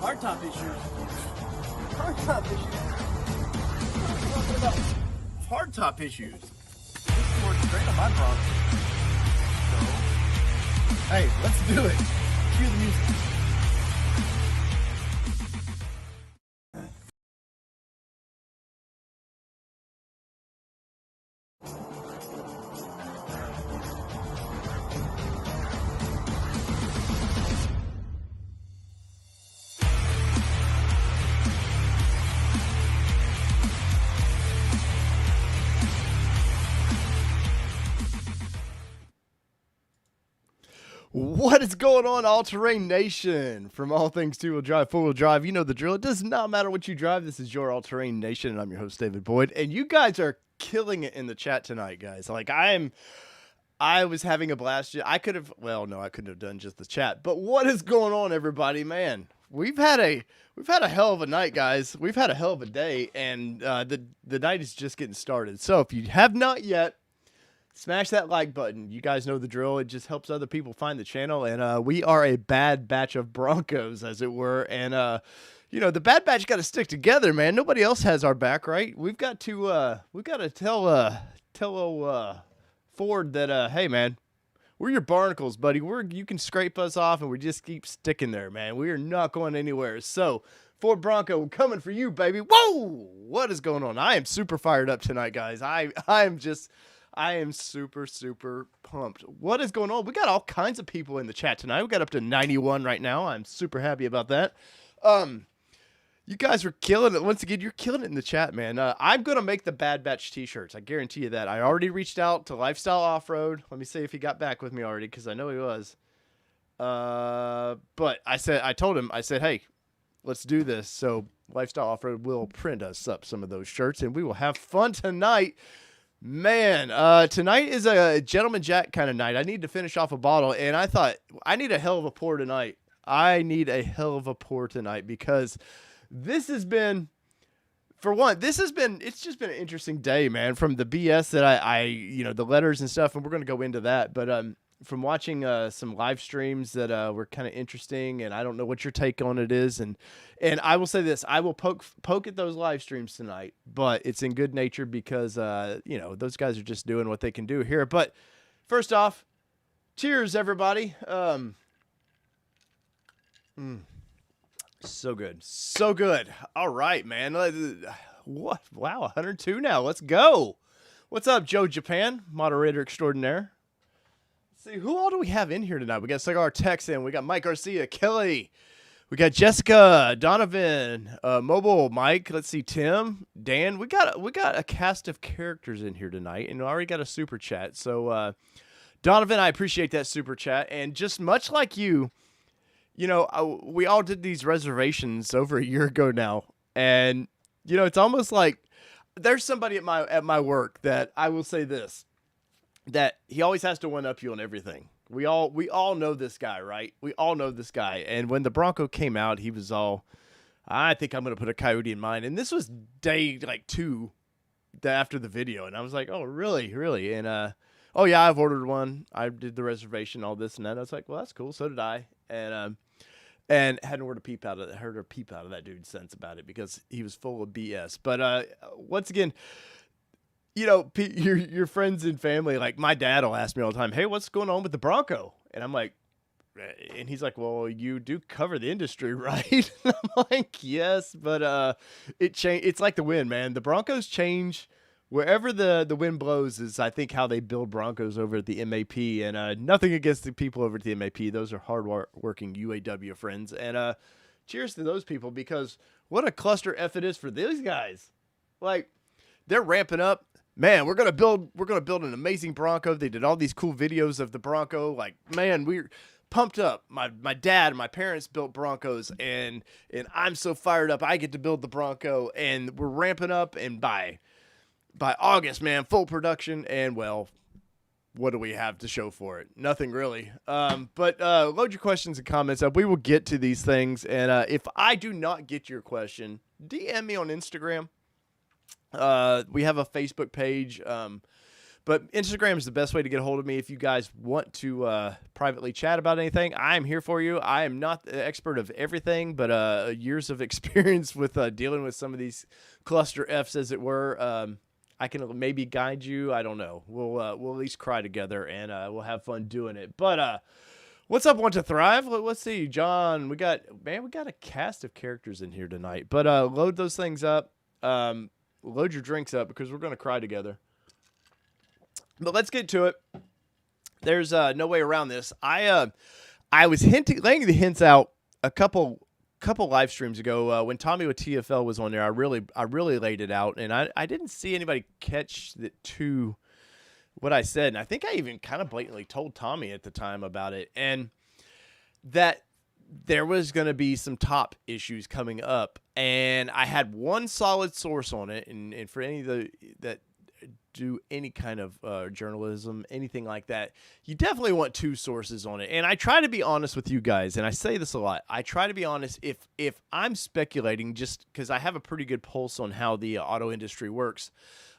Hardtop issues. Hardtop issues. What are we talking about? Hardtop issues. This works great on my Bronco. So, hey, let's do it. Cue the music. What is going on, All-Terrain Nation? From All Things Two-Wheel Drive, Four-Wheel Drive, you know the drill. It does not matter what you drive. This is your All-Terrain Nation, and I'm your host, David Boyd. And you guys are killing it in the chat tonight, guys. Like, I was having a blast. I couldn't have done just the chat. But what is going on, everybody? Man, we've had a hell of a night, guys. We've had a hell of a day, and the night is just getting started. So if you have not yet, smash that like button. You guys know the drill. It just helps other people find the channel. And we are a bad batch of Broncos, as it were. And you know, the bad batch got to stick together, man. Nobody else has our back, right? We've got to tell Ford that hey, man, we're your barnacles, buddy. You can scrape us off, and we just keep sticking there, man. We are not going anywhere. So Ford Bronco coming for you, baby. Whoa! What is going on? I am super fired up tonight, guys. I am super, super pumped. What is going on? We got all kinds of people in the chat tonight. We got up to 91 right now. I'm super happy about that. You guys are killing it. Once again, you're killing it in the chat, man. I'm going to make the Bad Batch t-shirts. I guarantee you that. I already reached out to Lifestyle Off-Road. Let me see if he got back with me already, because I know he was. But I told him, hey, let's do this. So Lifestyle Off-Road will print us up some of those shirts, and we will have fun tonight. Man, tonight is a Gentleman Jack kind of night. I need to finish off a bottle, and I thought, I need a hell of a pour tonight. Because this has been, for one, it's just been an interesting day, man, from the BS that you know, the letters and stuff, and we're going to go into that, but from watching some live streams that were kind of interesting, and I don't know what your take on it is, and I will say this, I will poke at those live streams tonight, but it's in good nature because you know, those guys are just doing what they can do here. But first off, cheers, everybody. So good. All right, man. What? Wow, 102 now. Let's go. What's up, Joe Japan, moderator extraordinaire? See, who all do we have in here tonight? We got Cigar Tex in. We got Mike Garcia, Kelly. We got Jessica, Donovan, Mobile, Mike. Let's see, Tim, Dan. We got a cast of characters in here tonight, and we already got a super chat. So, Donovan, I appreciate that super chat. And just much like you know, we all did these reservations over a year ago now, and you know, it's almost like there's somebody at my work that I will say this, that he always has to one up you on everything. We all know this guy, right? We all know this guy. And when the Bronco came out, he was all, I think I'm going to put a Coyote in mine. And this was day like 2 after the video. And I was like, oh, really? Really? And, oh yeah, I've ordered one. I did the reservation, all this and that. I was like, well, that's cool. So did I. And hadn't heard a peep out of that dude's sense about it, because he was full of BS. But, once again, you know, your friends and family, like my dad will ask me all the time, hey, what's going on with the Bronco? And I'm like, and he's like, well, you do cover the industry, right? And I'm like, yes, but it's like the wind, man. The Broncos change wherever the wind blows is, I think, how they build Broncos over at the MAP. And nothing against the people over at the MAP. Those are hard-working UAW friends. And cheers to those people, because what a cluster F it is for these guys. Like, they're ramping up. Man, we're gonna build an amazing Bronco. They did all these cool videos of the Bronco. Like, man, we're pumped up. My dad and my parents built Broncos, and I'm so fired up. I get to build the Bronco, and we're ramping up. And by August, man, full production. And well, what do we have to show for it? Nothing really. But load your questions and comments up. We will get to these things. And if I do not get your question, DM me on Instagram. We have a Facebook page. But Instagram is the best way to get a hold of me if you guys want to privately chat about anything. I am here for you. I am not the expert of everything, but years of experience with dealing with some of these cluster Fs, as it were. I can maybe guide you. I don't know. We'll at least cry together, and we'll have fun doing it. But what's up, Want to Thrive? Let's see, John. We got a cast of characters in here tonight. But load those things up. Load your drinks up because we're going to cry together. But let's get to it. There's no way around this. I was laying the hints out a couple live streams ago when Tommy with TFL was on there. I really laid it out, and I didn't see anybody catch to what I said. And I think I even kind of blatantly told Tommy at the time about it, and that there was going to be some top issues coming up, and I had one solid source on it. And for any of that do any kind of journalism, anything like that, you definitely want two sources on it. And I try to be honest with you guys, and I say this a lot. I try to be honest if I'm speculating, just because I have a pretty good pulse on how the auto industry works.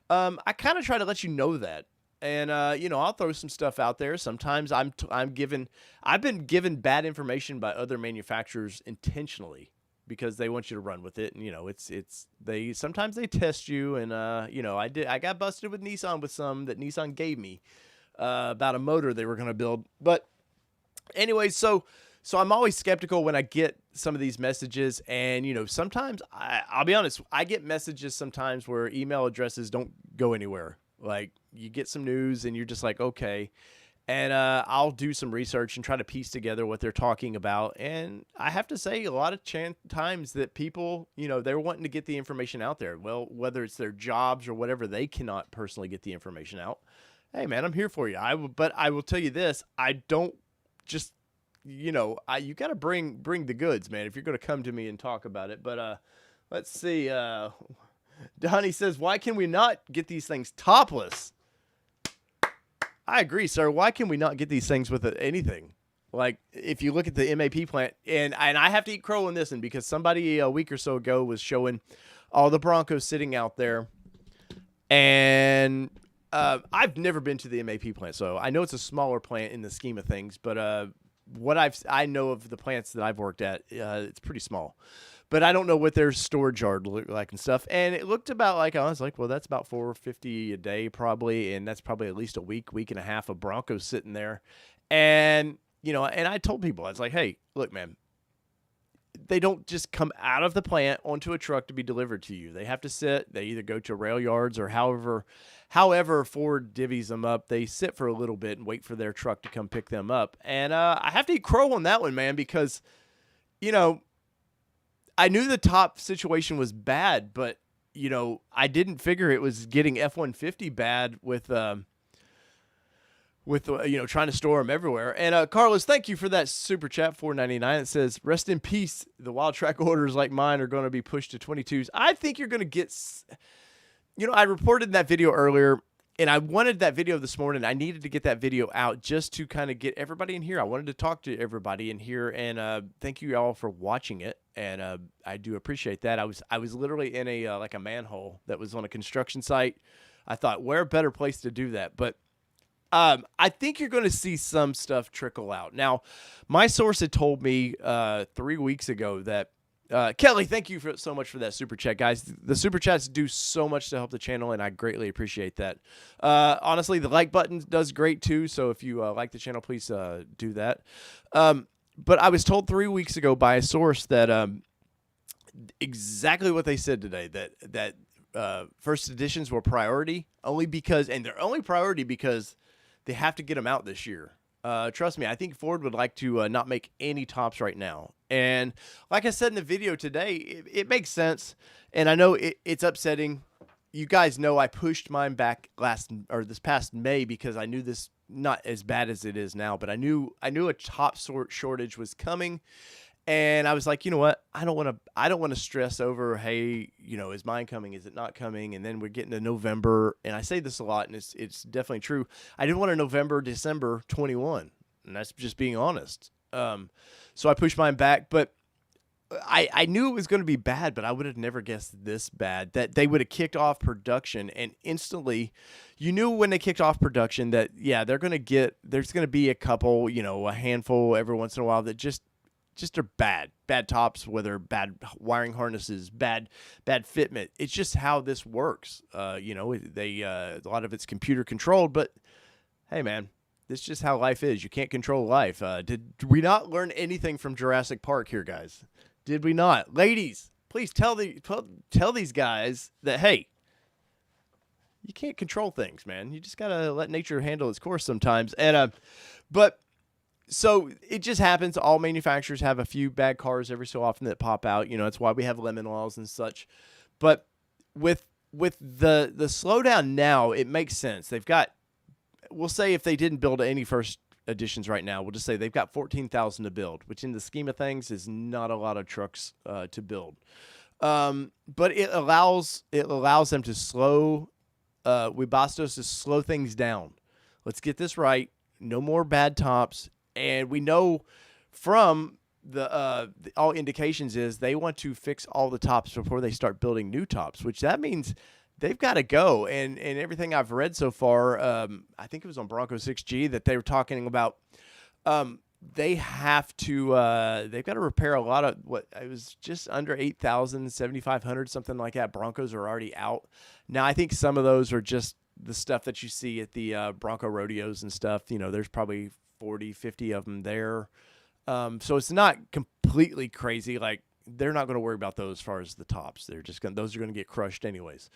I kind of try to let you know that. And I'll throw some stuff out there. Sometimes I've been given bad information by other manufacturers intentionally, because they want you to run with it. And sometimes they test you. And I got busted with Nissan with some that Nissan gave me about a motor they were going to build. But anyway, so I'm always skeptical when I get some of these messages. And sometimes I'll be honest, I get messages sometimes where email addresses don't go anywhere. Like, you get some news and you're just like, okay. And I'll do some research and try to piece together what they're talking about. And I have to say, a lot of times that people, they're wanting to get the information out there. Well, whether it's their jobs or whatever, they cannot personally get the information out. Hey, man, I'm here for you. But I will tell you this. I don't just, you got to bring the goods, man, if you're going to come to me and talk about it. But let's see. Donnie says, why can we not get these things topless? I agree, sir. Why can we not get these things with anything? Like, if you look at the MAP plant, and I have to eat crow on this one, because somebody a week or so ago was showing all the Broncos sitting out there, and I've never been to the MAP plant, so I know it's a smaller plant in the scheme of things, but what I know of the plants that I've worked at, it's pretty small. But I don't know what their storage yard looked like and stuff. And it looked about like, I was like, well, that's about $450 a day probably. And that's probably at least a week and a half of Broncos sitting there. And, and I told people, I was like, hey, look, man, they don't just come out of the plant onto a truck to be delivered to you. They have to sit. They either go to rail yards or however Ford divvies them up. They sit for a little bit and wait for their truck to come pick them up. And I have to eat crow on that one, man, because, I knew the top situation was bad, but, I didn't figure it was getting F-150 bad with trying to store them everywhere. And Carlos, thank you for that super chat, $4.99. It says, rest in peace. The wild track orders like mine are going to be pushed to 22s. I think you're going to get, I reported that video earlier, and I wanted that video this morning. I needed to get that video out just to kind of get everybody in here. I wanted to talk to everybody in here, and thank you all for watching it. And I do appreciate that. I was literally in a manhole that was on a construction site. I thought, where a better place to do that? But I think you're going to see some stuff trickle out. Now, my source had told me 3 weeks ago that Kelly, thank you so much for that super chat, guys. The super chats do so much to help the channel, and I greatly appreciate that. Honestly, the like button does great too, so if you like the channel, please do that. But I was told 3 weeks ago by a source that exactly what they said today, that first editions were priority and they're only priority because they have to get them out this year. Trust me, I think Ford would like to not make any tops right now. And like I said in the video today, it makes sense. And I know it's upsetting. You guys know I pushed mine back this past May because I knew this not as bad as it is now, but I knew a top shortage was coming. And I was like, you know what? I don't want to stress over, hey, is mine coming? Is it not coming? And then we're getting to November. And I say this a lot, and it's definitely true. I didn't want a November, December 21. And that's just being honest. So I pushed mine back. But I knew it was going to be bad, but I would have never guessed this bad, that they would have kicked off production and instantly you knew when they kicked off production that, yeah, there's going to be a couple, a handful every once in a while that just are bad tops, whether bad wiring harnesses, bad fitment. It's just how this works. A lot of it's computer controlled, but hey, man, this is just how life is. You can't control life. Did we not learn anything from Jurassic Park here, guys? Did we not? Ladies, please tell these guys that, hey, you can't control things, man. You just got to let nature handle its course sometimes. And but so it just happens. All manufacturers have a few bad cars every so often that pop out. That's why we have lemon laws and such. But with the slowdown now, it makes sense. They've got, we'll say if they didn't build any first editions right now, we'll just say they've got 14,000 to build, which in the scheme of things is not a lot of trucks to build. But it allows them to slow, Webasto's to slow things down. Let's get this right. No more bad tops. And we know from the all indications is they want to fix all the tops before they start building new tops, which that means they've got to go. And everything I've read so far, I think it was on Bronco 6G that they were talking about. They have to, they've got to repair a lot of what it was just under 8,000, 7,500, something like that. Broncos are already out. Now, I think some of those are just the stuff that you see at the Bronco rodeos and stuff. There's probably 40, 50 of them there. So it's not completely crazy. Like, they're not going to worry about those as far as the tops. Those are going to get crushed anyways.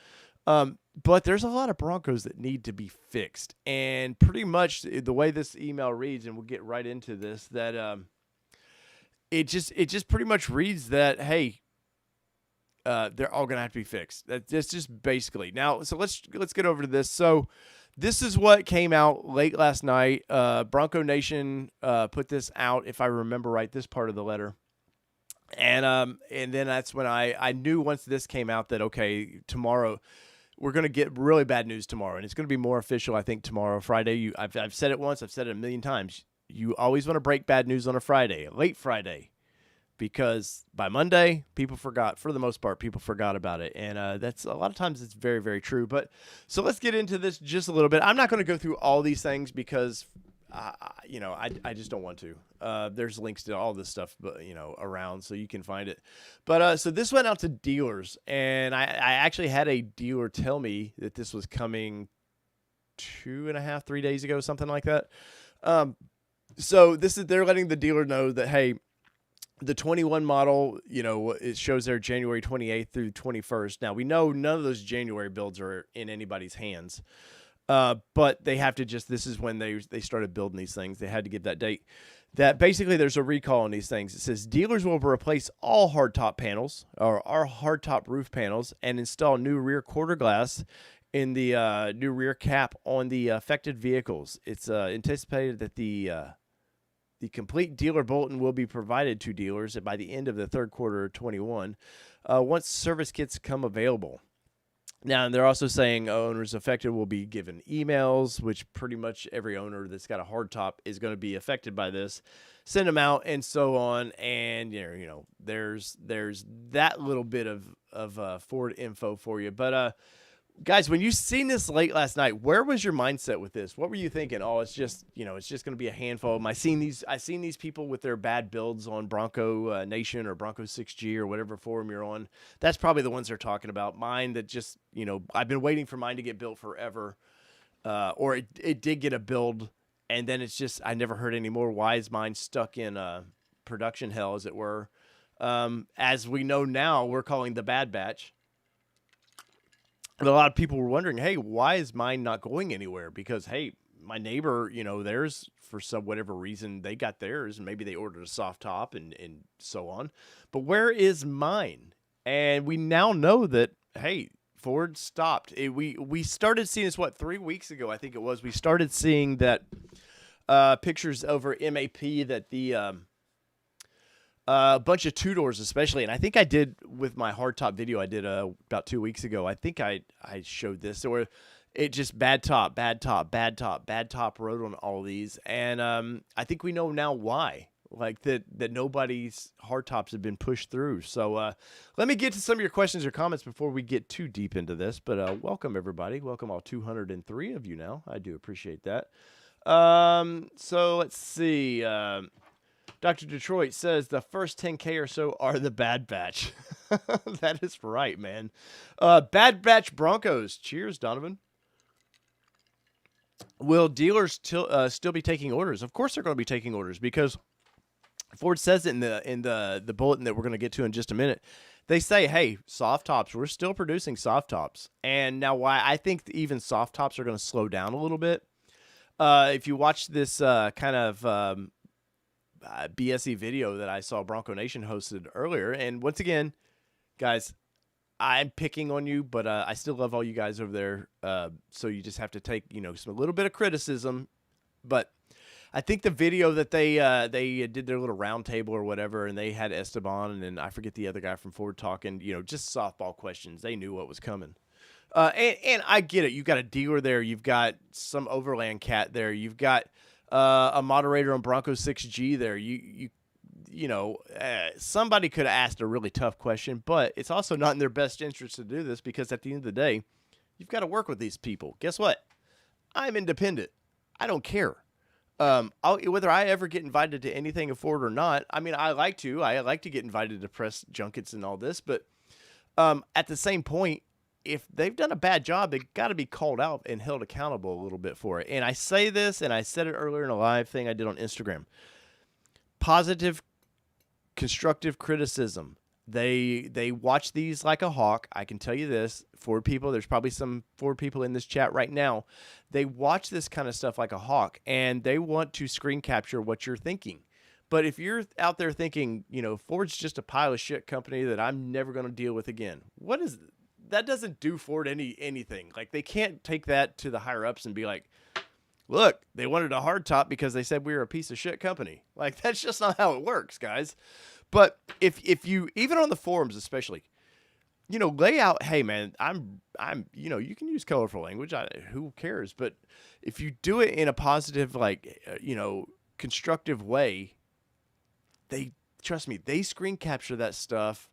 But there's a lot of Broncos that need to be fixed. And pretty much the way this email reads, and we'll get right into this, that it just pretty much reads that, hey, they're all going to have to be fixed. That's just basically. Now, so let's get over to this. So this is what came out late last night. Bronco Nation put this out, if I remember right, this part of the letter. And then that's when I knew once this came out that, okay, tomorrow we're going to get really bad news tomorrow. And it's going to be more official, I think, tomorrow, Friday. I've said it once. I've said it a million times. You always want to break bad news on a Friday, a late Friday, because by Monday, people forgot. For the most part, people forgot about it. And that's a lot of times it's very, very true. But so let's get into this just a little bit. I'm not going to go through all these things because I just don't want to. There's links to all this stuff, around, so you can find it. But so this went out to dealers, and I actually had a dealer tell me that this was coming 2.5, 3 days ago, something like that. So they're letting the dealer know that, hey, the 21 model, it shows there January 28th through 21st. Now, we know none of those January builds are in anybody's hands. But they have to this is when they started building these things. They had to give that date. That basically there's a recall on these things. It says dealers will replace all hardtop panels or our hardtop roof panels and install new rear quarter glass in the new rear cap on the affected vehicles. It's anticipated that the complete dealer bulletin will be provided to dealers by the end of the third quarter of 21 once service kits come available. Now, they're also saying owners affected will be given emails, which pretty much every owner that's got a hardtop is going to be affected by this. Send them out and so on. And, there's that little bit of Ford info for you. But, guys, when you seen this late last night, where was your mindset with this? What were you thinking? Oh, it's just going to be a handful of them. I seen these people with their bad builds on Bronco Nation or Bronco 6G or whatever forum you're on. That's probably the ones they're talking about. Mine that just, I've been waiting for mine to get built forever. Or it did get a build and then it's just, I never heard any more. Why is mine stuck in production hell, as it were? As we know now, we're calling the bad batch. And a lot of people were wondering, hey, why is mine not going anywhere? Because, hey, my neighbor, theirs, for whatever reason, they got theirs, and maybe they ordered a soft top and so on. But where is mine? And we now know that, hey, Ford stopped. We started seeing this, 3 weeks ago, I think it was. We started seeing that pictures over MAP that the a bunch of two-doors especially, and I think I did with my hardtop video I did about 2 weeks ago. I think I showed this, or it just bad top wrote on all these, and I think we know now why. like that nobody's hardtops have been pushed through. So let me get to some of your questions or comments before we get too deep into this. But welcome everybody. Welcome all 203 of you now. I do appreciate that. So let's see. Dr. Detroit says the first 10K or so are the Bad Batch. That is right, man. Bad Batch Broncos. Cheers, Donovan. Will dealers still be taking orders? Of course they're going to be taking orders because Ford says it in the bulletin that we're going to get to in just a minute. They say, hey, soft tops, we're still producing soft tops. And now why I think even soft tops are going to slow down a little bit. If you watch this kind of BSE video that I saw Bronco Nation hosted earlier, and once again, guys, I'm picking on you, but I still love all you guys over there. So you just have to take, a little bit of criticism. But I think the video that they did their little round table or whatever, and they had Esteban and then I forget the other guy from Ford talking, just softball questions. They knew what was coming. And I get it. You've got a dealer there. You've got some overland cat there. You've got a moderator on Bronco 6G there. Somebody could have asked a really tough question, but it's also not in their best interest to do this because at the end of the day, you've got to work with these people. Guess what? I'm independent. I don't care. Whether I ever get invited to anything at Ford or not, I mean, I like to get invited to press junkets and all this, but at the same point, if they've done a bad job, they've got to be called out and held accountable a little bit for it. And I say this, and I said it earlier in a live thing I did on Instagram. Positive, constructive criticism. They watch these like a hawk. I can tell you this. Ford people, there's probably some Ford people in this chat right now. They watch this kind of stuff like a hawk, and they want to screen capture what you're thinking. But if you're out there thinking, Ford's just a pile of shit company that I'm never going to deal with again, that doesn't do Ford anything. Like, they can't take that to the higher ups and be like, look, they wanted a hard top because they said we were a piece of shit company. Like, that's just not how it works, guys. But if you, even on the forums especially, lay out, hey man, I'm you can use colorful language. Who cares? But if you do it in a positive, constructive way, trust me, they screen capture that stuff.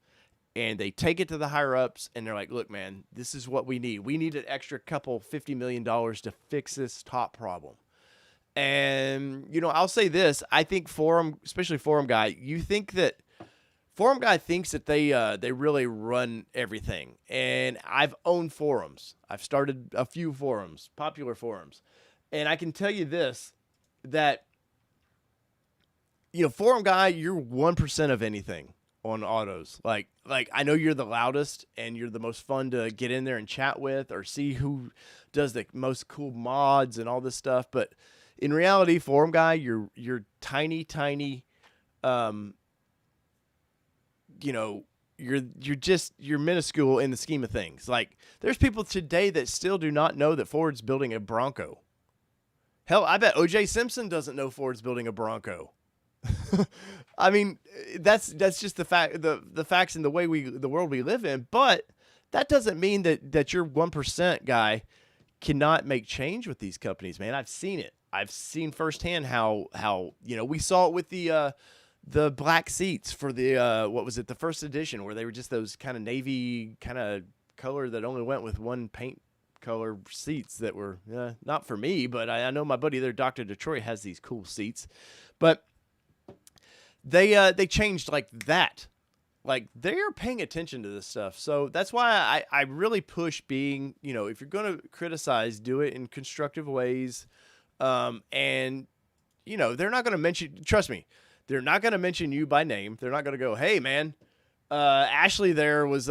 And they take it to the higher ups, and they're like, look, man, this is what we need. We need an extra couple $50 million to fix this top problem. And, I'll say this. I think especially Forum Guy, Forum Guy thinks that they really run everything. And I've owned forums. I've started a few forums, popular forums. And I can tell you this, that, Forum Guy, you're 1% of anything on autos. Like I know you're the loudest and you're the most fun to get in there and chat with or see who does the most cool mods and all this stuff, but in reality, Forum Guy, you're tiny you're minuscule in the scheme of things. Like, there's people today that still do not know that Ford's building a Bronco. Hell, I bet OJ Simpson doesn't know Ford's building a Bronco. I mean, that's just the fact, the facts and the world we live in. But that doesn't mean that your 1% guy cannot make change with these companies, man. I've seen it. I've seen firsthand how we saw it with the black seats for the what was it, the first edition, where they were just those kind of navy kind of color that only went with one paint color seats that were not for me, but I know my buddy there, Dr. Detroit, has these cool seats, but they changed like that. Like, they're paying attention to this stuff. So that's why I really push being, if you're going to criticize, do it in constructive ways. And, they're not going to mention, trust me, they're not going to mention you by name. They're not going to go, hey, man, Ashley there was,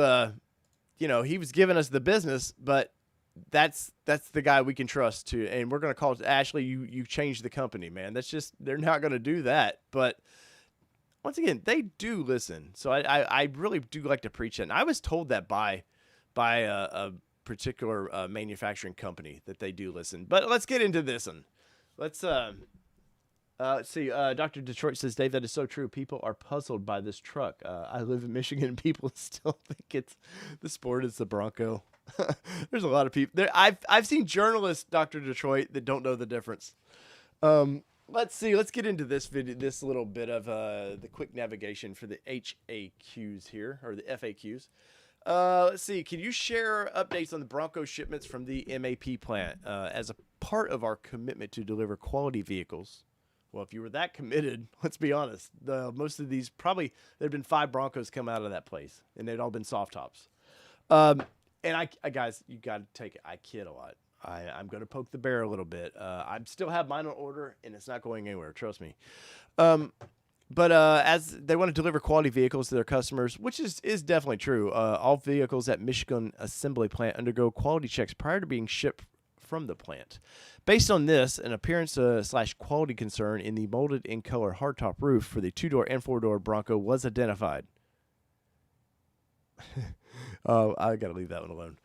he was giving us the business, but that's the guy we can trust to. And we're going to call it Ashley. You changed the company, man. That's just, they're not going to do that. But once again, they do listen. So I really do like to preach that. And I was told that by a particular manufacturing company that they do listen. But let's get into this one. Let's see. Dr. Detroit says, Dave, that is so true. People are puzzled by this truck. I live in Michigan, and people still think the Sport is the Bronco. There's a lot of people there. I've seen journalists, Dr. Detroit, that don't know the difference. Let's see. Let's get into this video. This little bit of the quick navigation for the HAQs here, or the FAQs. Let's see. Can you share updates on the Bronco shipments from the MAP plant as a part of our commitment to deliver quality vehicles? Well, if you were that committed, let's be honest. Most of these probably there'd been 5 Broncos come out of that place, and they'd all been soft tops. And I guys, you got to take it. I kid a lot. I'm going to poke the bear a little bit. I still have mine on order, and it's not going anywhere. Trust me. But as they want to deliver quality vehicles to their customers, which is definitely true, all vehicles at Michigan Assembly Plant undergo quality checks prior to being shipped from the plant. Based on this, an appearance / quality concern in the molded in color hardtop roof for the 2-door and 4-door Bronco was identified. Oh, I got to leave that one alone.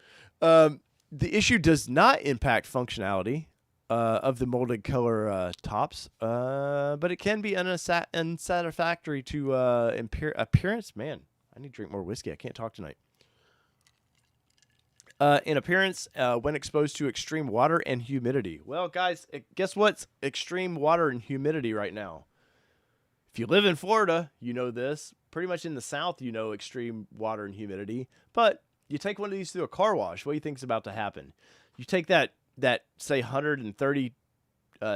The issue does not impact functionality of the molded color tops, but it can be unsatisfactory to appearance. Man, I need to drink more whiskey. I can't talk tonight. In appearance, when exposed to extreme water and humidity. Well, guys, guess what's extreme water and humidity right now? If you live in Florida, you know this. Pretty much in the South, you know extreme water and humidity. But you take one of these through a car wash, what do you think's about to happen? You take that say 130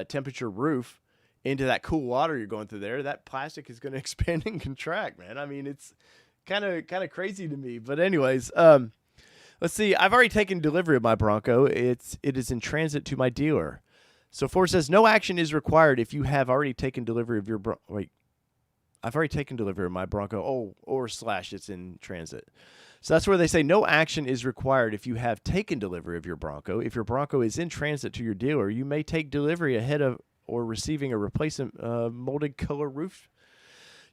temperature roof into that cool water you're going through there, that plastic is going to expand and contract, man. I mean, it's kind of crazy to me. But anyways, let's see. I've already taken delivery of my Bronco. It is in transit to my dealer. So Ford says no action is required if you have already taken delivery of your I've already taken delivery of my Bronco. Oh, or / it's in transit. So that's where they say no action is required if you have taken delivery of your Bronco. If your Bronco is in transit to your dealer, you may take delivery ahead of or receiving a replacement molded color roof.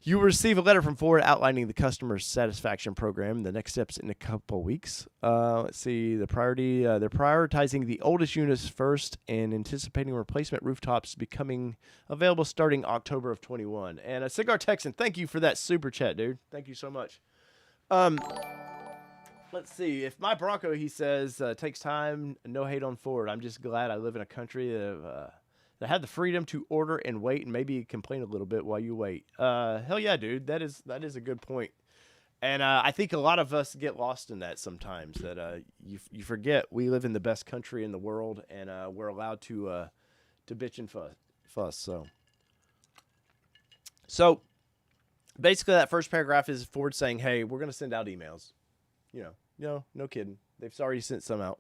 You will receive a letter from Ford outlining the customer satisfaction program. The next steps in a couple weeks. Let's see. The priority. They're prioritizing the oldest units first and anticipating replacement rooftops becoming available starting October of 21. And a Cigar Texan, thank you for that super chat, dude. Thank you so much. Let's see. If my Bronco, he says, takes time, no hate on Ford. I'm just glad I live in a country that had the freedom to order and wait and maybe complain a little bit while you wait. Hell yeah, dude. That is a good point. And I think a lot of us get lost in that sometimes, that you forget we live in the best country in the world, and we're allowed to bitch and fuss. So basically that first paragraph is Ford saying, hey, we're going to send out emails. No kidding. They've already sent some out.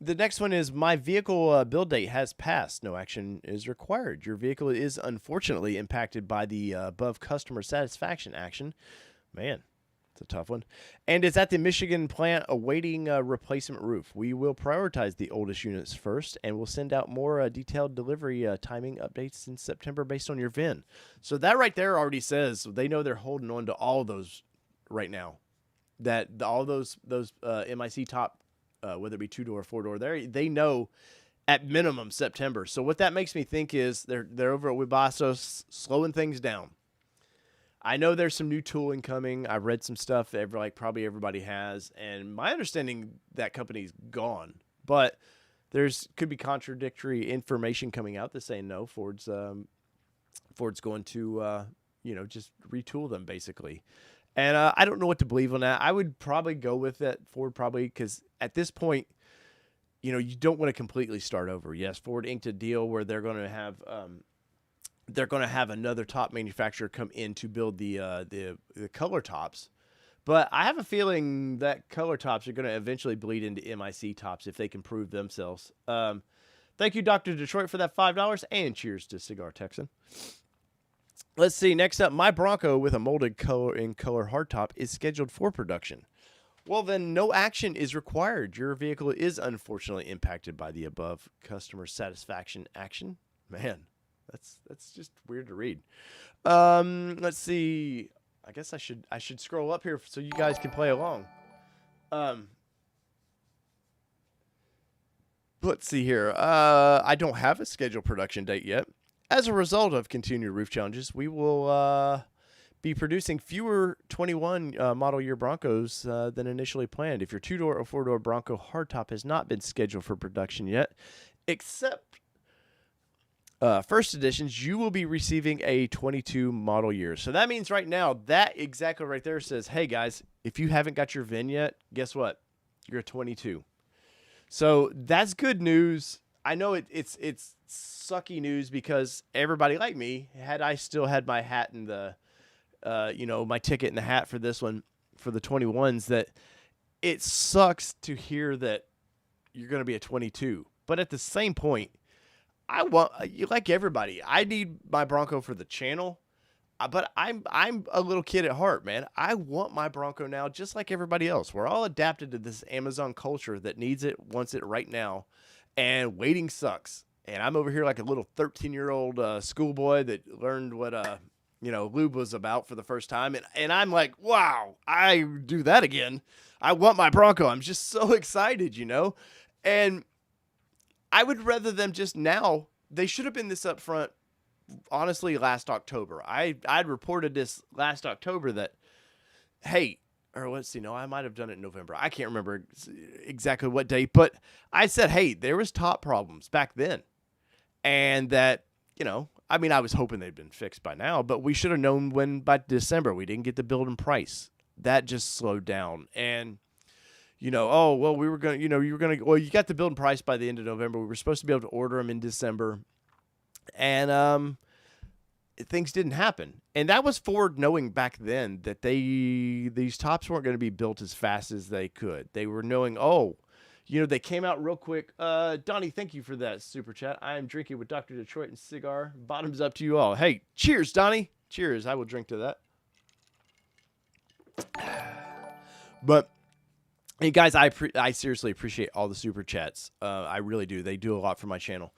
The next one is my vehicle build date has passed. No action is required. Your vehicle is unfortunately impacted by the above customer satisfaction action. Man, it's a tough one. And it's at the Michigan plant awaiting a replacement roof. We will prioritize the oldest units first, and we'll send out more detailed delivery timing updates in September based on your VIN. So that right there already says they know they're holding on to all of those right now. That all those MIC top, whether it be 2-door or 4-door, they know at minimum September. So what that makes me think is they're over at Webasto slowing things down. I know there's some new tooling coming. I've read some stuff probably everybody has, and my understanding that company's gone. But could be contradictory information coming out that's saying no, Ford's going to just retool them basically. And I don't know what to believe on that. I would probably go with that, Ford, probably, because at this point, you don't want to completely start over. Yes, Ford inked a deal where they're going to have another top manufacturer come in to build the color tops. But I have a feeling that color tops are going to eventually bleed into MIC tops if they can prove themselves. Thank you, Dr. Detroit, for that $5, and cheers to Cigar Texan. Let's see. Next up, my Bronco with a molded color hardtop is scheduled for production. Well, then no action is required. Your vehicle is unfortunately impacted by the above customer satisfaction action. Man, that's just weird to read. Let's see. I guess I should scroll up here so you guys can play along. Let's see here. I don't have a scheduled production date yet. As a result of continued roof challenges, we will be producing fewer 21 model year Broncos than initially planned. If your 2-door or 4-door Bronco hardtop has not been scheduled for production yet, except first editions, you will be receiving a 22 model year. So that means right now, that exactly right there says, hey guys, if you haven't got your VIN yet, guess what? You're a 22. So that's good news. I know it's sucky news because everybody like me, had I still had my hat in the, my ticket in the hat for this one, for the 21s, that it sucks to hear that you're going to be a 22. But at the same point, I want, like everybody, I need my Bronco for the channel. But I'm a little kid at heart, man. I want my Bronco now, just like everybody else. We're all adapted to this Amazon culture that needs it, wants it right now, and waiting sucks. And I'm over here like a little 13-year-old schoolboy that learned what lube was about for the first time, and I'm like, wow, I do that again. I want my Bronco. I'm just so excited, and I would rather them just now. They should have been this up front. Honestly, last October, I'd reported this last October that, hey, or let's see, no, I might have done it in November. I can't remember exactly what date, but I said, hey, there was top problems back then, and that, I was hoping they'd been fixed by now, but we should have known when by December we didn't get the build and price. That just slowed down, and you got the build and price by the end of November. We were supposed to be able to order them in December. And things didn't happen. And that was Ford knowing back then that these tops weren't going to be built as fast as they could. They were knowing, they came out real quick. Donnie, thank you for that super chat. I am drinking with Dr. Detroit and cigar. Bottoms up to you all. Hey, cheers, Donnie. Cheers. I will drink to that. But, hey, guys, I seriously appreciate all the super chats. I really do. They do a lot for my channel.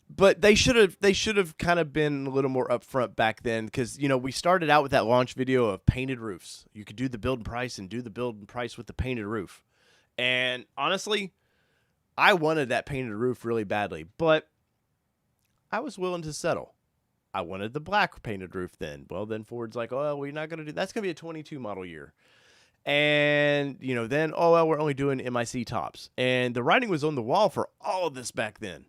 But they should have kind of been a little more upfront back then, because we started out with that launch video of painted roofs. You could do the build and price with the painted roof, and honestly, I wanted that painted roof really badly, but I was willing to settle. I wanted the black painted roof then. Well, then Ford's like, oh, we're not going to do that's going to be a 22 model year. And, then, we're only doing MIC tops. And the writing was on the wall for all of this back then.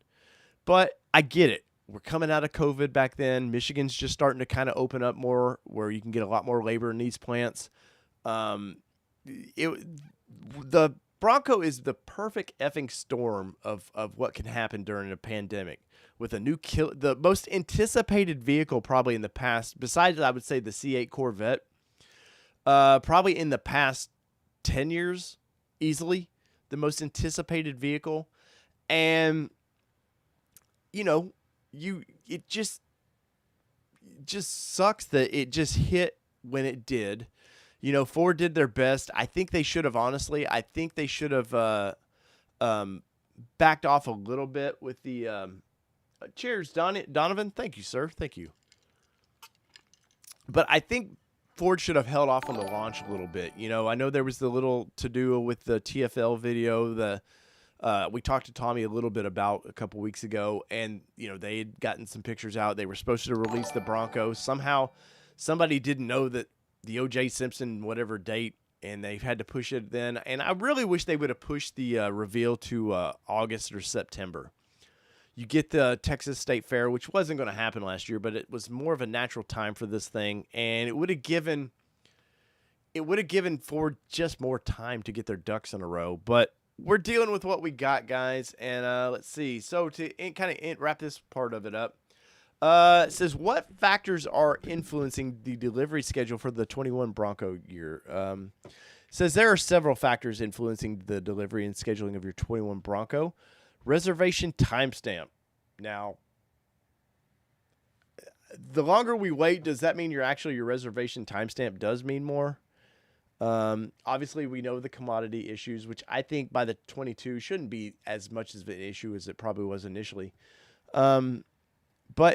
But I get it. We're coming out of COVID back then. Michigan's just starting to kind of open up more, where you can get a lot more labor in these plants. The Bronco is the perfect effing storm of what can happen during a pandemic. With a new the most anticipated vehicle probably in the past, besides, I would say, the C8 Corvette, probably in the past 10 years, easily, the most anticipated vehicle. And it just sucks that it just hit when it did. Ford did their best. I think they should have, honestly. I think they should have backed off a little bit with the cheers, Donovan. Thank you, sir. Thank you. But I think Ford should have held off on the launch a little bit. I know there was the little to-do with the TFL video, we talked to Tommy a little bit about a couple weeks ago, and they had gotten some pictures out. They were supposed to release the Bronco. Somehow, somebody didn't know that the O.J. Simpson whatever date, and they've had to push it then. And I really wish they would have pushed the reveal to August or September. You get the Texas State Fair, which wasn't going to happen last year, but it was more of a natural time for this thing, and it would have given Ford just more time to get their ducks in a row. But we're dealing with what we got, guys, and let's see. So to kind of wrap this part of it up, it says, what factors are influencing the delivery schedule for the 21 Bronco year? It says there are several factors influencing the delivery and scheduling of your 21 Bronco. Reservation timestamp. Now, the longer we wait, does that mean your reservation timestamp does mean more? Obviously, we know the commodity issues, which I think by the 22 shouldn't be as much of an issue as it probably was initially. But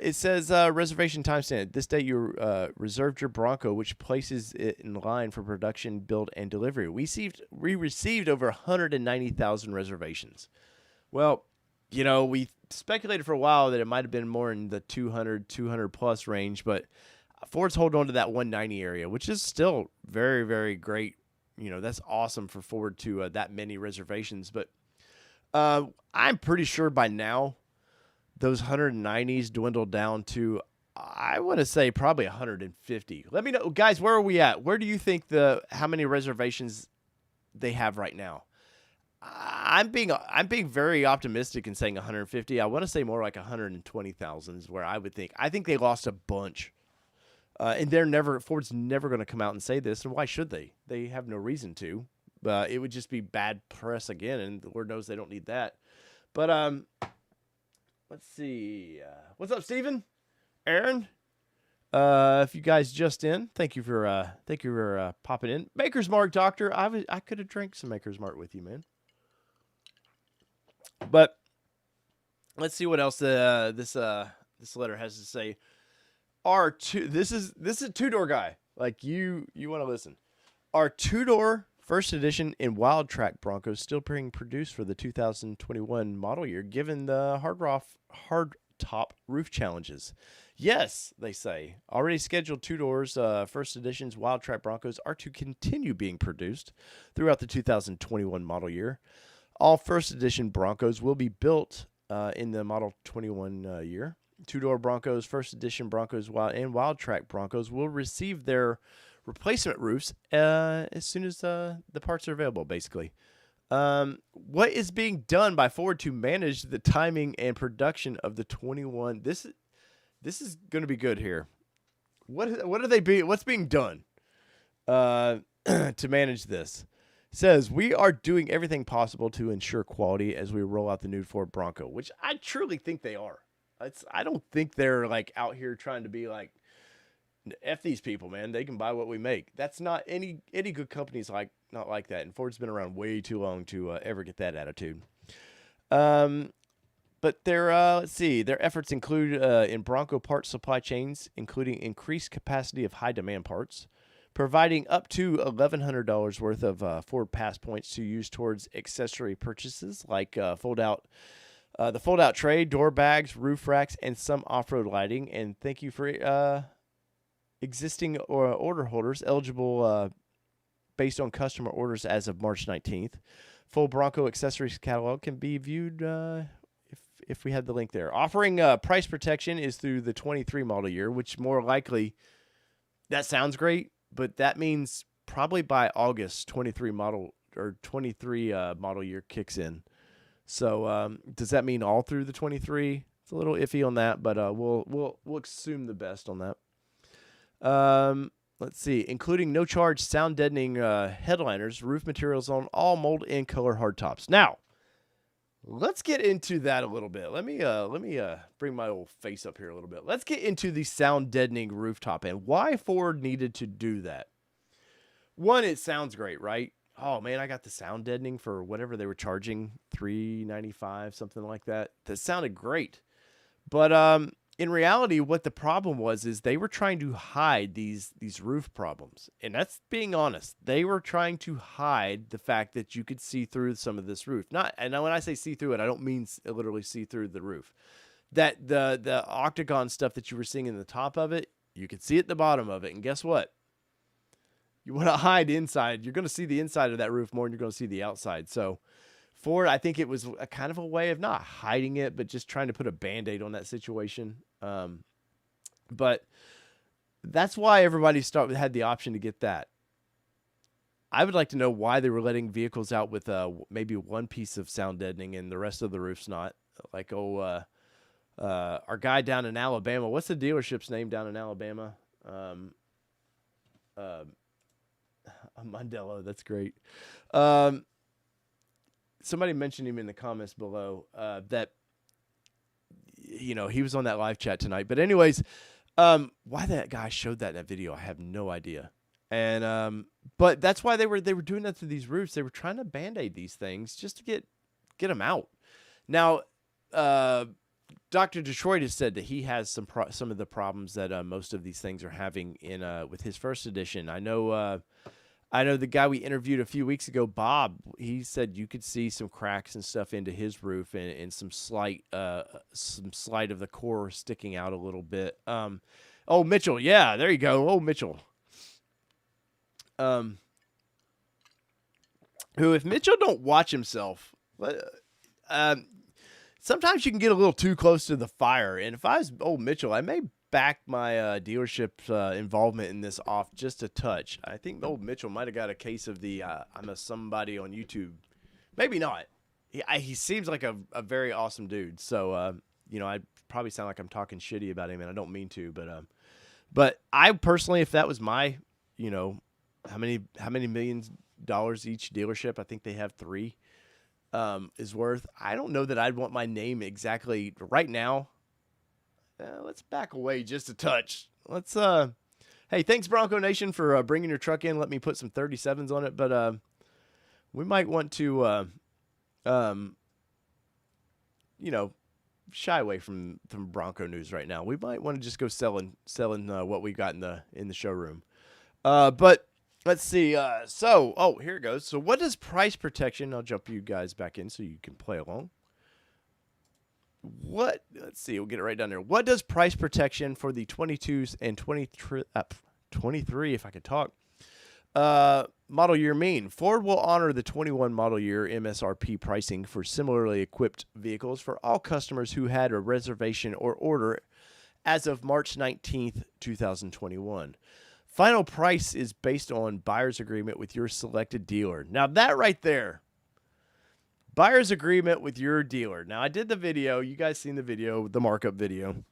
it says reservation timestamp. This date you reserved your Bronco, which places it in line for production, build, and delivery. We received over 190,000 reservations. Well, we speculated for a while that it might have been more in the 200 plus range, but Ford's holding on to that 190 area, which is still very, very great. That's awesome for Ford to that many reservations. But I'm pretty sure by now those 190s dwindled down to, I want to say, probably 150. Let me know, guys, where are we at? Where do you think how many reservations they have right now? I'm being very optimistic in saying 150. I want to say more like 120,000 is where I would think. I think they lost a bunch. And Ford's never going to come out and say this, and why should they? They have no reason to. It would just be bad press again, and Lord knows they don't need that. But let's see. What's up, Steven? Aaron? If you guys just in, thank you for popping in. Maker's Mark, Doctor. I could have drank some Maker's Mark with you, man. But let's see what else this letter has to say. This is a two-door guy. Like you want to listen. Our two-door first edition in Wild Track Broncos still being produced for the 2021 model year, given the hard top roof challenges. Yes, they say. Already scheduled two doors first editions Wild Track Broncos are to continue being produced throughout the 2021 model year. All first edition Broncos will be built in the Model 21 year. Two-door Broncos, first edition Broncos, and Wild Track Broncos will receive their replacement roofs as soon as the parts are available, basically. What is being done by Ford to manage the timing and production of the 21? This is going to be good here. What's being done to manage this? Says, we are doing everything possible to ensure quality as we roll out the new Ford Bronco, which I truly think they are. I don't think they're like out here trying to be like, F these people, man. They can buy what we make. That's not any good companies not like that. And Ford's been around way too long to ever get that attitude. But let's see, their efforts include in Bronco parts supply chains, including increased capacity of high demand parts, providing up to $1,100 worth of Ford Pass points to use towards accessory purchases like the fold-out tray, door bags, roof racks, and some off-road lighting. And thank you for existing order holders eligible based on customer orders as of March 19th. Full Bronco accessories catalog can be viewed if we had the link there. Offering price protection is through the 23 model year, which more likely, that sounds great, but that means probably by August 23 model year kicks in. So does that mean all through the 23? It's a little iffy on that, but we'll assume the best on that. Let's see, including no charge sound deadening headliners, roof materials on all mold and color hardtops. Now, let's get into that a little bit. Let me bring my old face up here a little bit. Let's get into the sound deadening rooftop and why Ford needed to do that. One, it sounds great, right? Oh man, I got the sound deadening for whatever they were charging, $395, something like that. That sounded great. But in reality, what the problem was is they were trying to hide these roof problems. And that's being honest. They were trying to hide the fact that you could see through some of this roof. And when I say see through it, I don't mean literally see through the roof. That the octagon stuff that you were seeing in the top of it, you could see at the bottom of it. And guess what? You want to hide inside. You're going to see the inside of that roof more than you're going to see the outside. So Ford, I think it was a kind of a way of not hiding it, but just trying to put a Band-Aid on that situation. But that's why everybody had the option to get that. I would like to know why they were letting vehicles out with maybe one piece of sound deadening and the rest of the roof's not. Like, our guy down in Alabama. What's the dealership's name down in Alabama? Mondello, that's great. Somebody mentioned him in the comments below that, he was on that live chat tonight. But anyways, why that guy showed that in that video, I have no idea. And but that's why they were doing that to these roofs. They were trying to Band-Aid these things just to get them out. Now, Dr. Detroit has said that he has some of the problems that most of these things are having in with his first edition. I know the guy we interviewed a few weeks ago, Bob, he said you could see some cracks and stuff into his roof and some slight of the core sticking out a little bit. Oh, Mitchell. Yeah, there you go. Oh, Mitchell. Who, if Mitchell don't watch himself, sometimes you can get a little too close to the fire. And if I was old Mitchell, I may back my dealership's involvement in this off just a touch. I think old Mitchell might have got a case of the I'm a somebody on YouTube. Maybe not. He seems like a very awesome dude. So, you know, I probably sound like I'm talking shitty about him, and I don't mean to. But I personally, if that was my, you know, how many millions dollars each dealership, I think they have 3, is worth. I don't know that I'd want my name exactly right now. Let's back away just a touch. Let's hey, thanks Bronco Nation for bringing your truck in. Let me put some 37s on it, but we might want to you know, shy away from Bronco news right now. We might want to just go selling what we got in the showroom. But let's see. So here it goes. So what does price protection? I'll jump you guys back in so you can play along. Let's see, we'll get it right down there. What does price protection for the 22s and 23, if I could talk, model year mean? Ford will honor the 21 model year MSRP pricing for similarly equipped vehicles for all customers who had a reservation or order as of March 19th, 2021. Final price is based on buyer's agreement with your selected dealer. Now that right there, buyer's agreement with your dealer. Now, I did the video. You guys seen the video, the markup video.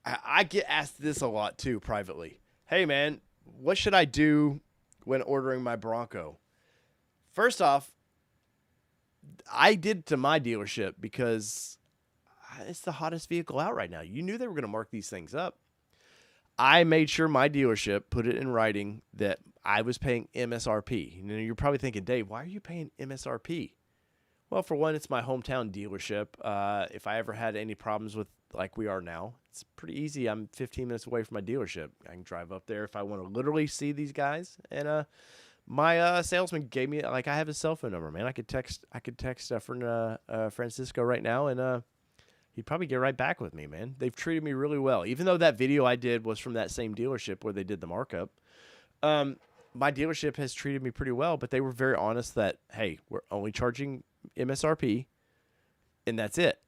I get asked this a lot, too, privately. Hey, man, what should I do when ordering my Bronco? First off, I did it to my dealership because it's the hottest vehicle out right now. You knew they were going to mark these things up. I made sure my dealership put it in writing that I was paying MSRP. You know, you're probably thinking, Dave, why are you paying MSRP? Well, for one, it's my hometown dealership. If I ever had any problems with like we are now, it's pretty easy. I'm 15 minutes away from my dealership. I can drive up there if I want to literally see these guys. And my salesman gave me, like, I have his cell phone number, man. I could text Francisco right now, and he'd probably get right back with me, man. They've treated me really well. Even though that video I did was from that same dealership where they did the markup, my dealership has treated me pretty well, but they were very honest that, hey, we're only charging MSRP, and that's it.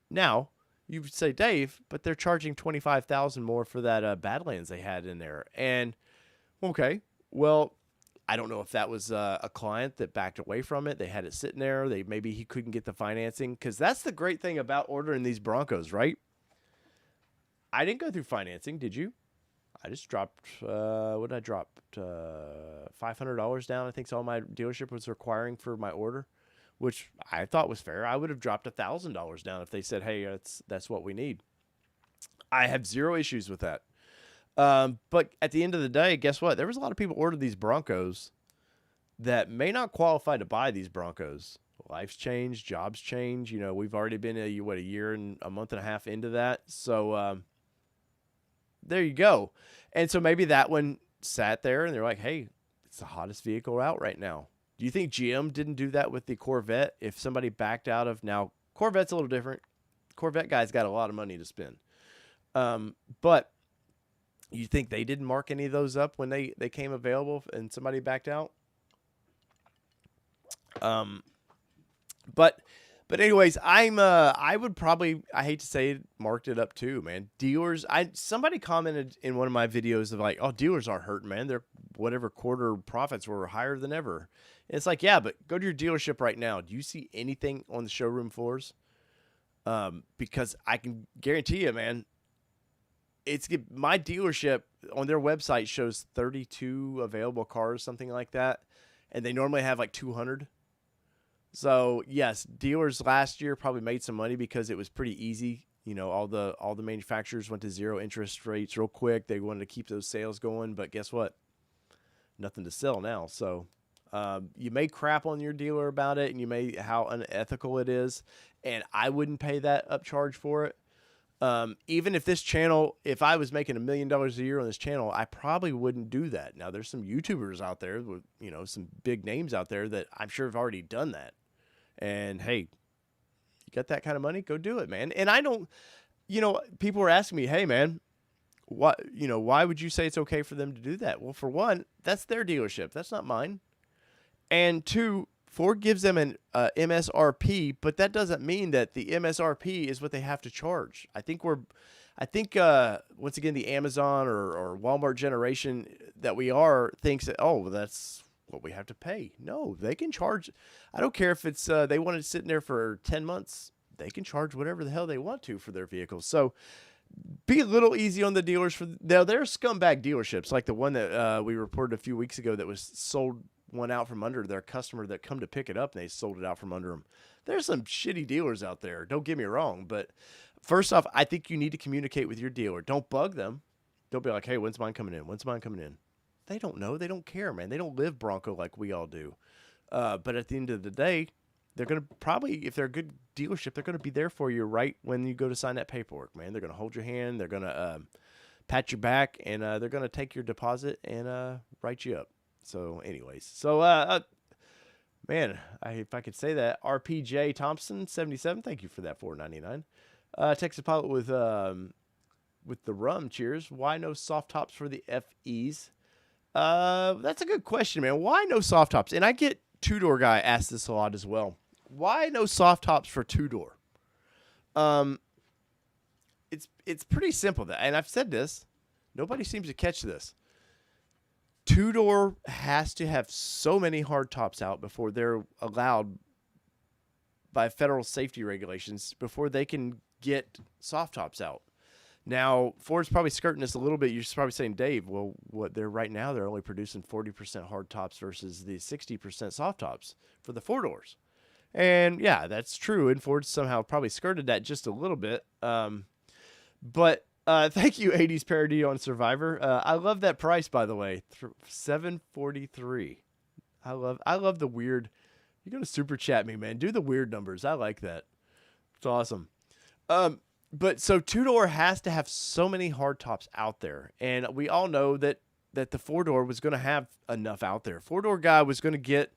Now, you say, Dave, but they're charging $25,000 more for that Badlands they had in there. And, okay, well, I don't know if that was a client that backed away from it. They had it sitting there. Maybe he couldn't get the financing, because that's the great thing about ordering these Broncos, right? I didn't go through financing, did you? I just dropped, what did I drop? $500 down, I think is all my dealership was requiring for my order, which I thought was fair. I would have dropped $1,000 down if they said, hey, that's what we need. I have zero issues with that. But at the end of the day, guess what? There was a lot of people ordered these Broncos that may not qualify to buy these Broncos. Life's changed, jobs change. You know, we've already been a year and a month and a half into that. So, there you go. And so maybe that one sat there and they're like, hey, it's the hottest vehicle out right now. Do you think GM didn't do that with the Corvette? If somebody backed out of, now Corvette's a little different. Corvette guys got a lot of money to spend. But you think they didn't mark any of those up when they came available and somebody backed out? But anyways, I would probably, I hate to say it, marked it up too, man. Dealers, somebody commented in one of my videos of like, oh, dealers aren't hurting, man. Their whatever quarter profits were higher than ever. And it's like, yeah, but go to your dealership right now. Do you see anything on the showroom floors? Because I can guarantee you, man, my dealership on their website shows 32 available cars, something like that. And they normally have like 200. So yes, dealers last year probably made some money because it was pretty easy. You know, all the manufacturers went to zero interest rates real quick. They wanted to keep those sales going, but guess what? Nothing to sell now. So you may crap on your dealer about it, and you may how unethical it is, and I wouldn't pay that upcharge for it. Even if this channel, if I was making $1 million a year on this channel, I probably wouldn't do that. Now there's some YouTubers out there with, you know, some big names out there that I'm sure have already done that. And hey, you got that kind of money, go do it, man. And I don't, you know, people were asking me, hey man, why would you say it's okay for them to do that? Well, for one, that's their dealership. That's not mine. And two, Ford gives them an MSRP, but that doesn't mean that the MSRP is what they have to charge. I think once again the Amazon or Walmart generation that we are thinks that, oh, well, that's what we have to pay. No, they can charge. I don't care if it's they want it sitting there for 10 months. They can charge whatever the hell they want to for their vehicles. So be a little easy on the dealers. Now, there are scumbag dealerships like the one that we reported a few weeks ago that was sold one out from under their customer that come to pick it up, and they sold it out from under them. There's some shitty dealers out there. Don't get me wrong, but first off, I think you need to communicate with your dealer. Don't bug them. Don't be like, hey, when's mine coming in? When's mine coming in? They don't know. They don't care, man. They don't live Bronco like we all do. But at the end of the day, they're going to probably, if they're a good dealership, they're going to be there for you right when you go to sign that paperwork, man. They're going to hold your hand. They're going to pat your back, and they're going to take your deposit and write you up. So anyways, man, if I could say that, RPJ Thompson 77, thank you for that $4.99. Texas Pilot with the rum, cheers. Why no soft tops for the FEs? That's a good question, man. Why no soft tops? And I get two-door guy asks this a lot as well. Why no soft tops for two-door? It's pretty simple, and I've said this. Nobody seems to catch this. Two-door has to have so many hard tops out before they're allowed by federal safety regulations before they can get soft tops out. Now, Ford's probably skirting this a little bit. You're probably saying, Dave, well, what they're right now, they're only producing 40% hard tops versus the 60% soft tops for the four-doors. And, yeah, that's true. And Ford somehow probably skirted that just a little bit. But thank you, 80s Parody on Survivor. I love that price, by the way, $743. I love the weird. You're going to super chat me, man. Do the weird numbers. I like that. It's awesome. But so two-door has to have so many hard tops out there. And we all know that the four-door was going to have enough out there. Four-door guy was going to get,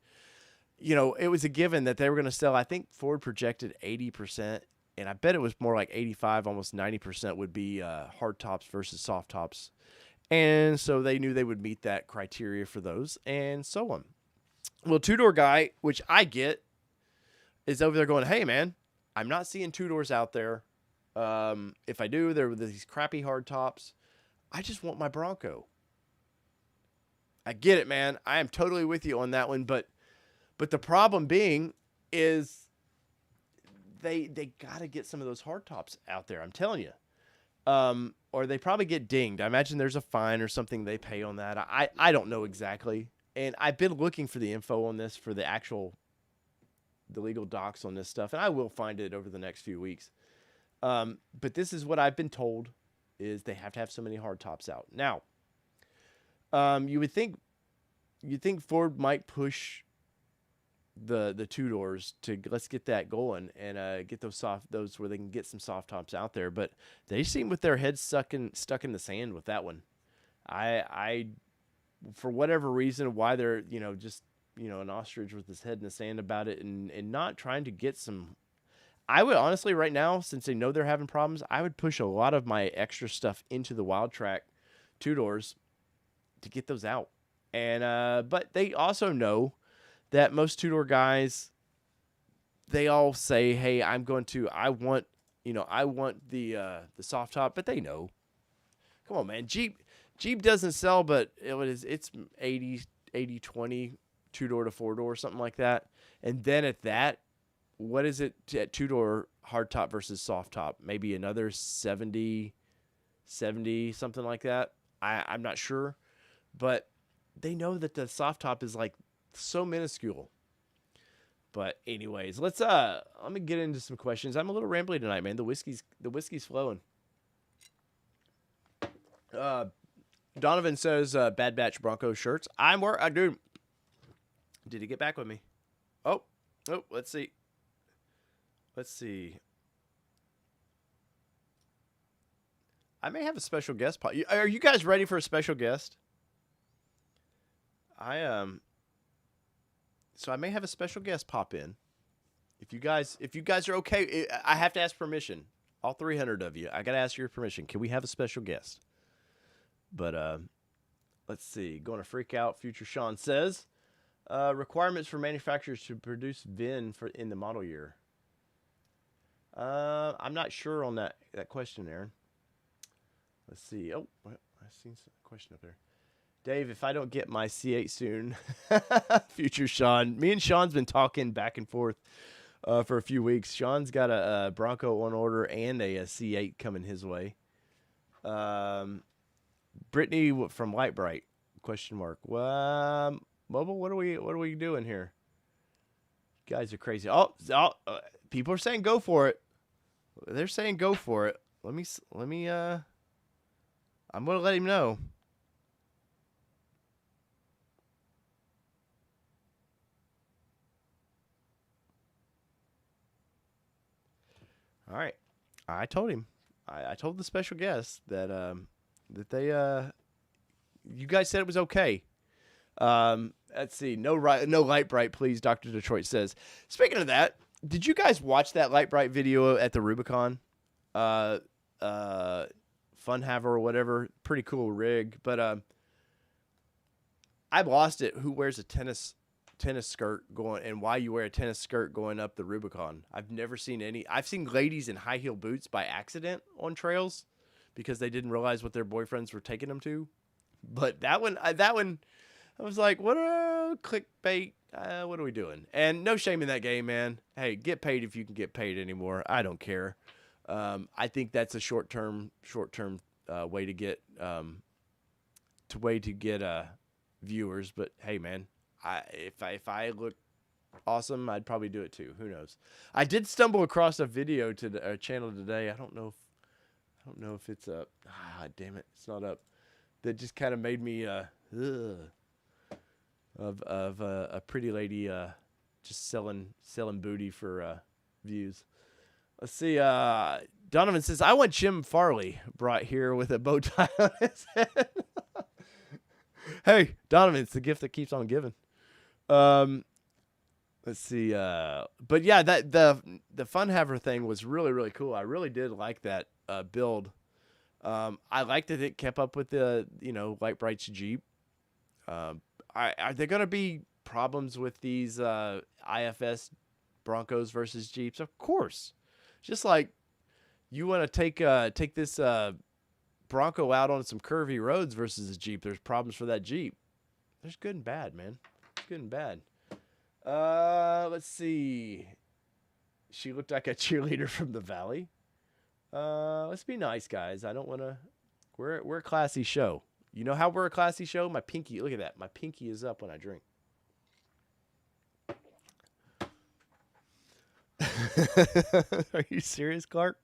it was a given that they were going to sell. I think Ford projected 80%, and I bet it was more like 85, almost 90% would be hard tops versus soft tops. And so they knew they would meet that criteria for those, and so on. Well, two-door guy, which I get, is over there going, hey, man, I'm not seeing two-doors out there. If I do, there were these crappy hard tops. I just want my Bronco. I get it, man. I am totally with you on that one. But the problem being is they got to get some of those hard tops out there. I'm telling you. Or they probably get dinged. I imagine there's a fine or something they pay on that. I don't know exactly. And I've been looking for the info on this for the legal docs on this stuff. And I will find it over the next few weeks. But this is what I've been told is they have to have so many hard tops out. Now, you'd think Ford might push the two doors to let's get that going and get those where they can get some soft tops out there. But they seem with their heads stuck in the sand with that one. I for whatever reason why they're just an ostrich with his head in the sand about it and not trying to get some. I would honestly right now, since they know they're having problems, I would push a lot of my extra stuff into the Wild Track two doors to get those out. And but they also know that most two-door guys, they all say, "Hey, I want the soft top," but they know. Come on, man. Jeep doesn't sell, but it's 80-20 two-door to four-door, something like that. And then at that, what is it at two-door hard top versus soft top? Maybe another 70, something like that. I'm not sure. But they know that the soft top is like so minuscule. But anyways, let me get into some questions. I'm a little rambly tonight, man. The whiskey's flowing. Donovan says Bad Batch Bronco shirts. Dude. Did he get back with me? Oh, let's see. I may have a special guest. Are you guys ready for a special guest? So I may have a special guest pop in. If you guys are okay, I have to ask permission. All 300 of you, I gotta ask your permission. Can we have a special guest? But let's see. Going to freak out. Future Sean says, Requirements for manufacturers to produce VIN for in the model year. I'm not sure on that question, Aaron. Let's see. Oh, well, I seen a question up there. Dave, if I don't get my C8 soon, future Sean. Me and Sean's been talking back and forth for a few weeks. Sean's got a Bronco on order and a C8 coming his way. Brittany from Light Bright? Question mark. Mobile, what are we doing here? You guys are crazy. People are saying go for it. They're saying go for it. Let me. I'm gonna let him know. All right, I told him. I told the special guest that that they you guys said it was okay. Let's see. No Light Bright, please. Dr. Detroit says. Speaking of that, did you guys watch that Light Bright video at the Rubicon? Funhaver or whatever. Pretty cool rig, but I lost it. Who wears a tennis skirt going, and why you wear a tennis skirt going up the Rubicon? I've never seen any. I've seen ladies in high heel boots by accident on trails because they didn't realize what their boyfriends were taking them to. But that one, I was like, what clickbait? What are we doing? And no shame in that game, man. Hey, get paid if you can get paid anymore. I don't care. I think that's a short term way to get viewers. But hey, man, if I look awesome, I'd probably do it too. Who knows? I did stumble across a video to the channel today. I don't know if it's up. Damn it, it's not up. That just kind of made me of a pretty lady just selling booty for views. Let's see. Donovan says, I want Jim Farley brought here with a bow tie on his head. Hey, Donovan, it's the gift that keeps on giving. Let's see. But yeah, that the Funhaver thing was really, really cool. I really did like that build. I liked that it kept up with the, Light Bright's Jeep. Are there going to be problems with these IFS Broncos versus Jeeps? Of course. Just like you want to take this Bronco out on some curvy roads versus a Jeep, there's problems for that Jeep. There's good and bad, man. Good and bad. Let's see. She looked like a cheerleader from the Valley. Let's be nice, guys. I don't want to. We're a classy show. You know how we're a classy show? My pinky. Look at that. My pinky is up when I drink. Are you serious, Clark?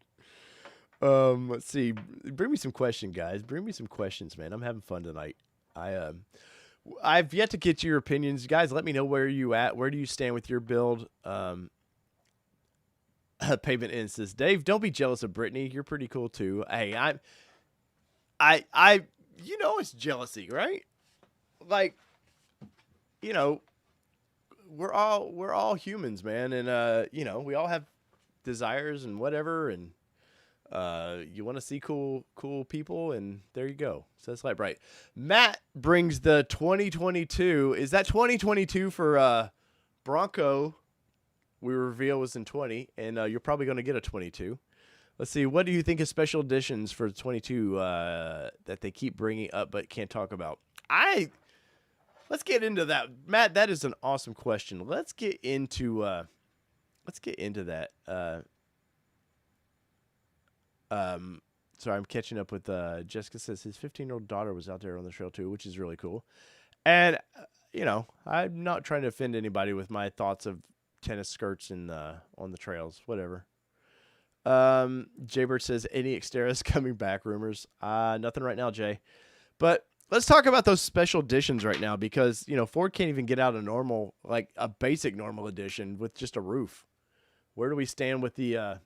Let's see. Bring me some questions, guys. Bring me some questions, man. I'm having fun tonight. I've yet to get your opinions, guys. Let me know where you at. Where do you stand with your build? Pavement In says, Dave, don't be jealous of Brittany. You're pretty cool too. Hey, it's jealousy, right? Like, we're all humans, man, and we all have desires and whatever, and you want to see cool people, and there you go. So that's Light Bright. Matt brings the 2022. Is that 2022 for Bronco? We reveal was in 20, and you're probably going to get a 22. Let's see. What do you think of special editions for 22 that they keep bringing up but can't talk about? Let's get into that, Matt. That is an awesome question. Let's get into that. Sorry, I'm catching up with Jessica. Says his 15-year-old daughter was out there on the trail too, which is really cool. And I'm not trying to offend anybody with my thoughts of tennis skirts on the trails, whatever. Jaybird says any Xteras coming back, rumors. Nothing right now, Jay. But let's talk about those special editions right now, because Ford can't even get out a basic normal edition with just a roof. Where do we stand with the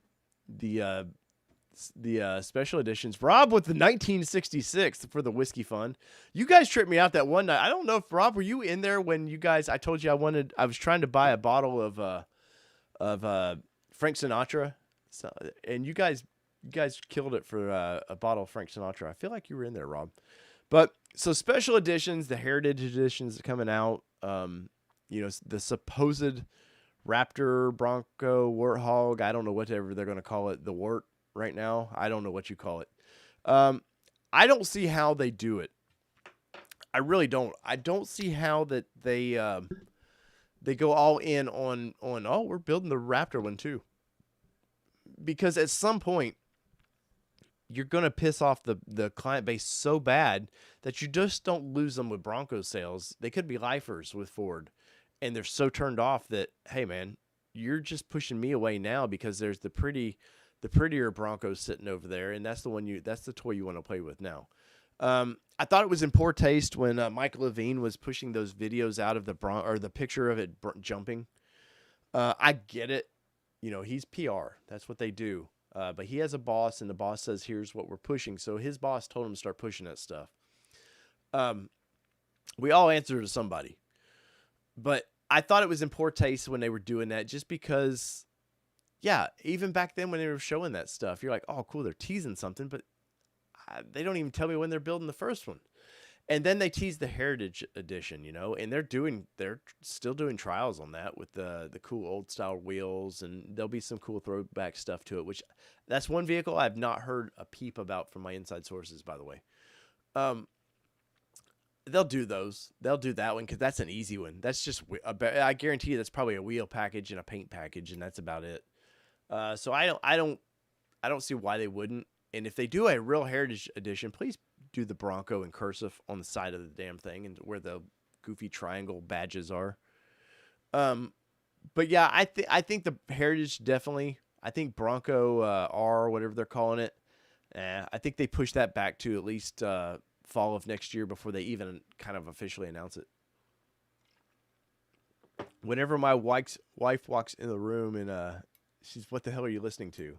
special editions? Rob with the 1966 for the Whiskey Fund. You guys tripped me out that one night. I don't know if Rob, were you in there when I told you I was trying to buy a bottle of Frank Sinatra. So, and you guys killed it for a bottle of Frank Sinatra. I feel like you were in there, Rob. But so special editions, the heritage editions coming out. the supposed Raptor, Bronco, Warthog. I don't know whatever they're going to call it. The Wart right now. I don't know what you call it. I don't see how they do it. I really don't. I don't see how that they go all in on oh, we're building the Raptor one too. Because at some point you're going to piss off the client base so bad that you just don't lose them with Bronco sales. They could be lifers with Ford, and they're so turned off that, hey man, you're just pushing me away now because there's the prettier Bronco sitting over there, and that's the toy you want to play with now. I thought it was in poor taste when Mike Levine was pushing those videos out of the picture of it jumping. I get it. He's PR. That's what they do. But he has a boss, and the boss says, here's what we're pushing. So his boss told him to start pushing that stuff. We all answer to somebody. But I thought it was in poor taste when they were doing that just because, yeah, even back then when they were showing that stuff, you're like, oh, cool, they're teasing something, but they don't even tell me when they're building the first one. And then they tease the Heritage Edition, and they're still doing trials on that with the cool old style wheels, and there'll be some cool throwback stuff to it, which that's one vehicle I've not heard a peep about from my inside sources, by the way. They'll do those. They'll do that one because that's an easy one. That's just, I guarantee you that's probably a wheel package and a paint package, and that's about it. So I don't see why they wouldn't. And if they do a real Heritage Edition, please do the Bronco in cursive on the side of the damn thing and where the goofy triangle badges are. But yeah, I think the Heritage definitely. I think Bronco R, whatever they're calling it, I think they push that back to at least fall of next year before they even kind of officially announce it. Whenever my wife walks in the room and she's, what the hell are you listening to?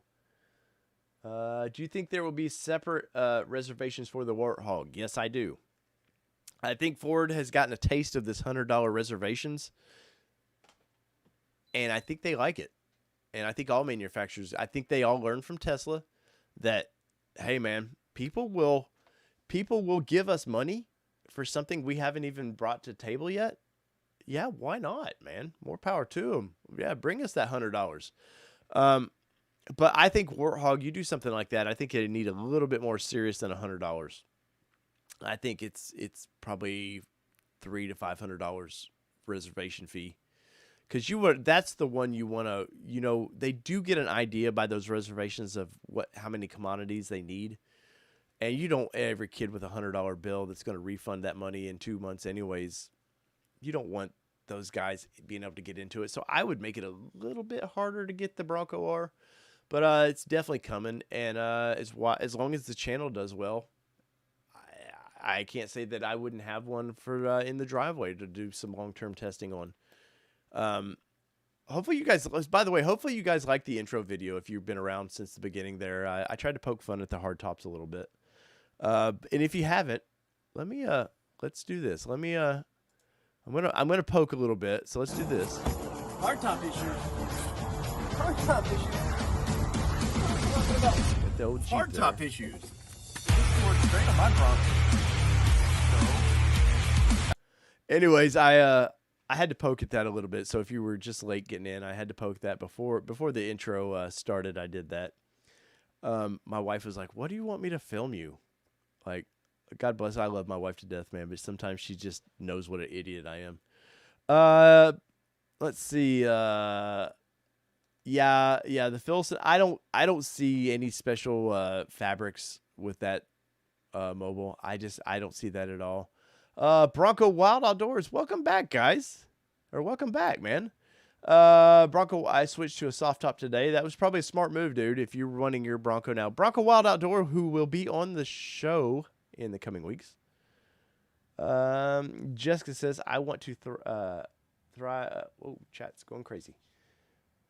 Do you think there will be separate reservations for the Warthog? Yes, I do. I think Ford has gotten a taste of this $100 reservations, and I think they like it. And I think all manufacturers, I think they all learned from Tesla that, hey man, people will give us money for something we haven't even brought to table yet. Yeah, why not, man? More power to them. Yeah, bring us that $100. But I think Warthog, you do something like that, I think you need a little bit more serious than $100. I think it's probably $300 to $500 reservation fee, because that's the one you want to. They do get an idea by those reservations of how many commodities they need, and you don't every kid with $100 bill that's going to refund that money in 2 months anyways. You don't want those guys being able to get into it, so I would make it a little bit harder to get the Bronco R. But it's definitely coming, and as long as the channel does well, I can't say that I wouldn't have one for in the driveway to do some long-term testing on. Hopefully you guys, by the way, hopefully you guys like the intro video if you've been around since the beginning there. I tried to poke fun at the hardtops a little bit. And if you haven't, let's do this. I'm gonna poke a little bit, so let's do this. Hardtop issues. Hardtop issues. The old Jeep Hardtop there. issues. Work straight on my Bronco. Anyways, I had to poke at that a little bit. So if you were just late getting in, I had to poke that before the intro started. I did that. My wife was like, "What do you want me to film you?" Like, God bless. I love my wife to death, man, but sometimes she just knows what an idiot I am. Let's see. Yeah, the Filson. I don't see any special fabrics with that mobile. I don't see that at all. Bronco Wild Outdoors, welcome back, guys, or welcome back, man. Bronco, I switched to a soft top today. That was probably a smart move, dude. If you're running your Bronco now, Bronco Wild Outdoor, who will be on the show in the coming weeks. Jessica says, I want to thrive. Oh, chat's going crazy.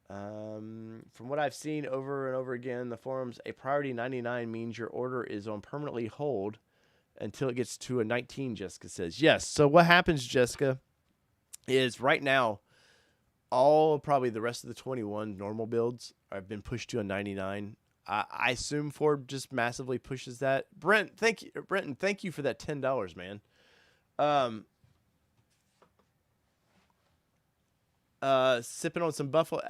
From what I've seen over and over again in the forums, a priority 99 means your order is on permanently hold until it gets to a 19, Jessica says. Yes. So what happens, Jessica, is right now, probably the rest of the 21 normal builds have been pushed to a 99. I assume Ford just massively pushes that. Brenton, thank you for that $10, man. Sipping on some Buffalo.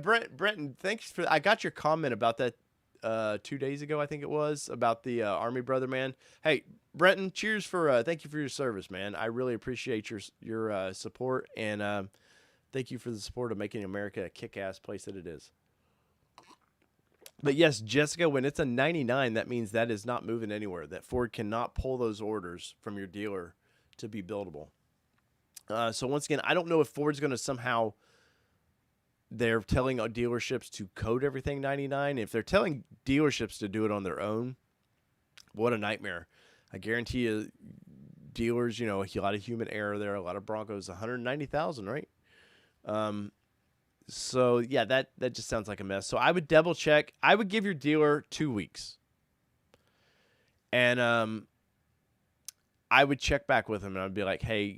Brenton, thanks for. I got your comment about that 2 days ago, I think it was, about the Army brother man. Hey, Brenton, cheers for. Thank you for your service, man. I really appreciate your support, and thank you for the support of making America a kick-ass place that it is. But yes, Jessica, when it's a 99, that means that is not moving anywhere. That Ford cannot pull those orders from your dealer to be buildable. So once again, I don't know if Ford's going to somehow. They're telling dealerships to code everything 99. If they're telling dealerships to do it on their own, what a nightmare. I guarantee you, dealers, a lot of human error there, a lot of Broncos, 190,000, right? So, yeah, that just sounds like a mess. So I would double check. I would give your dealer 2 weeks. And I would check back with them, and I'd be like, hey,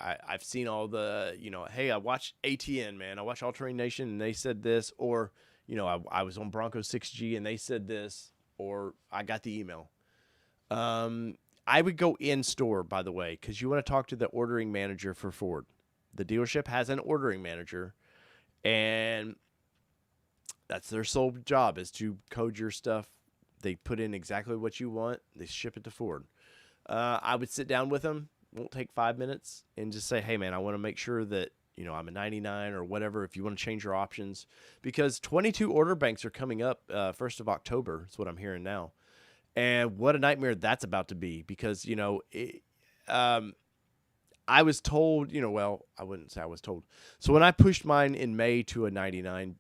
I've seen all the, hey, I watched ATN, man. I watched All Terrain Nation, and they said this. Or, I was on Bronco 6G, and they said this. Or I got the email. I would go in-store, by the way, because you want to talk to the ordering manager for Ford. The dealership has an ordering manager, and that's their sole job is to code your stuff. They put in exactly what you want. They ship it to Ford. I would sit down with them. Won't take 5 minutes, and just say, hey, man, I want to make sure that, I'm a 99 or whatever, if you want to change your options. Because 22 order banks are coming up 1st of October. That's what I'm hearing now. And what a nightmare that's about to be because, I was told, well, I wouldn't say I was told. So when I pushed mine in May to a 99,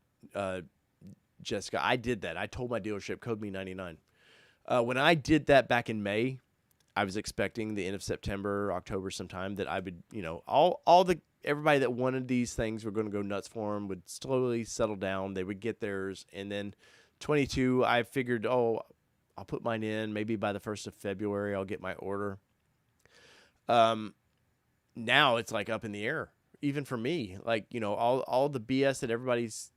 Jessica, I did that. I told my dealership, code me 99. When I did that back in May, I was expecting the end of September, October sometime that I would, everybody that wanted these things were going to go nuts for them, would slowly settle down. They would get theirs. And then 22, I figured, I'll put mine in. Maybe by the 1st of February, I'll get my order. Now it's like up in the air, even for me. Like, all the BS that everybody's,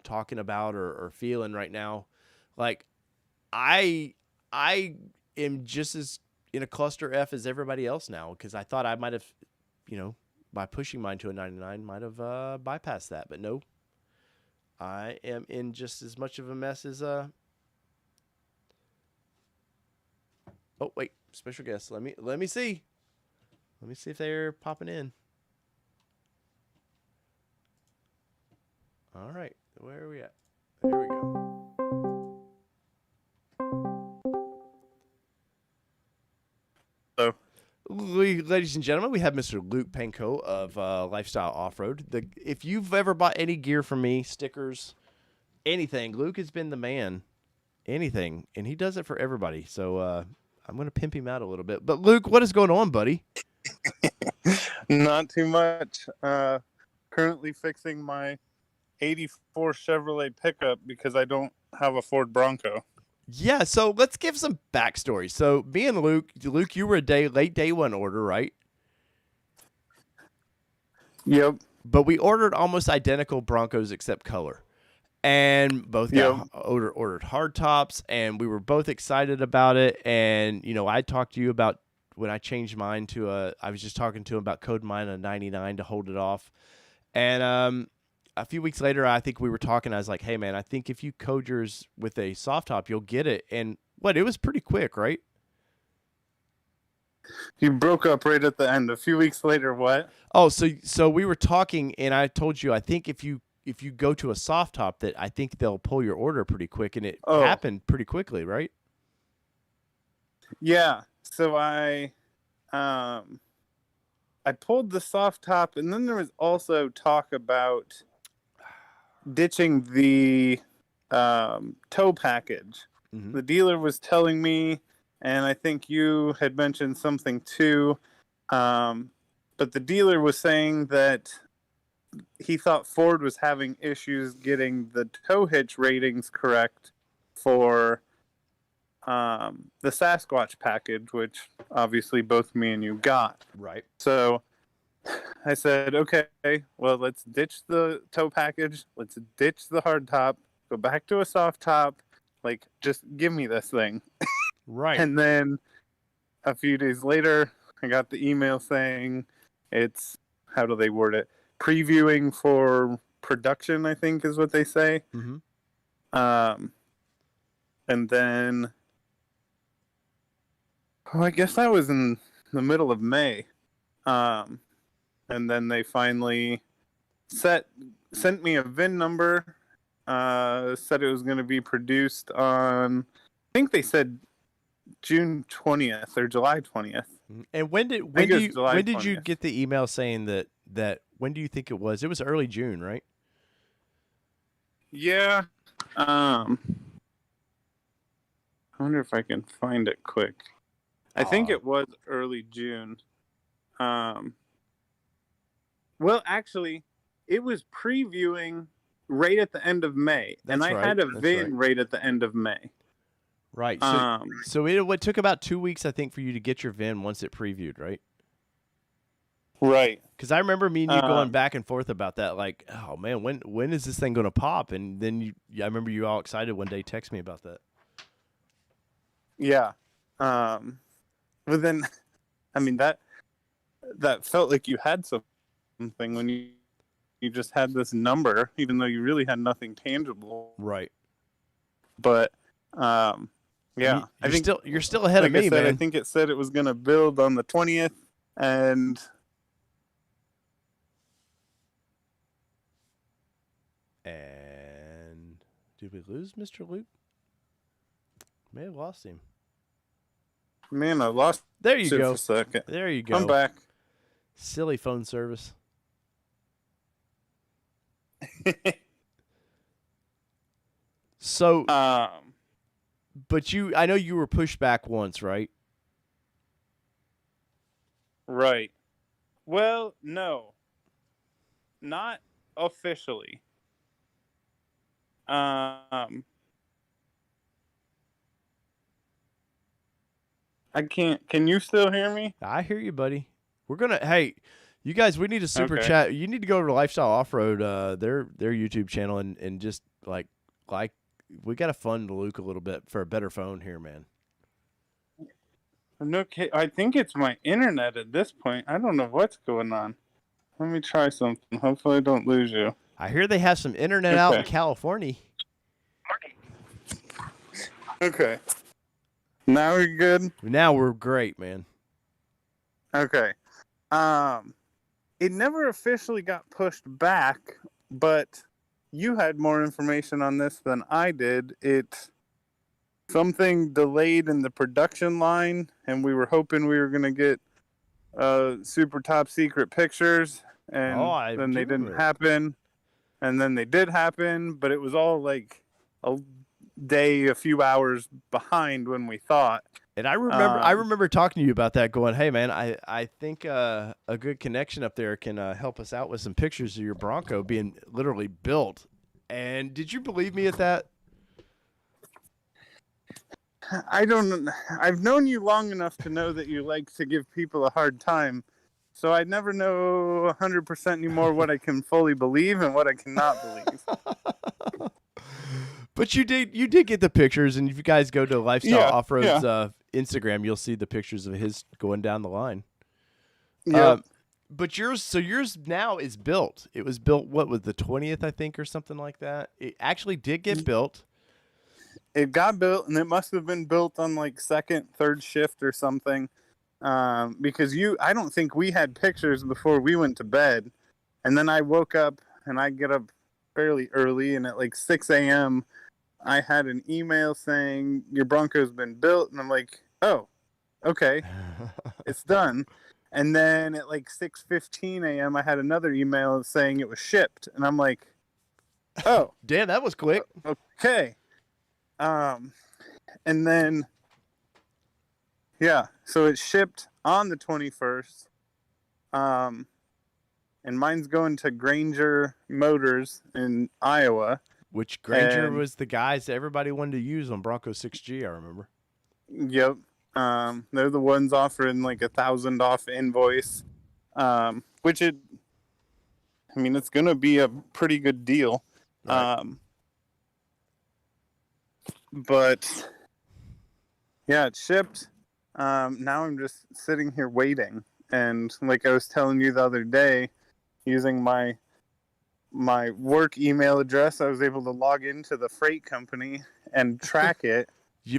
talking about or feeling right now. Like, I am just as in a cluster F as everybody else now, because I thought I might have, by pushing mine to a 99, might have bypassed that. But no, I am in just as much of a mess as Oh wait, special guest. Let me see. Let me see if they're popping in. All right, where are we at? There we go. So, ladies and gentlemen, we have Mr. Luke Panko of Lifestyle Off-Road. If you've ever bought any gear from me, stickers, anything, Luke has been the man. Anything, and he does it for everybody. So I'm going to pimp him out a little bit. But Luke, what is going on, buddy? not too much. Currently fixing my 84 Chevrolet pickup because I don't have a Ford Bronco. Yeah, so let's give some backstory. So me and Luke, you were a late day one order, right? Yep. But we ordered almost identical Broncos except color. And both got ordered hard tops, and we were both excited about it. And, I talked to you about when I changed mine to I was just talking to him about coding mine a 99 to hold it off. And a few weeks later, I think we were talking. I was like, hey, man, I think if you code yours with a soft top, you'll get it. And it was pretty quick, right? You broke up right at the end. A few weeks later, what? Oh, so we were talking, and I told you, I think if you go to a soft top, that I think they'll pull your order pretty quick, and it happened pretty quickly, right? Yeah. So I pulled the soft top, and then there was also talk about ditching the tow package. Mm-hmm. The dealer was telling me, and I think you had mentioned something too, but the dealer was saying that he thought Ford was having issues getting the tow hitch ratings correct for the Sasquatch package, which obviously both me and you got. Right. So I said, okay, well, let's ditch the tow package. Let's ditch the hard top. Go back to a soft top. Like, just give me this thing. Right. And then a few days later, I got the email saying it's, how do they word it? previewing for production, I think is what they say. Mm-hmm. And then, I guess that was in the middle of May. And then they finally sent me a VIN number. Said it was going to be produced on, I think they said June 20th or July 20th. And when did you get the email saying that when do you think it was? It was early June, right? Yeah. I wonder if I can find it quick. I think it was early June. Well, actually, it was previewing right at the end of May, and I had a VIN right at the end of May. Right. So it took about 2 weeks, I think, for you to get your VIN once it previewed, right? Right. Because I remember me and you going back and forth about that. Like, oh man, when is this thing going to pop? And then I remember you all excited one day, text me about that. Yeah. But then, I mean that felt like you had something when you just had this number, even though you really had nothing tangible. Right. But yeah, you're still ahead of me, man. I think it said it was going to build on the 20th, and did we lose Mr. Luke? May have lost him. Man, I lost. There you go. For a second. There you go. I'm back. Silly phone service. So, but I know you were pushed back once, right? Right. Well, no, not officially. I can't. Can you still hear me? I hear you, buddy. Hey, you guys, we need a super chat. You need to go over to Lifestyle Off-Road, their YouTube channel, and just like we got to fund Luke a little bit for a better phone here, man. No, I think it's my internet at this point. I don't know what's going on. Let me try something. Hopefully I don't lose you. I hear they have some internet out in California. Okay. Now we're good? Now we're great, man. Okay. It never officially got pushed back, but you had more information on this than I did. Something delayed in the production line, and we were hoping we were going to get super top secret pictures, and then they didn't happen, and then they did happen, but it was all like a few hours behind when we thought. And I remember talking to you about that, going, hey man, I think a good connection up there can help us out with some pictures of your Bronco being literally built. And did you believe me at that? I don't. I've known you long enough to know that you like to give people a hard time. So I never know 100% anymore what I can fully believe and what I cannot believe. But you did get the pictures, and if you guys go to Lifestyle Off-Road's Instagram, you'll see the pictures of his going down the line. Yeah. But yours now is built. It was built, what was the 20th, I think, or something like that? It actually did get built. It got built, and it must have been built on like second, third shift or something. Because I don't think we had pictures before we went to bed. And then I woke up, and I get up fairly early, and at like 6 a.m., I had an email saying, your Bronco's been built. And I'm like, oh, okay, it's done. And then at like 6:15 a.m., I had another email saying it was shipped. And I'm like, oh. Damn, that was quick. Okay. And then, so it shipped on the 21st. And mine's going to Granger Motors in Iowa. Which Granger was the guys that everybody wanted to use on Bronco 6G, I remember. Yep. They're the ones offering like $1,000 off invoice, which it's going to be a pretty good deal. Right. But yeah, it shipped. Now I'm just sitting here waiting. And like I was telling you the other day, using my work email address. I was able to log into the freight company and track it.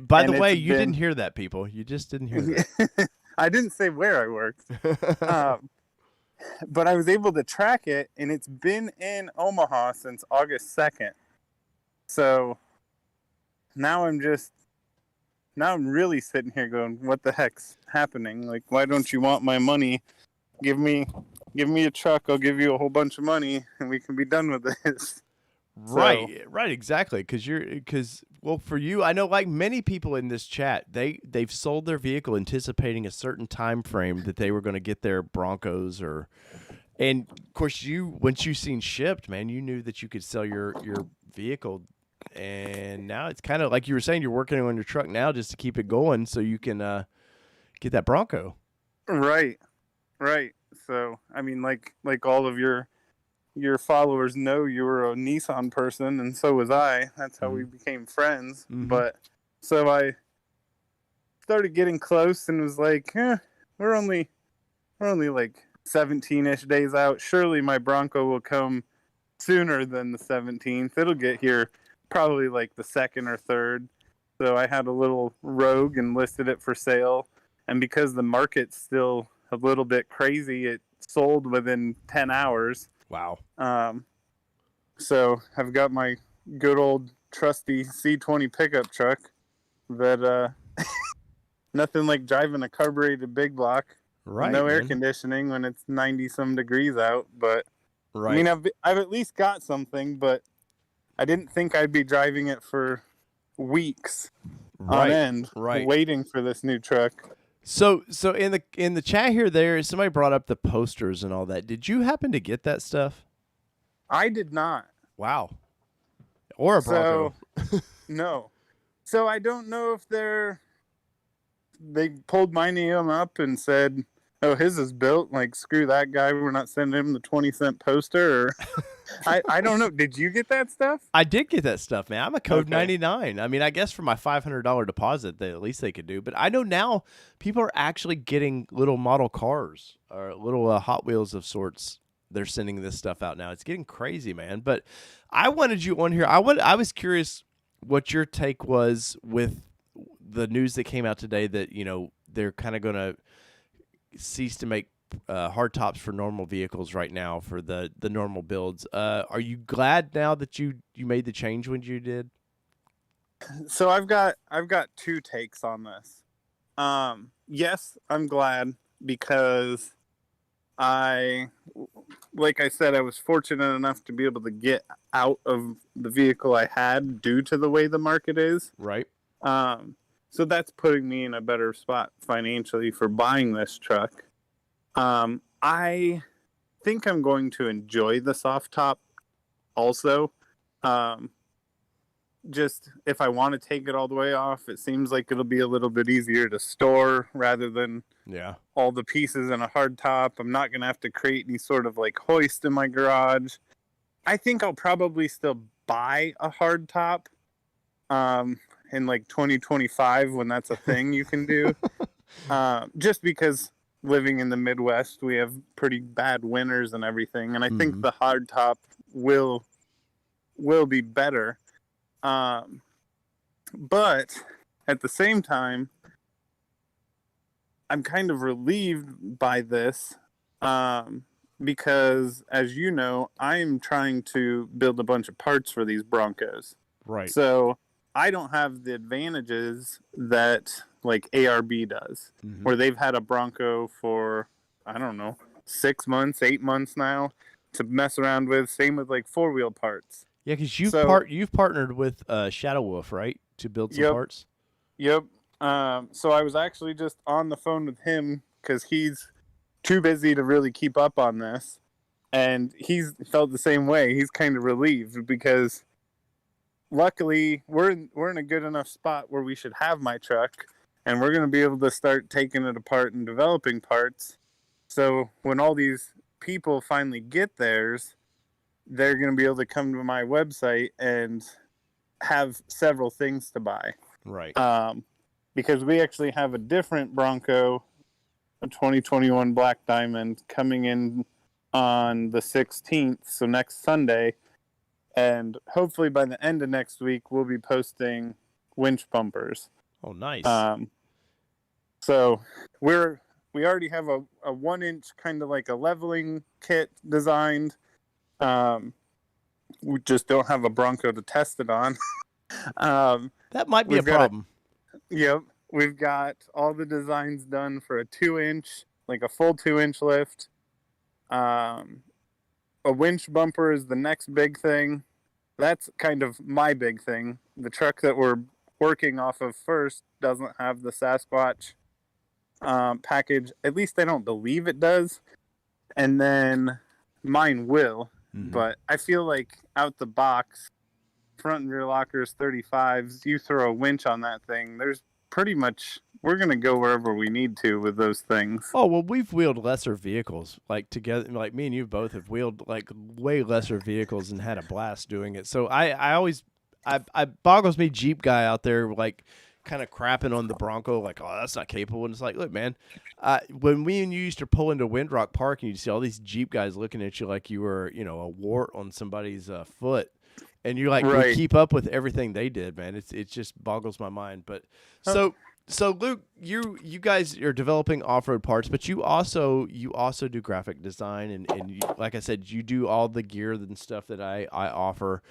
By the and way, it's you been- didn't hear that, people. You just didn't hear that. I didn't say where I worked, but I was able to track it, and it's been in Omaha since August 2nd. So now I'm really sitting here going, what the heck's happening? Like, why don't you want my money? Give me a truck. I'll give you a whole bunch of money, and we can be done with this. Right, right, exactly. Because for you, I know like many people in this chat, they've sold their vehicle anticipating a certain time frame that they were going to get their Broncos and of course once you seen shipped, man, you knew that you could sell your vehicle, and now it's kind of like you were saying, you're working on your truck now just to keep it going so you can get that Bronco. Right. So I mean, like all of your followers know, you were a Nissan person, and so was I. That's how we became friends. Mm-hmm. But so I started getting close and was like, we're only like 17-ish days out. Surely my Bronco will come sooner than the 17th. It'll get here probably like the 2nd or 3rd. So I had a little rogue and listed it for sale. And because the market's still a little bit crazy, it sold within 10 hours. Wow. So I've got my good old trusty C20 pickup truck that nothing like driving a carbureted big block. Right. No air man. conditioning when it's 90 some degrees out. But Right. I mean, I've at least got something, but I didn't think I'd be driving it for weeks on end, waiting for this new truck. So in the chat here, somebody brought up the posters and all that. Did you happen to get that stuff? I did not. Wow. Or a Bronco. No. So I don't know if they pulled my name up and said, "Oh, his is built. Like, screw that guy. We're not sending him the 20-cent poster." Or I don't know. Did you get that stuff? I did get that stuff, man. I'm a code Okay. 99. I mean, I guess for my $500 deposit, at least they could do. But I know now people are actually getting little model cars or little Hot Wheels of sorts. They're sending this stuff out now. It's getting crazy, man. But I wanted you on here. I was curious what your take was with the news that came out today that, they're kind of going to cease to make hard tops for normal vehicles right now for the normal builds. Are you glad now that you made the change when you did? So I've got two takes on this. Yes, I'm glad because like I said, I was fortunate enough to be able to get out of the vehicle I had due to the way the market is. Right. So that's putting me in a better spot financially for buying this truck. I think I'm going to enjoy the soft top also. Just if I want to take it all the way off, it seems like it'll be a little bit easier to store rather than all the pieces in a hard top. I'm not going to have to create any sort of like hoist in my garage. I think I'll probably still buy a hard top in like 2025 when that's a thing you can do. Just because living in the Midwest, we have pretty bad winters and everything. And I think the hard top will be better. But at the same time, I'm kind of relieved by this because, as you know, I'm trying to build a bunch of parts for these Broncos. Right. So I don't have the advantages that like ARB does, where they've had a Bronco for, I don't know, 6 months, 8 months now to mess around with. Same with like 4-wheel parts. Yeah, because you've partnered with Shadow Wolf, right, to build some parts? Yep. So I was actually just on the phone with him because he's too busy to really keep up on this. And he's felt the same way. He's kind of relieved because luckily we're in a good enough spot where we should have my truck, and we're going to be able to start taking it apart and developing parts. So when all these people finally get theirs, they're going to be able to come to my website and have several things to buy. Right. Because we actually have a different Bronco, a 2021 Black Diamond, coming in on the 16th, so next Sunday. And hopefully by the end of next week, we'll be posting winch bumpers. Oh, nice. So we already have a 1-inch kind of like a leveling kit designed. We just don't have a Bronco to test it on. That might be a problem. Yep. We've got all the designs done for a 2-inch, like a full 2-inch lift. A winch bumper is the next big thing. That's kind of my big thing. The truck that we're working off of first doesn't have the Sasquatch package. At least I don't believe it does. And then mine will. Mm-hmm. But I feel like out the box, front and rear lockers, 35s, you throw a winch on that thing, there's pretty much, we're going to go wherever we need to with those things. Oh, well, we've wheeled lesser vehicles, like together, like me and you both have wheeled like way lesser vehicles and had a blast doing it. So I always boggles me Jeep guy out there, like kind of crapping on the Bronco, like, oh, that's not capable. And it's like, look, man, when we and you used to pull into Windrock Park and you'd see all these Jeep guys looking at you like you were, you know, a wart on somebody's foot. And you're like, right. You keep up with everything they did, man. It just boggles my mind. But so Luke, you guys are developing off-road parts, but you also do graphic design, and you, like I said, you do all the gear and stuff that I offer.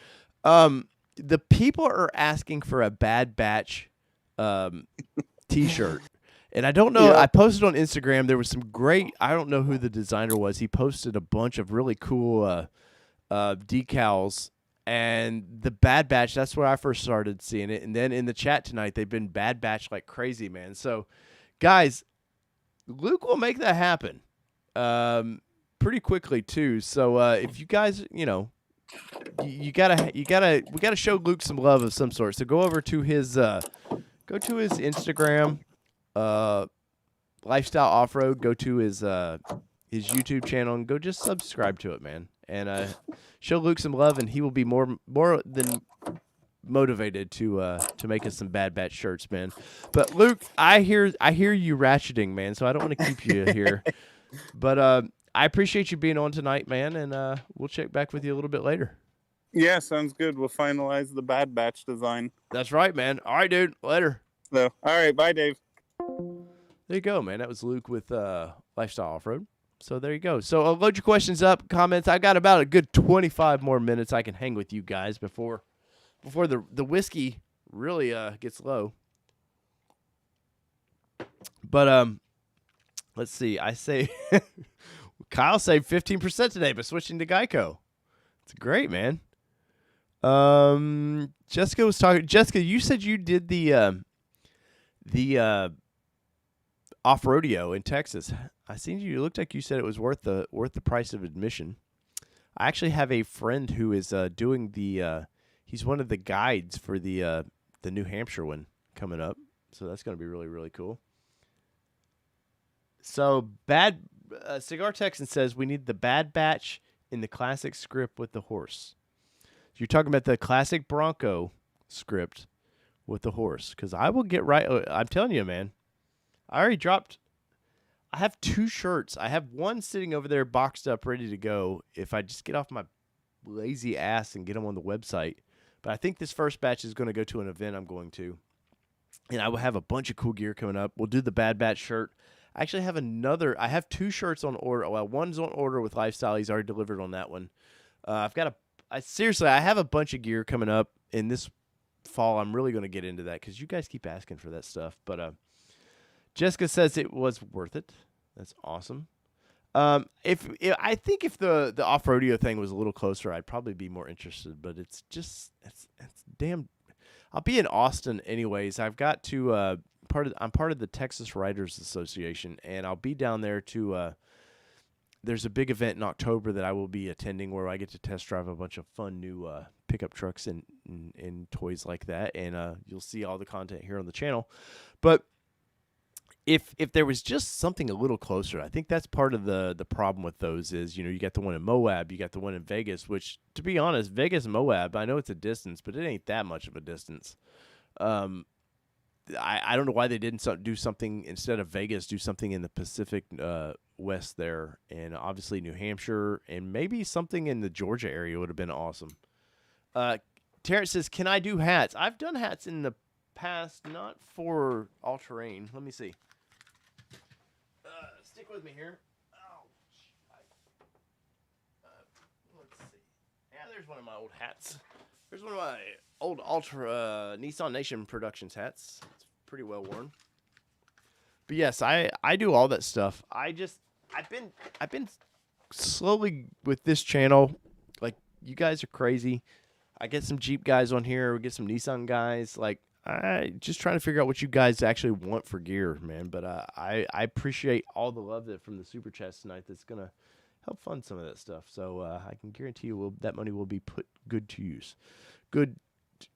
The people are asking for a Bad Batch T-shirt, and I don't know. Yeah. I posted on Instagram. There was some great. I don't know who the designer was. He posted a bunch of really cool decals. And the Bad Batch, that's where I first started seeing it. And then in the chat tonight, they've been Bad Batch like crazy, man. So, guys, Luke will make that happen pretty quickly, too. So, if you guys, you know, we gotta show Luke some love of some sort. So, go over to his Instagram, Lifestyle Off-Road. Go to his YouTube channel and go just subscribe to it, man. And show Luke some love, and he will be more than motivated to make us some Bad Batch shirts, man. But Luke, I hear you ratcheting, man. So I don't want to keep you here, but I appreciate you being on tonight, man. And we'll check back with you a little bit later. Yeah, sounds good. We'll finalize the Bad Batch design. That's right, man. All right, dude. Later. So, all right, bye, Dave. There you go, man. That was Luke with Lifestyle Off-Road. So there you go. So load your questions up, comments. I got about a good 25 more minutes I can hang with you guys before the whiskey really gets low. But let's see. I say Kyle saved 15% today by switching to Geico. It's great, man. Jessica was talking. Jessica, you said you did the off-rodeo in Texas. I seen you. It looked like you said it was worth the price of admission. I actually have a friend who is doing the. He's one of the guides for the New Hampshire one coming up. So that's going to be really, really cool. So Cigar Texan says we need the Bad Batch in the classic script with the horse. You're talking about the classic Bronco script with the horse, because I will get right. I'm telling you, man. I already dropped. I have 2 shirts. I have one sitting over there boxed up, ready to go if I just get off my lazy ass and get them on the website. But I think this first batch is going to go to an event I'm going to. And I will have a bunch of cool gear coming up. We'll do the Bad Batch shirt. I actually have I have 2 shirts on order. Well, one's on order with Lifestyle. He's already delivered on that one. Seriously, I have a bunch of gear coming up in this fall. I'm really going to get into that because you guys keep asking for that stuff. But, Jessica says it was worth it. That's awesome. If I think if the off-rodeo thing was a little closer, I'd probably be more interested. But it's damn. I'll be in Austin anyways. I've got to I'm part of the Texas Writers Association, and I'll be down there to. There's a big event in October that I will be attending where I get to test drive a bunch of fun new pickup trucks and toys like that, and you'll see all the content here on the channel. But if there was just something a little closer, I think that's part of the problem with those is, you know, you got the one in Moab, you got the one in Vegas, which, to be honest, Vegas and Moab, I know it's a distance, but it ain't that much of a distance. I don't know why they didn't do something instead of Vegas, do something in the Pacific West there, and obviously New Hampshire, and maybe something in the Georgia area would have been awesome. Terrence says, "Can I do hats?" I've done hats in the past, not for all terrain. Let me see. Stick with me here. Oh, let's see. Yeah, there's one of my old hats. There's one of my old Nissan Nation Productions hats. It's pretty well worn. But yes, I do all that stuff. I've been slowly with this channel. Like, you guys are crazy. I get some Jeep guys on here. We get some Nissan guys. Like, I just trying to figure out what you guys actually want for gear, man. But I appreciate all the love from the super chats tonight. That's gonna help fund some of that stuff. So I can guarantee you that money will be put good to use. Good.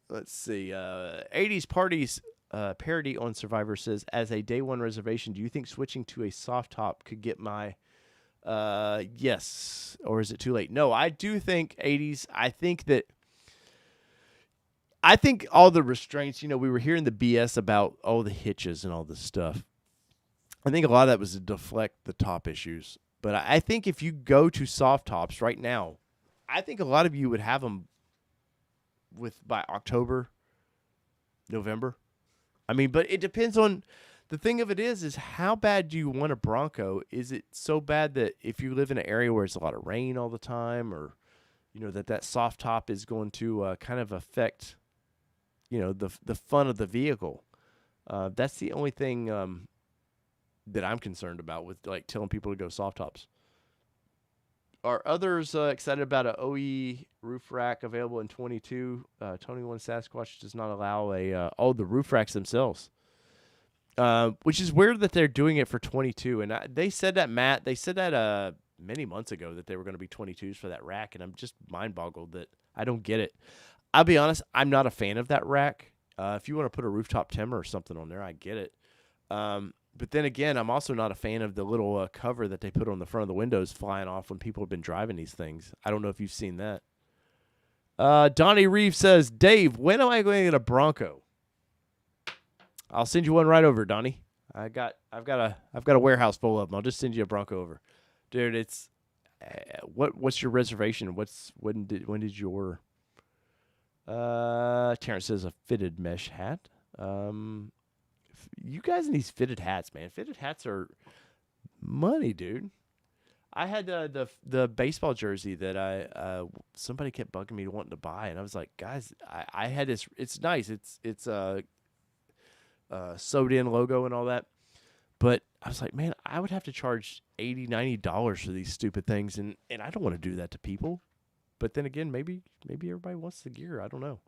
Let's see. 80s parties parody on Survivor says, as a day one reservation, do you think switching to a soft top could get my yes, or is it too late? No, I do think 80s. I think all the restraints, we were hearing the BS about all the hitches and all this stuff. I think a lot of that was to deflect the top issues. But I think if you go to soft tops right now, I think a lot of you would have them by October, November. I mean, but it depends on the thing of it is how bad do you want a Bronco? Is it so bad that if you live in an area where it's a lot of rain all the time, or that soft top is going to kind of affect the fun of the vehicle? That's the only thing that I'm concerned about with like telling people to go soft tops. Are others excited about an OE roof rack available in 22? Tony One Sasquatch does not allow the roof racks themselves, which is weird that they're doing it for 22. And they said that, Matt. They said that many months ago that they were going to be 22s for that rack, and I'm just mind boggled that I don't get it. I'll be honest, I'm not a fan of that rack. If you want to put a rooftop timber or something on there, I get it. But then again, I'm also not a fan of the little cover that they put on the front of the windows flying off when people have been driving these things. I don't know if you've seen that. Donnie Reeves says, Dave, when am I going to get a Bronco? I'll send you one right over, Donnie. I've got a warehouse full of them. I'll just send you a Bronco over, dude. It's what's your reservation? When did you order? Terrence says a fitted mesh hat. You guys in these fitted hats, man. Fitted hats are money, dude. I had the baseball jersey that somebody kept bugging me wanting to buy, and I was like, guys, I had this. It's nice. It's a sewed in logo and all that, but I was like, man, I would have to charge $80-$90 for these stupid things, and I don't want to do that to people. But then again, maybe everybody wants the gear. I don't know.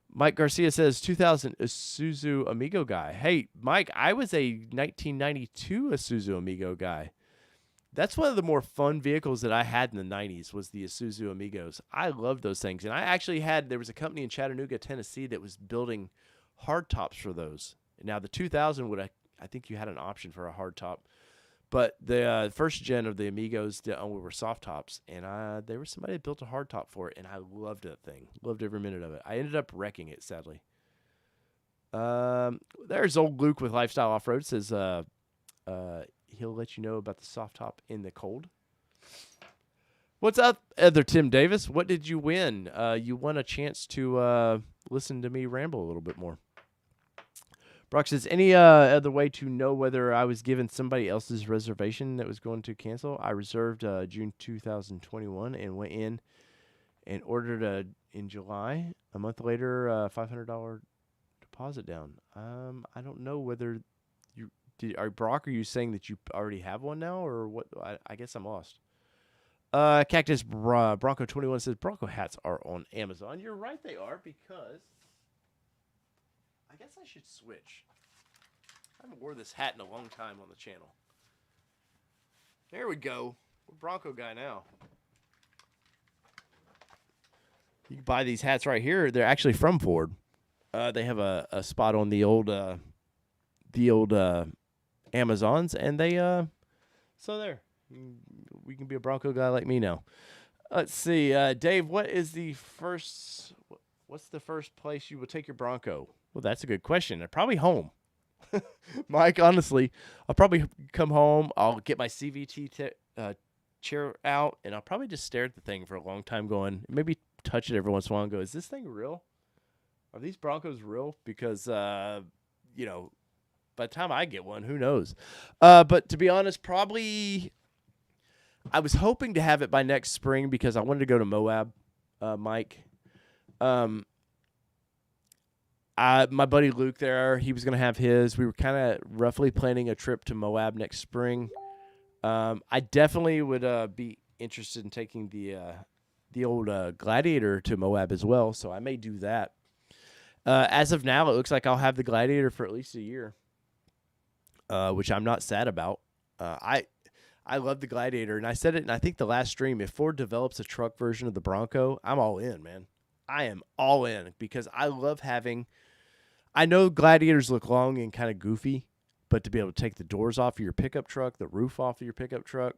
Mike Garcia says 2000 Isuzu Amigo guy. Hey, Mike, I was a 1992 Isuzu Amigo guy. That's one of the more fun vehicles that I had in the 90s was the Isuzu Amigos. I loved those things. And I actually there was a company in Chattanooga, Tennessee that was building hardtops for those. Now, the 2000 I think you had an option for a hardtop. But the first gen of the Amigos were soft tops, and there was somebody that built a hard top for it, and I loved that thing. Loved every minute of it. I ended up wrecking it, sadly. There's old Luke with Lifestyle Off-Road. Says he'll let you know about the soft top in the cold. What's up, other Tim Davis? What did you win? You won a chance to listen to me ramble a little bit more. Brock says, any other way to know whether I was given somebody else's reservation that was going to cancel? I reserved June 2021 and went in and ordered in July. A month later, $500 deposit down. I don't know whether you did. Brock, are you saying that you already have one now, or what? I guess I'm lost. Cactus Bronco 21 says Bronco hats are on Amazon. You're right, they are, because I guess I should switch. I haven't worn this hat in a long time on the channel. There we go. We're Bronco guy now. You can buy these hats right here. They're actually from Ford. They have a spot on the old Amazons, and they so there. We can be a Bronco guy like me now. Let's see, Dave. What is the first? What's the first place you will take your Bronco? Well, that's a good question. Probably home. Mike, honestly, I'll probably come home. I'll get my CVT chair out, and I'll probably just stare at the thing for a long time going, maybe touch it every once in a while and go, is this thing real? Are these Broncos real? Because, by the time I get one, who knows? But to be honest, probably I was hoping to have it by next spring because I wanted to go to Moab, Mike. My buddy Luke there, he was going to have his. We were kind of roughly planning a trip to Moab next spring. I definitely would be interested in taking the old Gladiator to Moab as well, so I may do that. As of now, it looks like I'll have the Gladiator for at least a year, which I'm not sad about. I love the Gladiator, and I said it, and I think the last stream, if Ford develops a truck version of the Bronco, I'm all in, man. I am all in because I love having – I know Gladiators look long and kind of goofy, but to be able to take the doors off of your pickup truck, the roof off of your pickup truck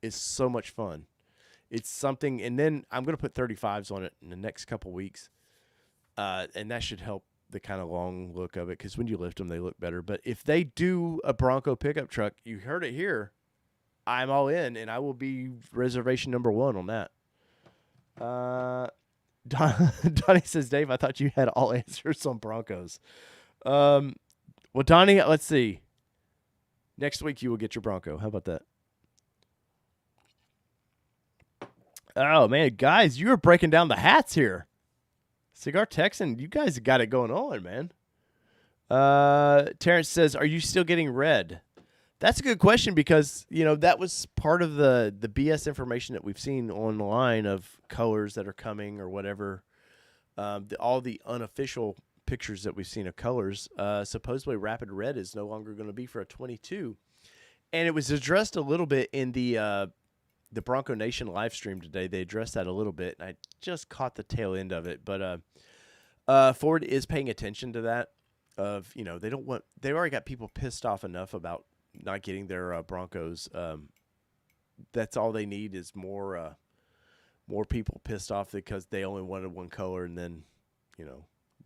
is so much fun. It's something – and then I'm going to put 35s on it in the next couple weeks, and that should help the kind of long look of it because when you lift them, they look better. But if they do a Bronco pickup truck, you heard it here, I'm all in, and I will be reservation number 1 on that. Donnie says, Dave, I thought you had all answers on Broncos. Well, Donnie, let's see. Next week you will get your Bronco. How about that? Oh, man, guys, you are breaking down the hats here. Cigar Texan, you guys got it going on, man. Terrence says, are you still getting red? That's a good question because, that was part of the BS information that we've seen online of colors that are coming or whatever. All the unofficial pictures that we've seen of colors. Supposedly Rapid Red is no longer going to be for a 22. And it was addressed a little bit in the Bronco Nation live stream today. They addressed that a little bit, and I just caught the tail end of it. But Ford is paying attention to that. They already got people pissed off enough about not getting their Broncos. That's all they need is more people pissed off because they only wanted one color, and then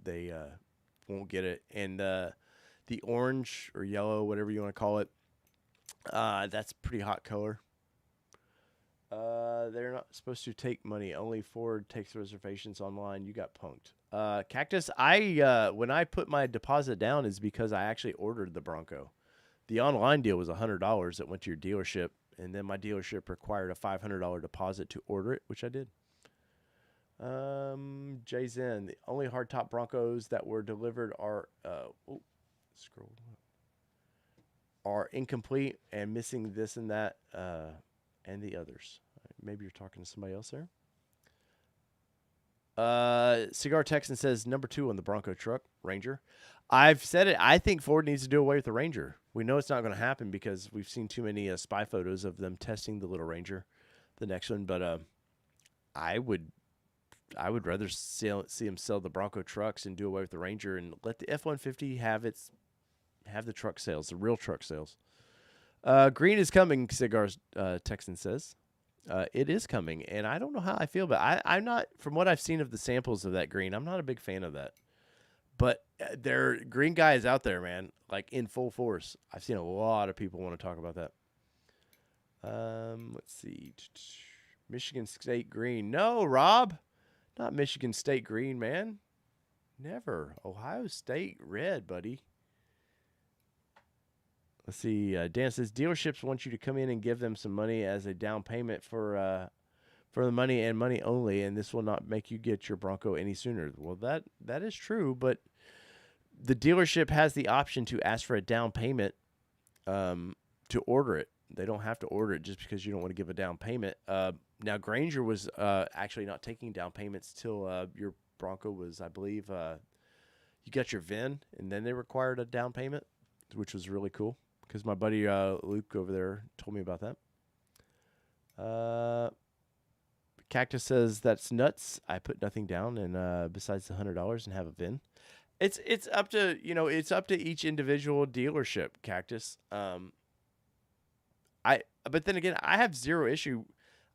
they won't get it. And the orange or yellow, whatever you want to call it, that's a pretty hot color. They're not supposed to take money. Only Ford takes reservations online. You got punked. Cactus, when I put my deposit down is because I actually ordered the Bronco. The online deal was $100 that went to your dealership, and then my dealership required a $500 deposit to order it, which I did. Jay Zen, the only hardtop Broncos that were delivered are incomplete and missing this and that, and the others. Maybe you're talking to somebody else there. Cigar Texan says number 2 on the Bronco truck, Ranger. I've said it. I think Ford needs to do away with the Ranger. We know it's not going to happen because we've seen too many spy photos of them testing the little Ranger, the next one. But I would rather see them sell the Bronco trucks and do away with the Ranger and let the F-150 have the truck sales, the real truck sales. Green is coming, Cigar Texan says. It is coming, and I don't know how I feel, but I'm not, from what I've seen of the samples of that green, I'm not a big fan of that. But there are green guys out there, man, like in full force. I've seen a lot of people want to talk about that. Let's see. Michigan State green. No, Rob. Not Michigan State green, man. Never. Ohio State red, buddy. Let's see. Dan says dealerships want you to come in and give them some money as a down payment for the money and money only, and this will not make you get your Bronco any sooner. Well, that is true, but the dealership has the option to ask for a down payment to order it. They don't have to order it just because you don't want to give a down payment. Now, Granger was actually not taking down payments till your Bronco was, I believe, you got your VIN, and then they required a down payment, which was really cool because my buddy Luke over there told me about that. Cactus says that's nuts. I put nothing down, and besides the $100 and have a VIN. It's up to it's up to each individual dealership, Cactus. But then again, I have zero issue.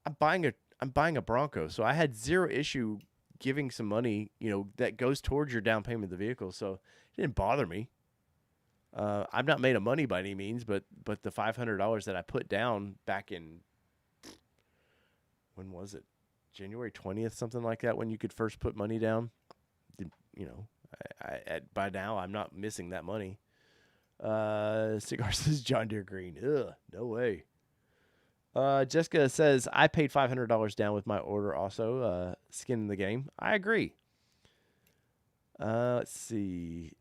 I'm buying a Bronco, so I had zero issue giving some money, that goes towards your down payment of the vehicle. So it didn't bother me. I'm not made of money by any means, but the $500 that I put down back in, when was it? January 20th, something like that, when you could first put money down. By now I'm not missing that money. Cigar says John Deere Green. Ugh, no way. Jessica says, I paid $500 down with my order also. Skin in the game. I agree. Let's see.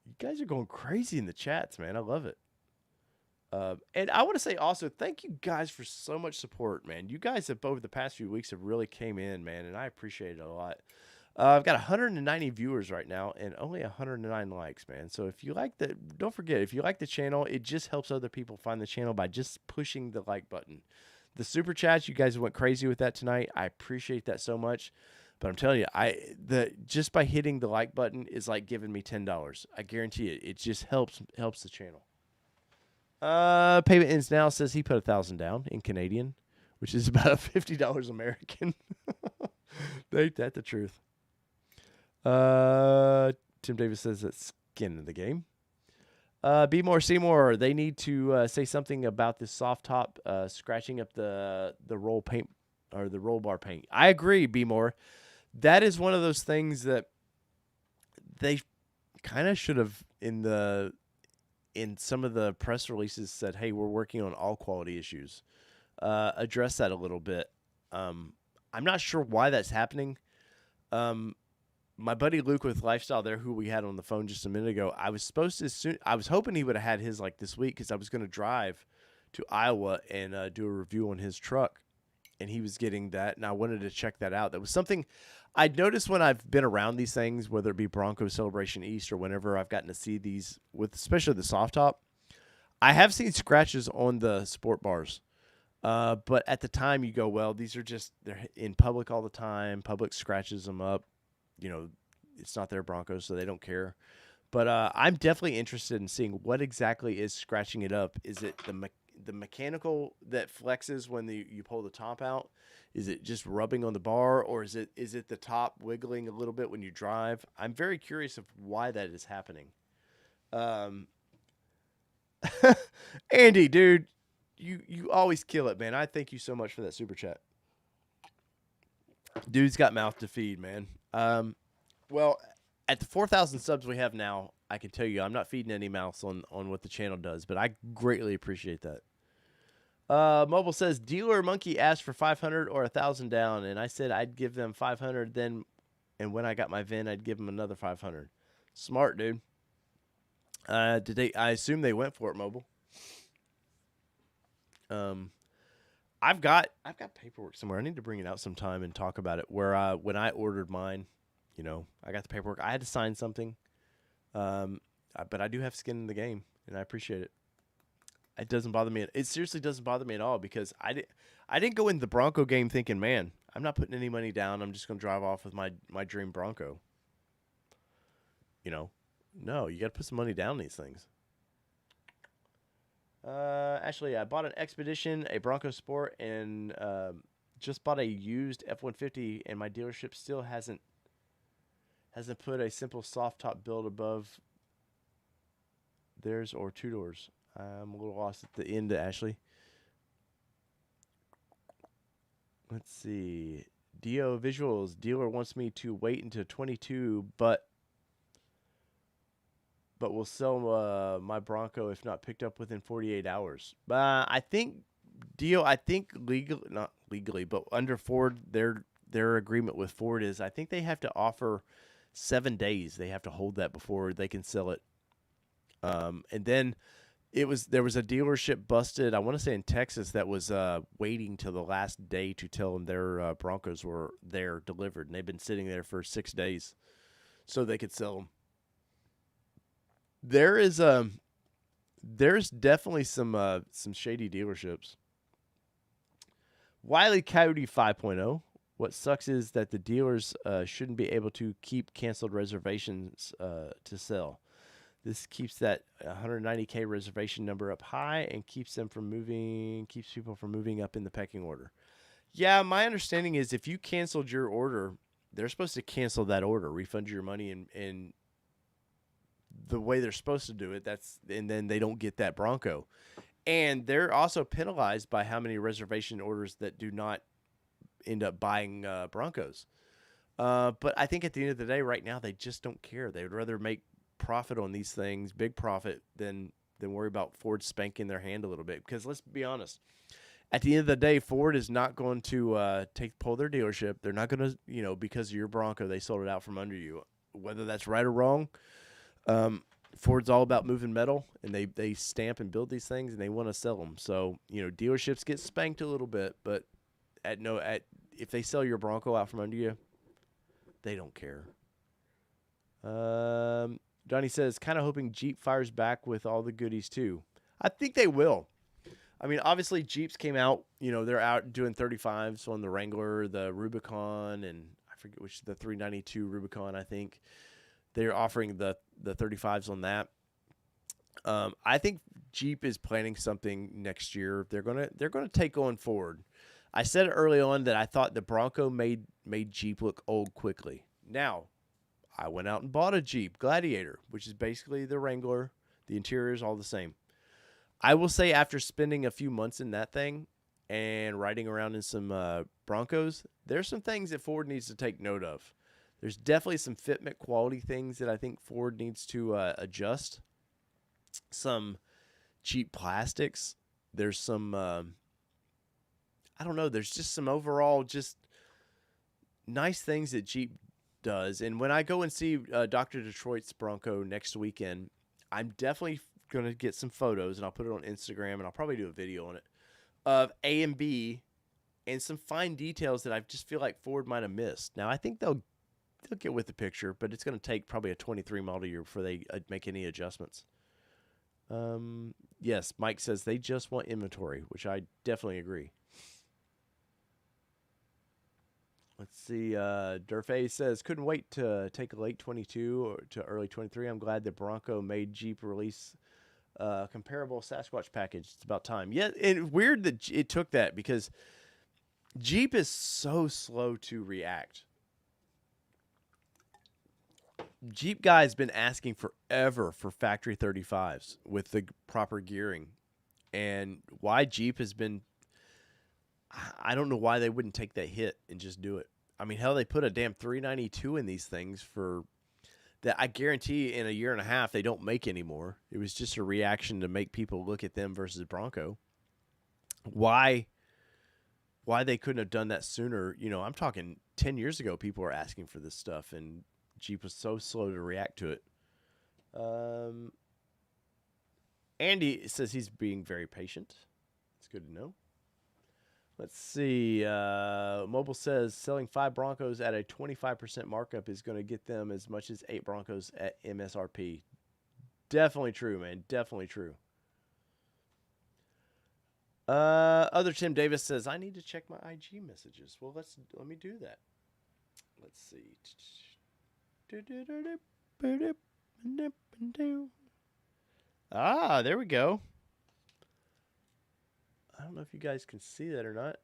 You guys are going crazy in the chats, man. I love it. And I want to say also, thank you guys for so much support, man. You guys have, over the past few weeks, have really came in, man, and I appreciate it a lot. I've got 190 viewers right now and only 109 likes, man. So if you like don't forget, if you like the channel, it just helps other people find the channel by just pushing the like button. The super chats, you guys went crazy with that tonight. I appreciate that so much. But I'm telling you, just by hitting the like button is like giving me $10. I guarantee it. It just helps the channel. Payment ends now says he put $1,000 down in Canadian, which is about $50 American. Ain't that the truth? Tim Davis says it's skin in the game. Be more Seymour. They need to say something about this soft top scratching up the roll paint or the roll bar paint. I agree, Be more. That is one of those things that they kind of should have in some of the press releases said, hey, we're working on all quality issues. Address that a little bit. I'm not sure why that's happening. My buddy Luke with Lifestyle there, who we had on the phone just a minute ago, I was hoping he would have had his like this week because I was going to drive to Iowa and do a review on his truck, and he was getting that, and I wanted to check that out. That was something I'd noticed when I've been around these things, whether it be Bronco Celebration East or whenever I've gotten to see these, with especially the soft top. I have seen scratches on the sport bars, but at the time you go, well, they're in public all the time. Public scratches them up. It's not their Broncos, so they don't care. But I'm definitely interested in seeing what exactly is scratching it up. Is it the mechanical that flexes when you pull the top out? Is it just rubbing on the bar, or is it the top wiggling a little bit when you drive? I'm very curious of why that is happening. Andy, dude, you always kill it, man. I thank you so much for that super chat. Dude's got mouth to feed, man. Well, at the 4,000 subs we have now, I can tell you I'm not feeding any mouths on what the channel does, but I greatly appreciate that. Mobile says, Dealer Monkey asked for 500 or 1,000 down, and I said I'd give them 500 then, and when I got my VIN, I'd give them another 500. Smart, dude. I assume they went for it, Mobile. I've got paperwork somewhere. I need to bring it out sometime and talk about it. Where when I ordered mine, I got the paperwork. I had to sign something, but I do have skin in the game, and I appreciate it. It doesn't bother me. It seriously doesn't bother me at all because I didn't go into the Bronco game thinking, man, I'm not putting any money down. I'm just going to drive off with my dream Bronco. No, you got to put some money down these things. Actually, I bought an Expedition, a Bronco Sport, and just bought a used F-150, and my dealership still hasn't put a simple soft top build above theirs or two doors. I'm a little lost at the end, Ashley. Let's see. Dio Visuals. Dealer wants me to wait until 22, but will sell my Bronco if not picked up within 48 hours. I think not legally, but under Ford, their agreement with Ford is I think they have to offer 7 days. They have to hold that before they can sell it. And then there was a dealership busted, I want to say in Texas, that was waiting till the last day to tell them their Broncos were there delivered, and they've been sitting there for 6 days so they could sell them. There's definitely some shady dealerships. Wile E. Coyote 5.0. What sucks is that the dealers shouldn't be able to keep canceled reservations to sell. This keeps that 190K reservation number up high and keeps people from moving up in the pecking order. Yeah, my understanding is if you canceled your order, they're supposed to cancel that order, refund your money, and the way they're supposed to do it. And then they don't get that Bronco, and they're also penalized by how many reservation orders that do not end up buying Broncos. But I think at the end of the day, right now, they just don't care. They would rather make profit on these things, big profit, than worry about Ford spanking their hand a little bit. Because let's be honest, at the end of the day, Ford is not going to pull their dealership. They're not going to, because of your Bronco, they sold it out from under you. Whether that's right or wrong, Ford's all about moving metal, and they stamp and build these things, and they want to sell them. So dealerships get spanked a little bit, but if they sell your Bronco out from under you, they don't care. Johnny says, kind of hoping Jeep fires back with all the goodies too. I think they will. I mean, obviously Jeeps came out. They're out doing 35s on the Wrangler, the Rubicon, and I forget which, the 392 Rubicon. I think they're offering the 35s on that. I think Jeep is planning something next year. They're gonna take on Ford. I said early on that I thought the Bronco made Jeep look old quickly. Now, I went out and bought a Jeep Gladiator, which is basically the Wrangler. The interior is all the same. I will say after spending a few months in that thing and riding around in some Broncos, there's some things that Ford needs to take note of. There's definitely some fitment quality things that I think Ford needs to adjust. Some cheap plastics. There's some, I don't know, there's just some overall just nice things that Jeep does. And when I go and see Dr. Detroit's Bronco next weekend, I'm definitely going to get some photos, and I'll put it on Instagram, and I'll probably do a video on it, of A and B and some fine details that I just feel like Ford might have missed. Now, I think they'll get with the picture, but it's going to take probably a 23 model year before they make any adjustments. Yes, Mike says they just want inventory, which I definitely agree. Let's see. Durfay says, couldn't wait to take a late 22 or to early 23. I'm glad that Bronco made Jeep release comparable Sasquatch package. It's about time. Yeah, and weird that it took that because Jeep is so slow to react. Jeep guy's been asking forever for factory 35s with the proper gearing. And why Jeep has been, I don't know why they wouldn't take that hit and just do it. I mean, hell, they put a damn 392 in these things for that. I guarantee in a year and a half they don't make anymore. It was just a reaction to make people look at them versus Bronco. Why they couldn't have done that sooner? I'm talking 10 years ago. People were asking for this stuff, and Jeep was so slow to react to it. Andy says he's being very patient. It's good to know. Let's see. Mobile says selling 5 Broncos at a 25% markup is going to get them as much as 8 Broncos at MSRP. Definitely true, man. Definitely true. Other Tim Davis says, I need to check my IG messages. Well, let me do that. Let's see. Ah, there we go. I don't know if you guys can see that or not.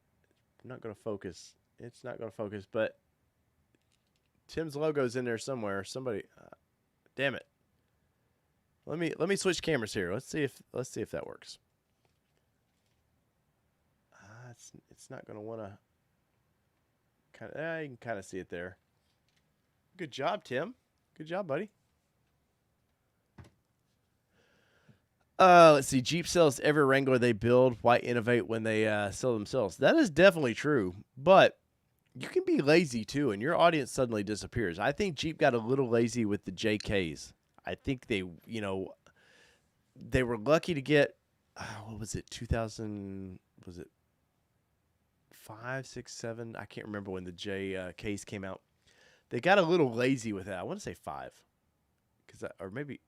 I'm not going to focus. It's not going to focus, but Tim's logo's in there somewhere. Somebody, damn it. Let me switch cameras here. Let's see if that works. It's not going to want to. You can kind of see it there. Good job, Tim. Good job, buddy. Let's see. Jeep sells every Wrangler they build. Why innovate when they sell themselves? That is definitely true. But you can be lazy too, and your audience suddenly disappears. I think Jeep got a little lazy with the JKs. I think they were lucky to get, what was it, 2000, was it 5, 6, 7? I can't remember when the JKs came out. They got a little lazy with that. I want to say 5. Or maybe,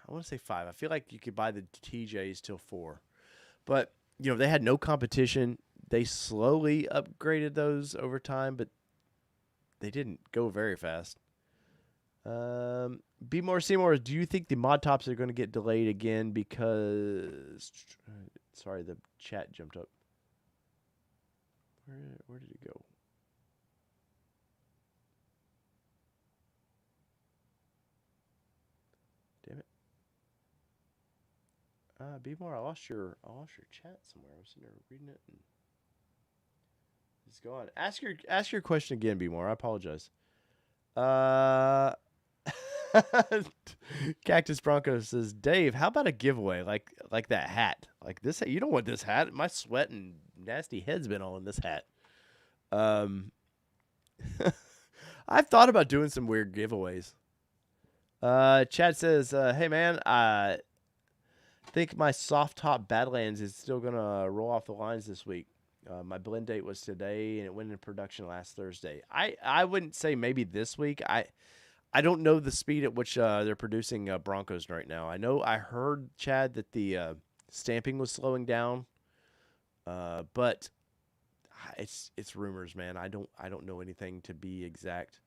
I want to say 5. I feel like you could buy the TJs till 4. But, they had no competition. They slowly upgraded those over time, but they didn't go very fast. Be More Seymour, do you think the mod tops are going to get delayed again because... Sorry, the chat jumped up. Where did it go? Damn it. Be more. I lost your chat somewhere. I was sitting there reading it and just go on. Ask your question again, Be more. I apologize. Cactus Bronco says, Dave, how about a giveaway like that hat? Like this, you don't want this hat. My sweat and nasty head's been all in this hat. I've thought about doing some weird giveaways. Chad says, hey man, I think my soft top Badlands is still gonna roll off the lines this week. My blend date was today, and it went into production last Thursday. I wouldn't say maybe this week. I don't know the speed at which they're producing Broncos right now. I heard, Chad, that the stamping was slowing down, but it's rumors, man. I don't know anything to be exact.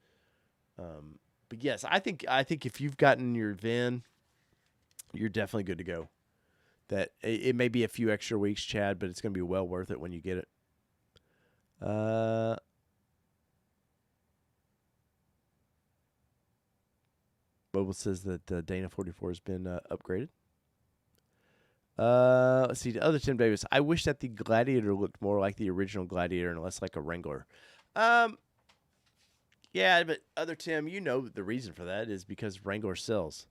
But yes, I think if you've gotten your VIN, you're definitely good to go. That it may be a few extra weeks, Chad, but it's going to be well worth it when you get it. Mobile says that Dana 44 has been upgraded. Let's see. The other Tim Davis. I wish that the Gladiator looked more like the original Gladiator and less like a Wrangler. Yeah, but other Tim, you know the reason for that is because Wrangler sells.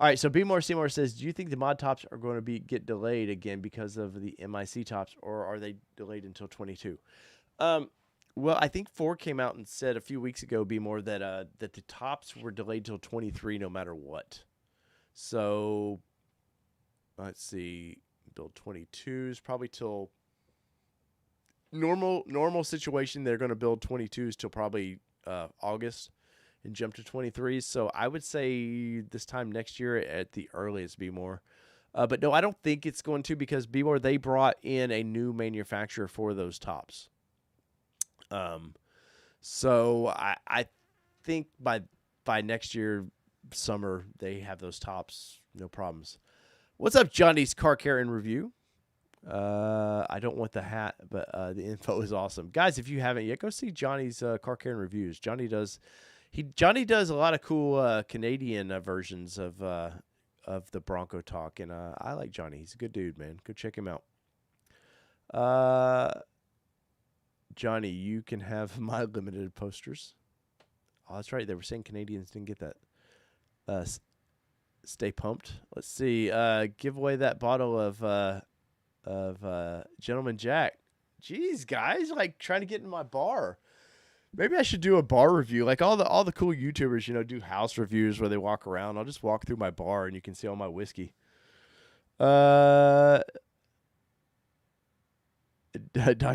All right, so B More Seymour says, do you think the mod tops are going to get delayed again because of the MIC tops, or are they delayed until 22? Well, I think Ford came out and said a few weeks ago, B More, that the tops were delayed till 23 no matter what. So let's see, build 22s probably till normal situation. They're going to build 22s till probably August. And jump to 23s. So I would say this time next year at the earliest, Be More. But no, I don't think it's going to, because Be More, they brought in a new manufacturer for those tops. So I think by next year summer they have those tops, no problems. What's up, Johnny's Car Care and Review? I don't want the hat, but the info is awesome, guys. If you haven't yet, go see Johnny's Car Care and Reviews. Johnny does a lot of cool Canadian versions of the Bronco talk, and I like Johnny. He's a good dude, man. Go check him out. Johnny, you can have my limited posters. Oh, that's right. They were saying Canadians didn't get that. Stay pumped. Let's see. Give away that bottle of Gentleman Jack. Jeez, guys, like trying to get in my bar. Maybe I should do a bar review, like all the cool YouTubers, do house reviews where they walk around. I'll just walk through my bar and you can see all my whiskey. Donnie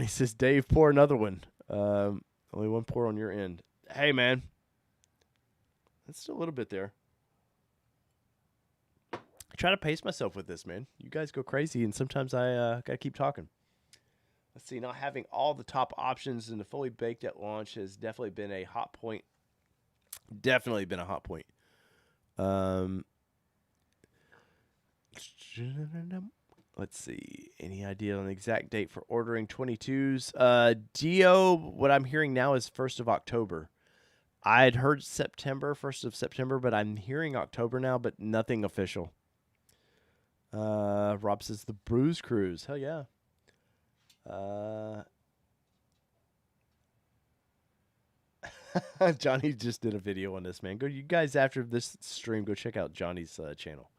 says, Dave, pour another one. Only one pour on your end. Hey, man, that's still a little bit there. I try to pace myself with this, man. You guys go crazy, and sometimes I gotta keep talking. Let's see, not having all the top options in the fully baked at launch has definitely been a hot point. Definitely been a hot point. Let's see. Any idea on the exact date for ordering 22s? Dio, what I'm hearing now is 1st of October. I'd heard September, 1st of September, but I'm hearing October now, but nothing official. Rob says the Bruise Cruise. Hell yeah. Johnny just did a video on this, man. Go, you guys, after this stream, go check out Johnny's channel.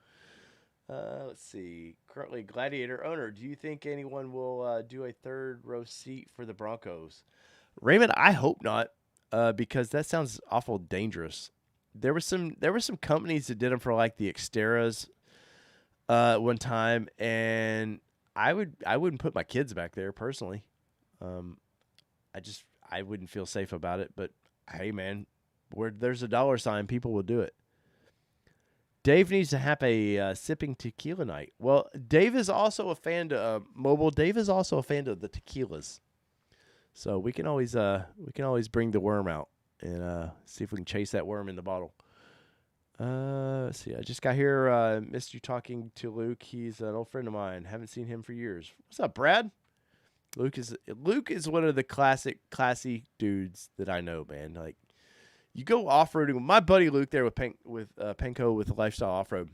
Let's see. Currently, Gladiator owner. Do you think anyone will do a third row seat for the Broncos? Raymond, I hope not, because that sounds awful dangerous. There were some companies that did them for like the Xteras one time, and I wouldn't put my kids back there personally. I wouldn't feel safe about it. But hey, man, where there's a dollar sign, people will do it. Dave needs to have a sipping tequila night. Well, Dave is also a fan of Mobile. Dave is also a fan of the tequilas, so we can always bring the worm out and see if we can chase that worm in the bottle. Let's see. I just got here. Missed you talking to Luke. He's an old friend of mine. Haven't seen him for years. What's up, Brad? Luke is one of the classy dudes that I know, man. Like, you go off roading with my buddy Luke there with Penco with Lifestyle Off Road.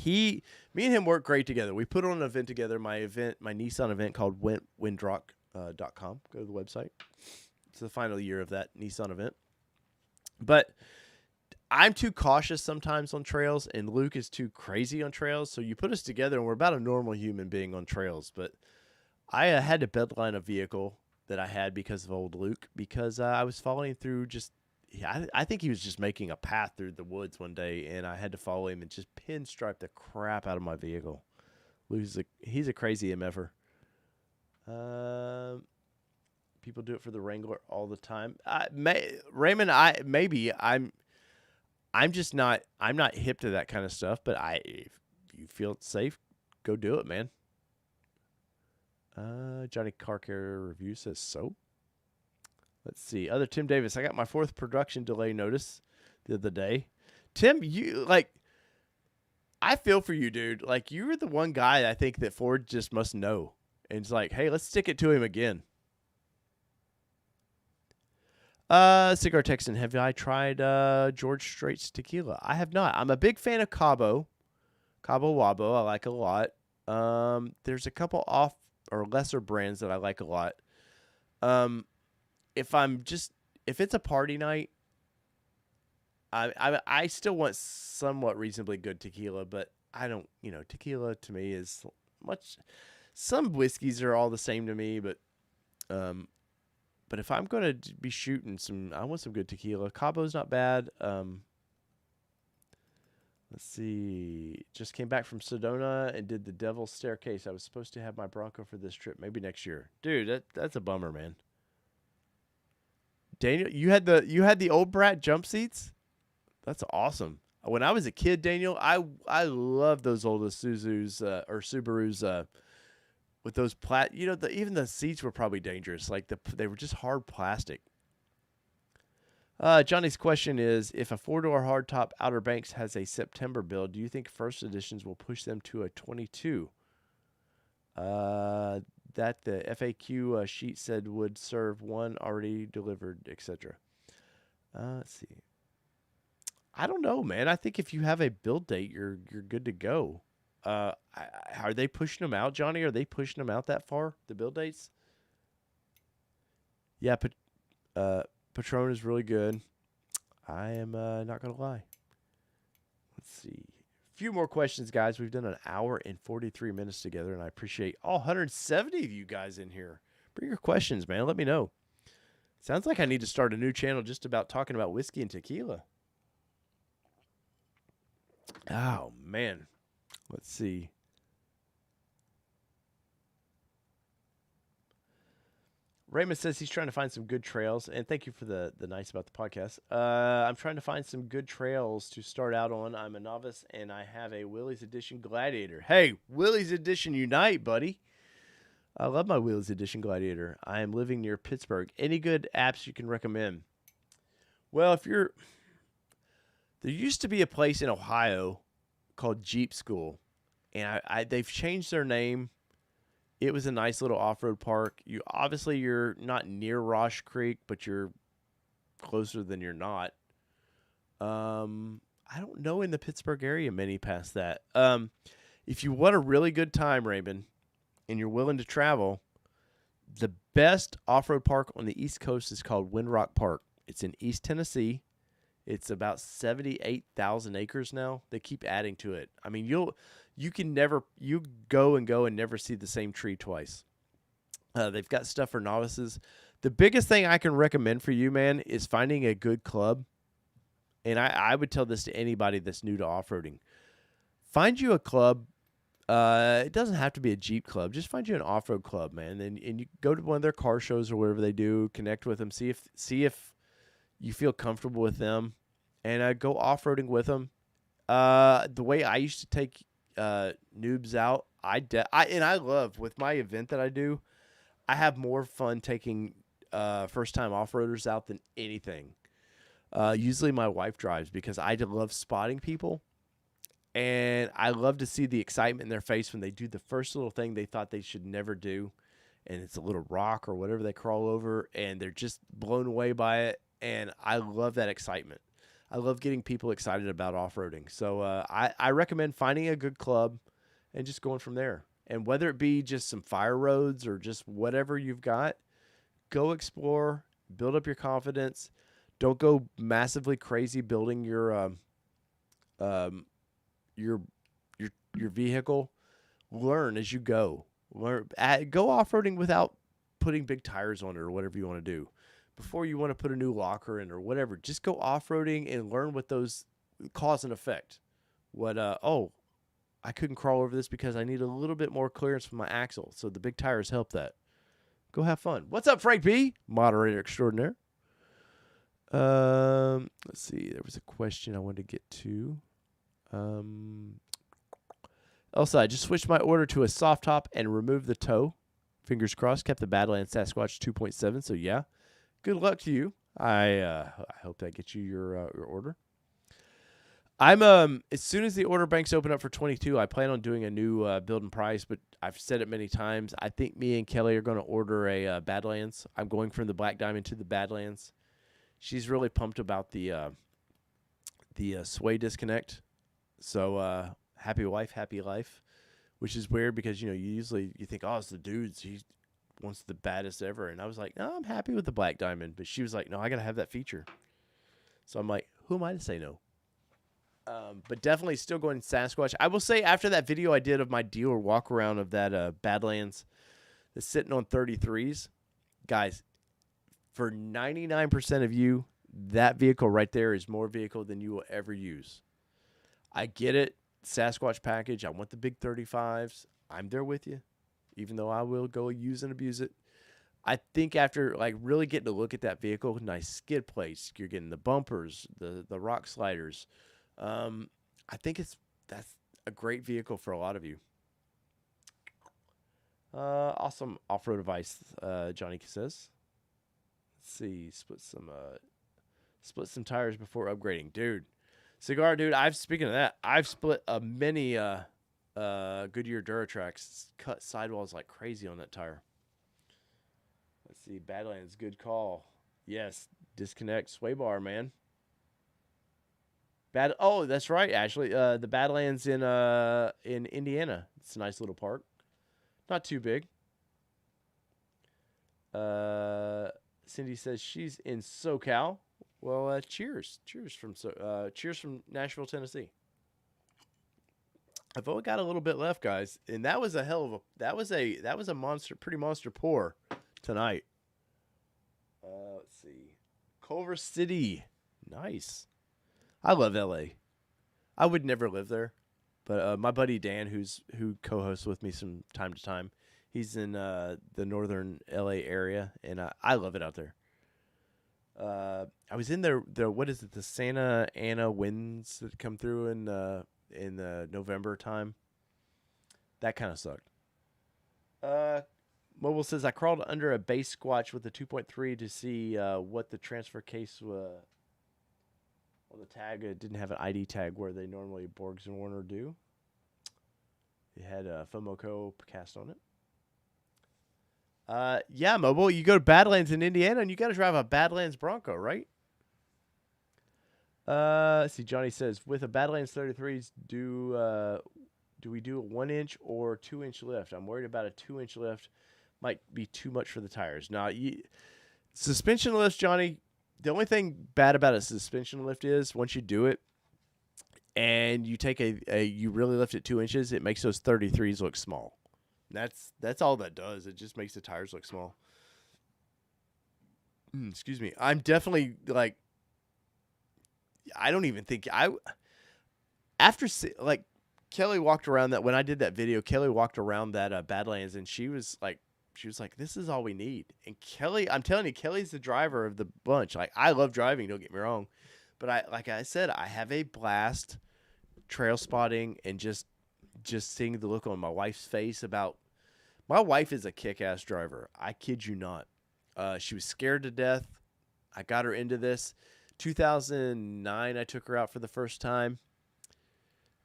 Me and him work great together. We put on an event together. My Nissan event called windrock.com. Go to the website. It's the final year of that Nissan event. But I'm too cautious sometimes on trails, and Luke is too crazy on trails. So you put us together, and we're about a normal human being on trails. But I had to bedline a vehicle that I had because of old Luke, because I was following through I think he was just making a path through the woods one day, and I had to follow him and just pinstripe the crap out of my vehicle. He's a crazy MFer. People do it for the Wrangler all the time. Raymond, I'm just not. I'm not hip to that kind of stuff. But if you feel safe, go do it, man. Johnny Car Care Review says so. Let's see. Other Tim Davis. I got my 4th production delay notice the other day. Tim, I feel for you, dude. Like, you're the one guy I think that Ford just must know. And it's like, hey, let's stick it to him again. Cigar Texan, have I tried George Strait's tequila? I have not. I'm a big fan of Cabo Wabo. I like a lot. There's a couple off or lesser brands that I like a lot. If it's a party night, I still want somewhat reasonably good tequila, but I don't, tequila to me is some whiskeys are all the same to me, but if I'm going to be shooting I want some good tequila. Cabo's not bad. Let's see. Just came back from Sedona and did the Devil's Staircase. I was supposed to have my Bronco for this trip, maybe next year. Dude, that's a bummer, man. Daniel, you had the old brat jump seats? That's awesome. When I was a kid, Daniel, I loved those old Isuzus or Subarus with those even the seats were probably dangerous. Like they were just hard plastic. Johnny's question is, if a 4-door hardtop Outer Banks has a September build, do you think first editions will push them to a 22? That the FAQ sheet said would serve one already delivered, etc. Let's see. I don't know, man. I think if you have a build date, you're good to go. Are they pushing them out, Johnny? Are they pushing them out that far, the build dates? Yeah, Patron is really good. I am not going to lie. Let's see. A few more questions, guys. We've done an hour and 43 minutes together, and I appreciate all 170 of you guys in here. Bring your questions, man. Let me know. Sounds like I need to start a new channel just about talking about whiskey and tequila. Oh, man. Let's see. Raymond says he's trying to find some good trails, and thank you for the nice about the podcast. I'm trying to find some good trails to start out on. I'm a novice, and I have a Willys Edition Gladiator. Hey, Willys Edition Unite, buddy. I love my Willys Edition Gladiator. I am living near Pittsburgh. Any good apps you can recommend? Well, there used to be a place in Ohio called Jeep School, and they've changed their name. It was a nice little off-road park. You're not near Rosh Creek, but you're closer than you're not. I don't know in the Pittsburgh area many past that. If you want a really good time, Raymond, and you're willing to travel, the best off-road park on the East Coast is called Windrock Park. It's in East Tennessee. It's about 78,000 acres now. They keep adding to it. I mean, you go and never see the same tree twice. They've got stuff for novices. The biggest thing I can recommend for you, man, is finding a good club. And I would tell this to anybody that's new to off-roading. Find you a club. It doesn't have to be a Jeep club. Just find you an off-road club, man. And you go to one of their car shows or whatever they do. Connect with them. See if you feel comfortable with them, and go off-roading with them. The way I used to take noobs out, I love with my event that I do. I have more fun taking first-time off-roaders out than anything. Usually my wife drives because I love spotting people, and I love to see the excitement in their face when they do the first little thing they thought they should never do, and it's a little rock or whatever they crawl over, and they're just blown away by it. And I love that excitement. I love getting people excited about off-roading. So I recommend finding a good club and just going from there. And whether it be just some fire roads or just whatever you've got, go explore, build up your confidence. Don't go massively crazy building your vehicle. Learn as you go. Go off-roading without putting big tires on it or whatever you want to do. Before you want to put a new locker in or whatever, just go off-roading and learn what those cause and effect. I couldn't crawl over this because I need a little bit more clearance from my axle. So the big tires help that. Go have fun. What's up, Frank B? Moderator extraordinaire. Let's see. There was a question I wanted to get to. Elsa, I just switched my order to a soft top and removed the toe. Fingers crossed. Kept the Badlands Sasquatch 2.7. So yeah, good luck to you. I hope that gets you your order. I'm as soon as the order banks open up for 22, I plan on doing a new build and price. But I've said it many times. I think me and Kelly are going to order a Badlands. I'm going from the Black Diamond to the Badlands. She's really pumped about the sway disconnect. So happy wife, happy life, which is weird because you think, oh, it's the dudes. He wants the baddest ever, and I was like, no, I'm happy with the Black Diamond. But she was like, no, I got to have that feature. So I'm like, who am I to say no? But definitely still going Sasquatch. I will say after that video I did of my dealer walk around of that Badlands that's sitting on 33s, guys, for 99% of you, that vehicle right there is more vehicle than you will ever use. I get it. Sasquatch package. I want the big 35s. I'm there with you, even though I will go use and abuse it. I think after really getting to look at that vehicle, nice skid plates, you're getting the bumpers, the rock sliders. I think that's a great vehicle for a lot of you. Awesome off-road advice, Johnny says. Let's see, split some tires before upgrading, dude. Cigar, dude. Speaking of that, I've split many Goodyear Duratrax, cut sidewalls like crazy on that tire. Let's see, Badlands, good call. Yes, disconnect sway bar, man. Oh, that's right, Ashley. The Badlands in Indiana. It's a nice little park. Not too big. Cindy says she's in SoCal. Well, cheers from Nashville, Tennessee. I've only got a little bit left, guys, and that was a monster, pretty monster pour tonight. Let's see, Culver City, nice. I love LA. I would never live there, but my buddy Dan, who co-hosts with me from time to time, he's in the northern LA area, and I love it out there. I was in the what is it? The Santa Ana winds that come through in the November time. That kind of sucked. Mobile says I crawled under a base squatch with a 2.3 to see what the transfer case was. On the tag, it didn't have an ID tag where they normally Borgs and Warner do. It had a FOMOCO cast on it. Yeah, Mobile, you go to Badlands in Indiana and you got to drive a Badlands Bronco, right? Let's see, Johnny says, with a Badlands 33s, do we do a 1-inch or 2-inch lift? I'm worried about a 2-inch lift. Might be too much for the tires. Now, suspension lifts, Johnny, the only thing bad about a suspension lift is once you do it and you take you really lift it 2 inches, it makes those 33s look small. That's all that does. It just makes the tires look small. Excuse me. I'm definitely I don't even think Kelly walked around that when I did that video. Kelly walked around that Badlands and she was like, this is all we need. And Kelly, I'm telling you, Kelly's the driver of the bunch. I love driving, don't get me wrong. But like I said, I have a blast trail spotting and just seeing the look on my wife's face about, my wife is a kick-ass driver. I kid you not. She was scared to death. I got her into this. 2009, I took her out for the first time.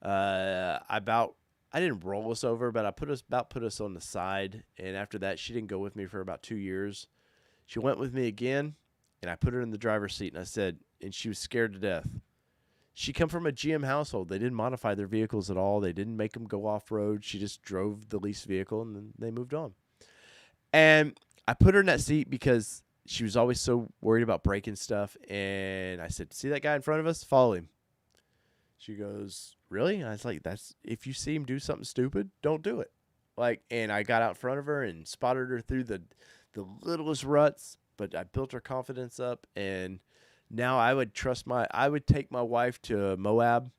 I about I didn't roll us over, but I put us on the side. And after that, she didn't go with me for about 2 years. She went with me again, and I put her in the driver's seat, and I said, and she was scared to death. She come from a GM household. They didn't modify their vehicles at all. They didn't make them go off road. She just drove the leased vehicle, and then they moved on. And I put her in that seat because she was always so worried about breaking stuff. And I said, "See that guy in front of us? Follow him." She goes, "Really?" And I was like, "That's if you see him do something stupid, don't do it." Like, and I got out in front of her and spotted her through the littlest ruts, but I built her confidence up, and now I would take my wife to Moab.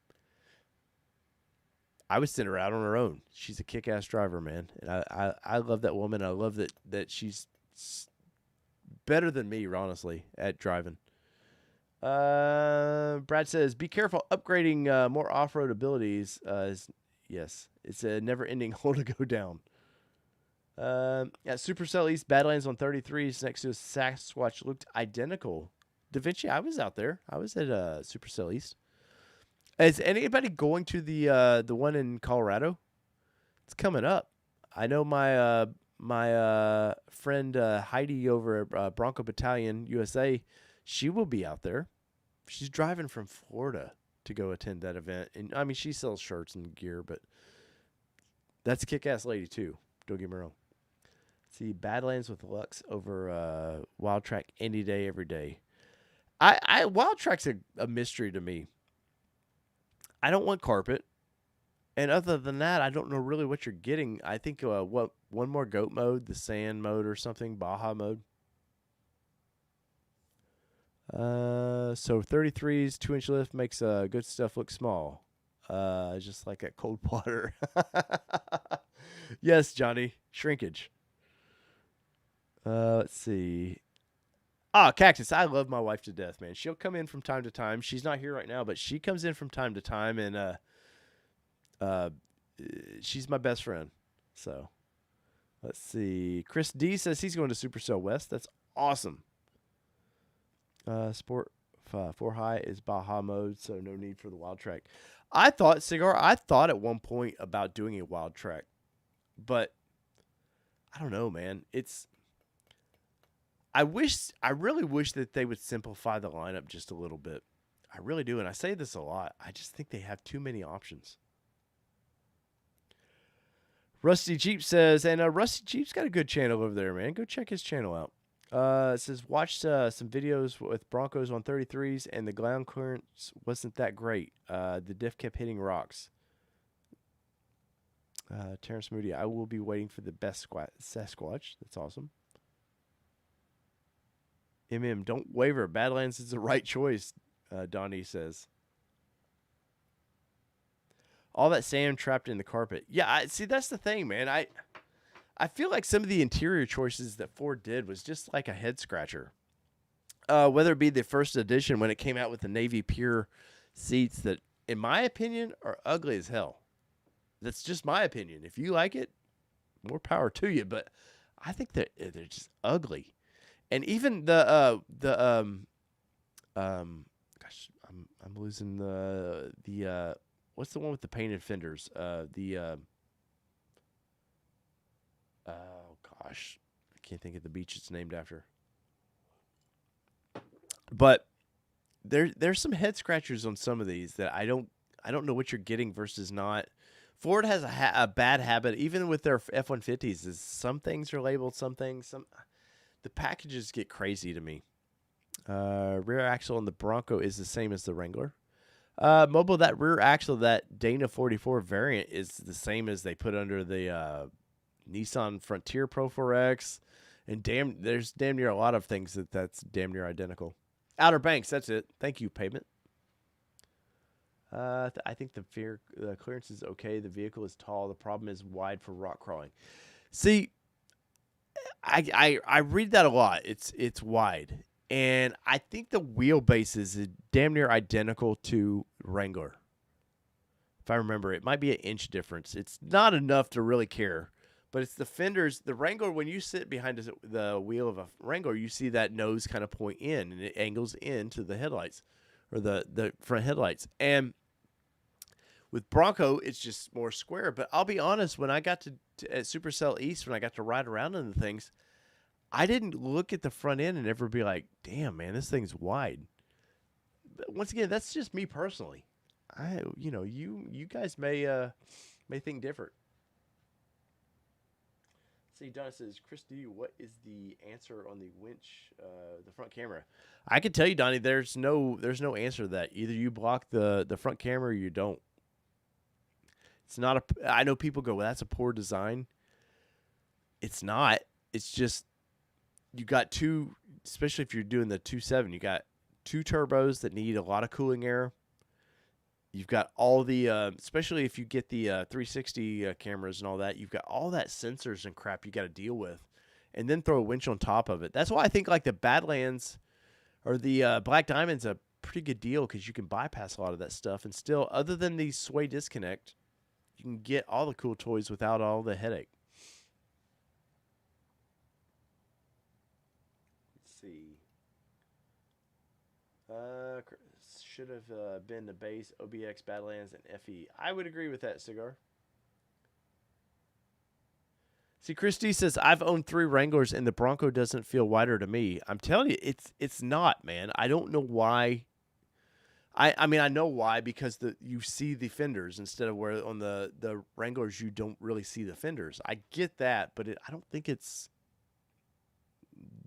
I would send her out on her own. She's a kick-ass driver, man, and I love that woman. I love that she's better than me, honestly, at driving. Brad says, "Be careful upgrading more off-road abilities." Yes, it's a never-ending hole to go down. At Supercell East Badlands on 33s next to a Sasquatch looked identical. Da Vinci, I was out there. I was at Supercell East. Is anybody going to the one in Colorado? It's coming up. I know my friend Heidi over at Bronco Battalion USA. She will be out there. She's driving from Florida to go attend that event, and I mean she sells shirts and gear, but that's a kick-ass lady too. Don't get me wrong. See, Badlands with Lux over Wild Track any day, every day. Wild Track's a mystery to me. I don't want carpet, and other than that, I don't know really what you're getting. I think one more goat mode, the sand mode or something, Baja mode. So 33s, 2-inch lift makes good stuff look small. Just like at cold water. Yes, Johnny, shrinkage. Let's see. Cactus. I love my wife to death, man. She'll come in from time to time. She's not here right now, but she comes in from time to time, and she's my best friend. So, let's see. Chris D says he's going to Supercell West. That's awesome. Sport 4 high is Baja mode, so no need for the wild track. I thought at one point about doing a wild track, but I don't know, man. I really wish that they would simplify the lineup just a little bit. I really do, and I say this a lot. I just think they have too many options. Rusty Jeep says, and Rusty Jeep's got a good channel over there, man. Go check his channel out. It says, watch some videos with Broncos on 33s, and the ground clearance wasn't that great. The diff kept hitting rocks. Terrence Moody, I will be waiting for the best Sasquatch. That's awesome. Don't waver. Badlands is the right choice, Donnie says. All that sand trapped in the carpet. Yeah, see, that's the thing, man. I feel like some of the interior choices that Ford did was just like a head scratcher. Whether it be the first edition when it came out with the Navy Pure seats that, in my opinion, are ugly as hell. That's just my opinion. If you like it, more power to you. But I think that they're just ugly. And even gosh, I'm losing the what's the one with the painted fenders? Oh gosh, I can't think of the beach it's named after. But there's some head scratchers on some of these that I don't know what you're getting versus not. Ford has a bad habit, even with their F-150s. Is some things are labeled, the packages get crazy to me. Rear axle on the Bronco is the same as the Wrangler. Mobile, that rear axle, that Dana 44 variant is the same as they put under the Nissan Frontier Pro 4X. And there's damn near a lot of things that's damn near identical. Outer Banks, that's it. Thank you, Pavement. I think the clearance is okay. The vehicle is tall. The problem is wide for rock crawling. See, I read that a lot. It's wide, and I think the wheelbase is damn near identical to Wrangler. If I remember, it might be an inch difference. It's not enough to really care, but it's the fenders. The Wrangler, when you sit behind the wheel of a Wrangler, you see that nose kind of point in, and it angles into the headlights or the front headlights. And With Bronco, it's just more square. But I'll be honest, when I got to at Supercell East, when I got to ride around in the things, I didn't look at the front end and ever be like, "Damn, man, this thing's wide." But once again, that's just me personally. You guys may think different. See, Donna says, Chris, what is the answer on the winch, the front camera? I can tell you, Donnie, there's no answer to that. Either you block the front camera or you don't. It's not a. I know people go, well, that's a poor design. It's not. It's just you got two, especially if you're doing the 2.7, you got two turbos that need a lot of cooling air. You've got all the, especially if you get the 360 cameras and all that, you've got all that sensors and crap you got to deal with, and then throw a winch on top of it. That's why I think like the Badlands or the Black Diamond's a pretty good deal because you can bypass a lot of that stuff, and still, other than the sway disconnect, you can get all the cool toys without all the headache. Let's see. Should have been the base, OBX, Badlands, and FE. I would agree with that, Cigar. See, Christy says, I've owned 3 Wranglers, and the Bronco doesn't feel wider to me. I'm telling you, it's not, man. I don't know why. I mean, I know why, because you see the fenders instead of where on the Wranglers you don't really see the fenders. I get that, but I don't think it's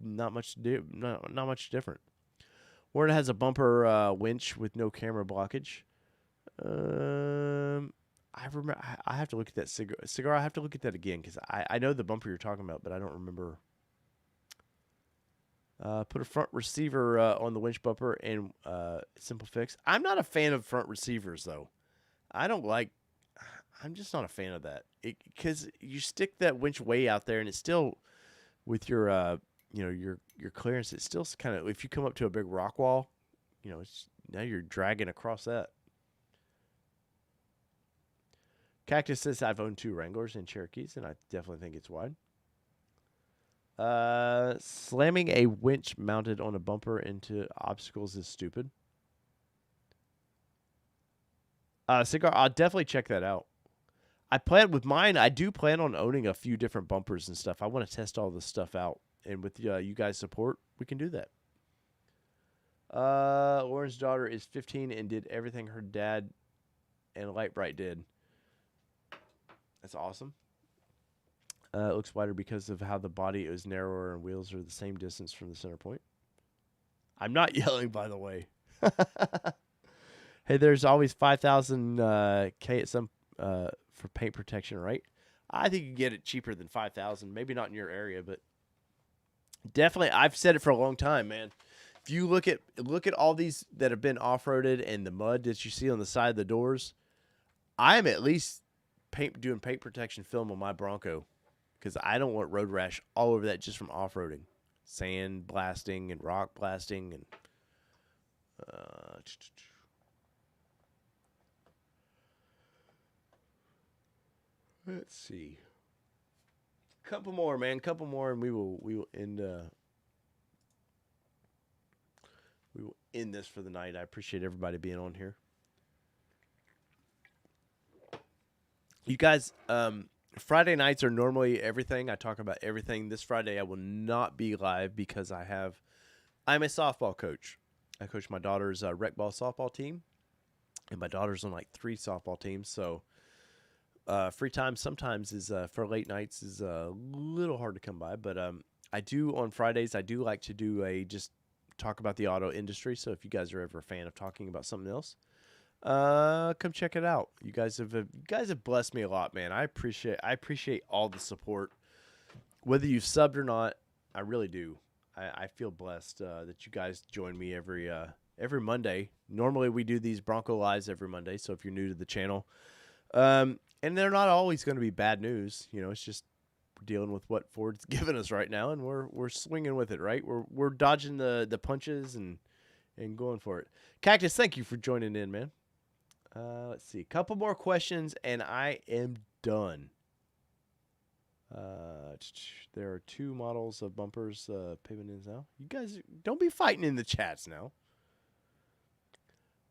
not much different. Where it has a bumper winch with no camera blockage. I remember. I have to look at that cigar. I have to look at that again because I know the bumper you're talking about, but I don't remember. Put a front receiver on the winch bumper and simple fix. I'm not a fan of front receivers though. I'm just not a fan of that because you stick that winch way out there and it's still with your your clearance. It's still kind of, if you come up to a big rock wall, now you're dragging across that. Cactus says, I've owned 2 Wranglers and Cherokees, and I definitely think it's wide. Slamming a winch mounted on a bumper into obstacles is stupid. Cigar, I'll definitely check that out. I do plan on owning a few different bumpers and stuff. I want to test all this stuff out. And with you guys' support, we can do that. Lauren's daughter is 15 and did everything her dad and Lightbright did. That's awesome. It looks wider because of how the body is narrower and wheels are the same distance from the center point. I'm not yelling, by the way. Hey, there's always 5,000 K at some for paint protection, right? I think you can get it cheaper than 5,000. Maybe not in your area, but definitely. I've said it for a long time, man. If you look at all these that have been off-roaded and the mud that you see on the side of the doors, I'm at least doing paint protection film on my Bronco because I don't want road rash all over that just from off-roading, sand blasting and rock blasting and. Let's see. Couple more, man. Couple more, and we will end. We will end this for the night. I appreciate everybody being on here. You guys, Friday nights are normally everything. I talk about everything. This Friday I will not be live because I'm a softball coach. I coach my daughter's rec ball softball team, and my daughter's on like 3 softball teams. So free time sometimes is for late nights is a little hard to come by. But I do on Fridays. I do like to do just talk about the auto industry. So if you guys are ever a fan of talking about something else, come check it out. You guys have blessed me a lot, man. I appreciate all the support, whether you've subbed or not. I really do. I feel blessed that you guys join me every Monday. Normally we do these Bronco Lives every Monday. So if you're new to the channel, and they're not always going to be bad news. It's just we're dealing with what Ford's giving us right now, and we're swinging with it. Right, we're dodging the punches and going for it. Cactus, thank you for joining in, man. Let's see. Couple more questions, and I am done. There are 2 models of bumpers pavement ins now. You guys don't be fighting in the chats now.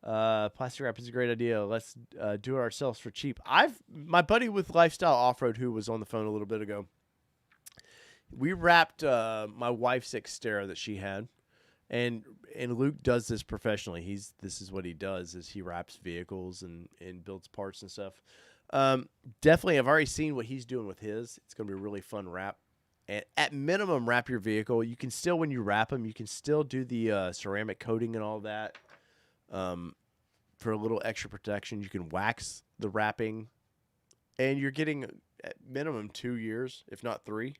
Plastic wrap is a great idea. Let's do it ourselves for cheap. My buddy with Lifestyle Off-Road who was on the phone a little bit ago. We wrapped my wife's Xterra that she had, and Luke does this professionally. This is what he does is he wraps vehicles and builds parts and stuff. Definitely, I've already seen what he's doing with his. It's going to be a really fun wrap. And at minimum, wrap your vehicle. You can still, when you wrap them, you can still do the ceramic coating and all that. For a little extra protection, you can wax the wrapping, and you're getting at minimum 2 years, if not 3,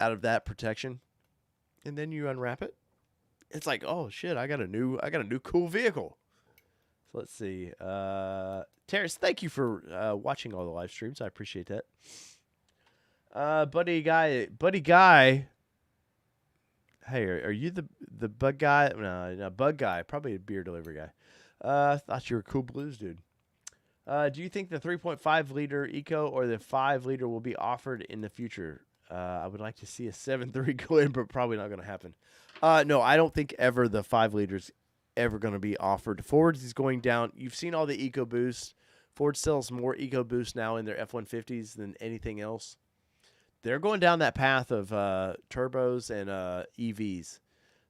out of that protection. And then you unwrap it. It's like, oh shit, I got a new cool vehicle. So let's see. Terrence, thank you for watching all the live streams. I appreciate that. Buddy guy. Hey, are you the bug guy? No, bug guy. Probably a beer delivery guy. I thought you were a Cool Blues dude. Do you think the 3.5 liter Eco or the 5 liter will be offered in the future? I would like to see a 7.3 go in, but probably not going to happen. No, I don't think ever the 5 liters ever going to be offered. Ford's is going down. You've seen all the EcoBoost. Ford sells more EcoBoost now in their F-150s than anything else. They're going down that path of turbos and EVs.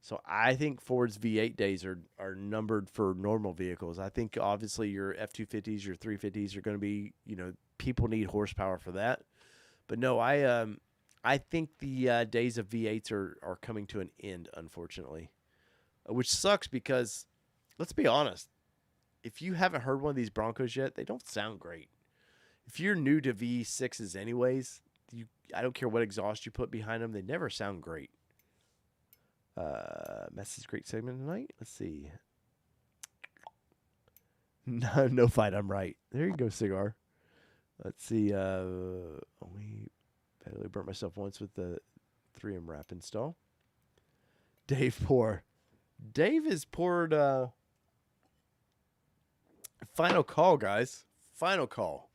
So I think Ford's V8 days are numbered for normal vehicles. I think obviously your F-250s, your 350s are going to be, people need horsepower for that. But no, I think the days of V8s are coming to an end, unfortunately. Which sucks because, let's be honest, if you haven't heard one of these Broncos yet, they don't sound great. If you're new to V6s anyways, I don't care what exhaust you put behind them, they never sound great. Message great segment tonight. Let's see. No fight, I'm right. There you go, cigar. Let's see. Only barely burnt myself once with the 3M wrap install. Dave has poured final call, guys. Final call.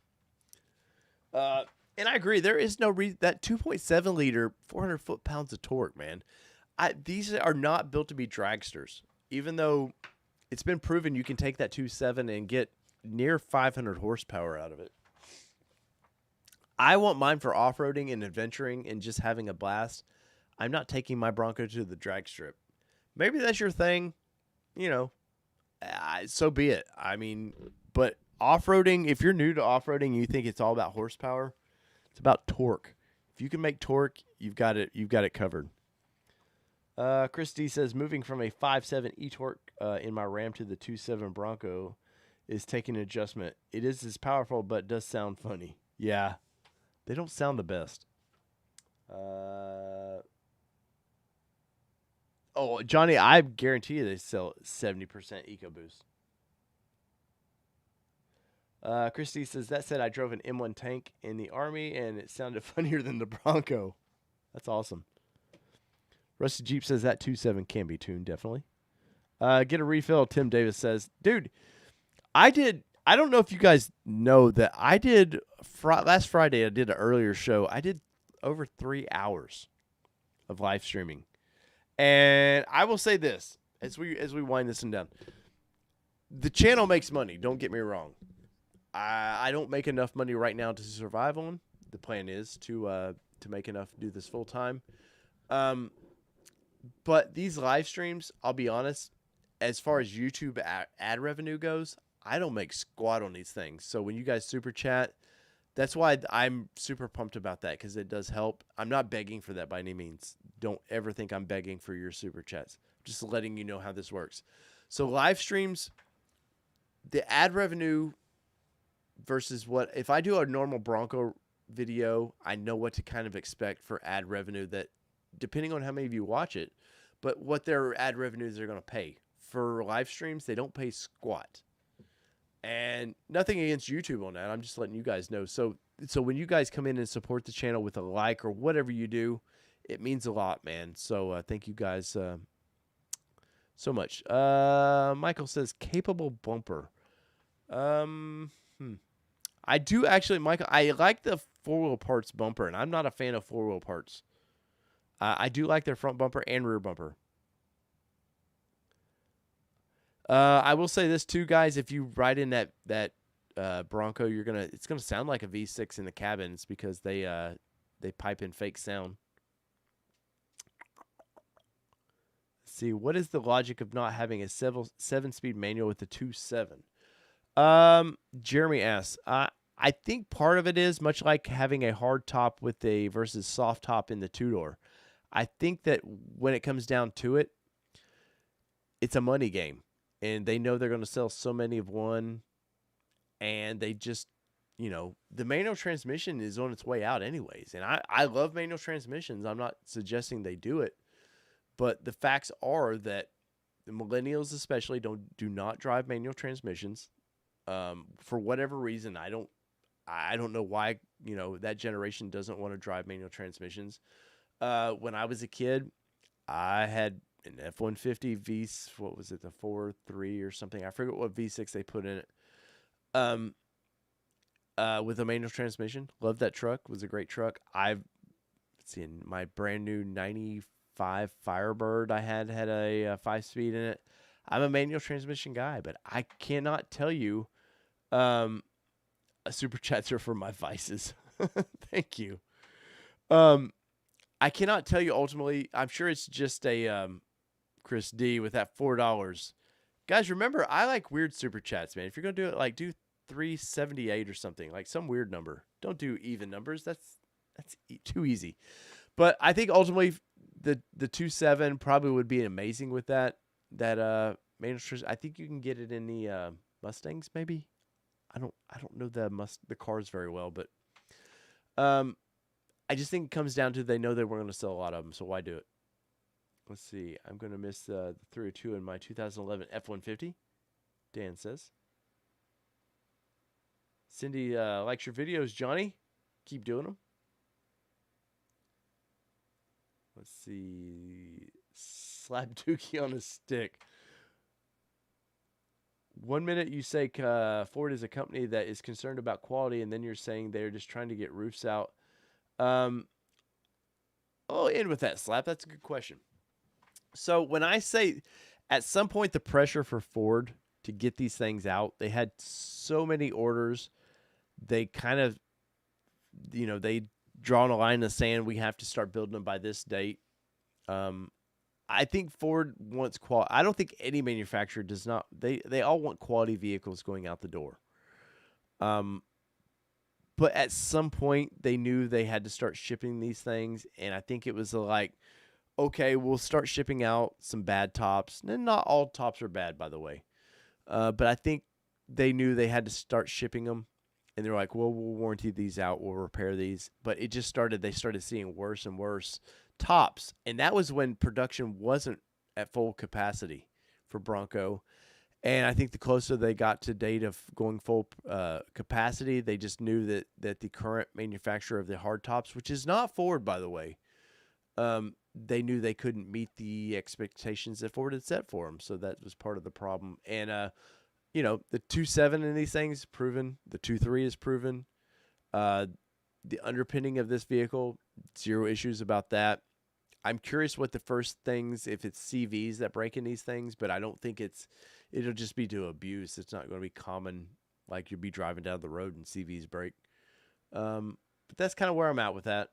And I agree. There is no reason that 2.7 liter, 400 foot-pounds of torque, man. These are not built to be dragsters. Even though it's been proven you can take that 2.7 and get near 500 horsepower out of it. I want mine for off-roading and adventuring and just having a blast. I'm not taking my Bronco to the drag strip. Maybe that's your thing. So be it. I mean, but off-roading, if you're new to off-roading and you think it's all about horsepower, it's about torque. If you can make torque, you've got it covered. Chris D says, moving from a 5.7 e-torque in my Ram to the 2.7 Bronco is taking an adjustment. It is as powerful, but does sound funny. Yeah, they don't sound the best. Oh, Johnny, I guarantee you they sell 70% EcoBoost. Christy says, that said, I drove an M1 tank in the Army, and it sounded funnier than the Bronco. That's awesome. Rusty Jeep says that 2.7 can be tuned, definitely. Get a refill, Tim Davis says. Dude, I don't know if you guys know that I did, last Friday I did an earlier show. I did over 3 hours of live streaming. And I will say this, as we wind this one down. The channel makes money, don't get me wrong. I don't make enough money right now to survive on. The plan is to make enough to do this full time. But these live streams, I'll be honest, as far as YouTube ad revenue goes, I don't make squat on these things. So when you guys super chat, that's why I'm super pumped about that, because it does help. I'm not begging for that by any means. Don't ever think I'm begging for your super chats. Just letting you know how this works. So live streams, the ad revenue versus what, if I do a normal Bronco video, I know what to kind of expect for ad revenue, that depending on how many of you watch it, but what their ad revenues are going to pay. For live streams, they don't pay squat. And nothing against YouTube on that. I'm just letting you guys know. So when you guys come in and support the channel with a like or whatever you do, it means a lot, man. So thank you guys so much. Michael says capable bumper. I do actually, Michael, I like the 4-wheel parts bumper, and I'm not a fan of 4-wheel parts. I do like their front bumper and rear bumper. I will say this too, guys. If you ride in that Bronco, it's gonna sound like a V6 in the cabin. It's because they pipe in fake sound. Let's see, what is the logic of not having a 7-speed manual with the 2.7? Jeremy asks. I think part of it is much like having a hard top with a versus soft top in the 2-door. I think that when it comes down to it, it's a money game, and they know they're going to sell so many of one, and they just, the manual transmission is on its way out anyways. And I love manual transmissions. I'm not suggesting they do it, but the facts are that the millennials especially do not drive manual transmissions. For whatever reason, I don't know why, that generation doesn't want to drive manual transmissions. When I was a kid, I had an F-150 V, what was it, the 4.3 or something? I forget what V6 they put in it. With a manual transmission. Loved that truck. Was a great truck. Let's see, in my brand new 95 Firebird I had a 5-speed in it. I'm a manual transmission guy, but I cannot tell you super chats are for my vices. Thank you. I cannot tell you ultimately. I'm sure it's just a Chris D with that $4. Guys, remember, I like weird super chats, man. If you're gonna do it, do 378 or something, like some weird number. Don't do even numbers. That's too easy. But I think ultimately the 2.7 probably would be amazing with that manual. I think you can get it in the Mustangs, maybe. I don't know the cars very well, but I just think it comes down to they know they weren't going to sell a lot of them, so why do it? Let's see. I'm going to miss the 302 in my 2011 F-150, Dan says. Cindy likes your videos, Johnny. Keep doing them. Let's see. Slap Dookie on a stick. 1 minute you say Ford is a company that is concerned about quality, and then you're saying they're just trying to get roofs out. I'll end with that, Slap. That's a good question. So when I say at some point the pressure for Ford to get these things out, they had so many orders. They kind of, they drawn a line in the sand. We have to start building them by this date. I think Ford wants quality. I don't think any manufacturer does not. They all want quality vehicles going out the door. But at some point, they knew they had to start shipping these things, and I think it was like, okay, we'll start shipping out some bad tops. And not all tops are bad, by the way. But I think they knew they had to start shipping them, and they're like, well, we'll warranty these out. We'll repair these. But it just started. They started seeing worse and worse tops, and that was when production wasn't at full capacity for Bronco. And I think the closer they got to date of going full capacity, they just knew that the current manufacturer of the hard tops, which is not Ford, by the way, they knew they couldn't meet the expectations that Ford had set for them. So that was part of the problem. And the 2.7 in these things is proven. The 2.3 is proven. The underpinning of this vehicle, zero issues about that. I'm curious what the first things, if it's CVs that break in these things, but I don't think it'll just be to abuse. It's not going to be common, like you'll be driving down the road and CVs break. But that's kind of where I'm at with that.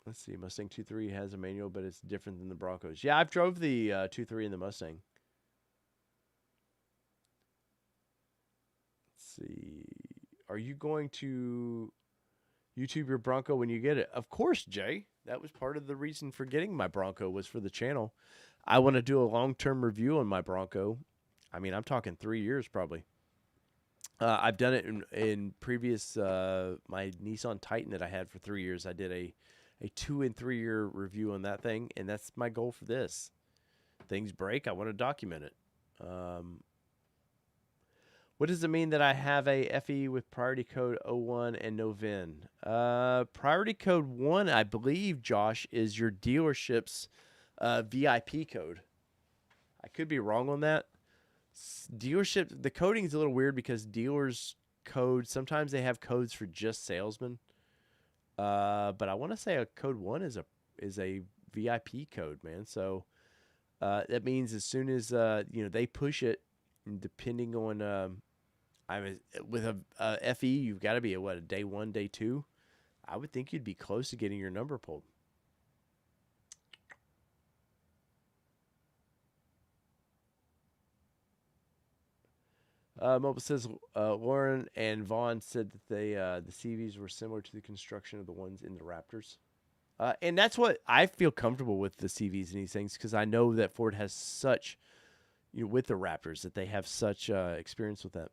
Let's see, Mustang 2.3 has a manual, but it's different than the Broncos. Yeah, I've drove the 2.3 in the Mustang. Let's see. Are you going to YouTube your Bronco when you get it? Of course, Jay. That was part of the reason for getting my Bronco, was for the channel. I want to do a long-term review on my Bronco. I mean, I'm talking 3 years probably. I've done it in previous, my Nissan Titan that I had for 3 years. I did a 2 and 3 year review on that thing, and that's my goal for this. Things break, I want to document it. What does it mean that I have a FE with priority code 01 and no VIN? Priority code 1, I believe, Josh, is your dealership's VIP code. I could be wrong on that. Dealership, the coding is a little weird because dealers code, sometimes they have codes for just salesmen. But I want to say a code 1 is a VIP code, man. So That means as soon as they push it, depending on with a FE, you've got to be a day 1, day 2. I would think you'd be close to getting your number pulled. Mobile says Lauren and Vaughn said that the CVs were similar to the construction of the ones in the Raptors. And that's what I feel comfortable with the CVs and these things, because I know that Ford has such, with the Raptors, that they have such experience with that.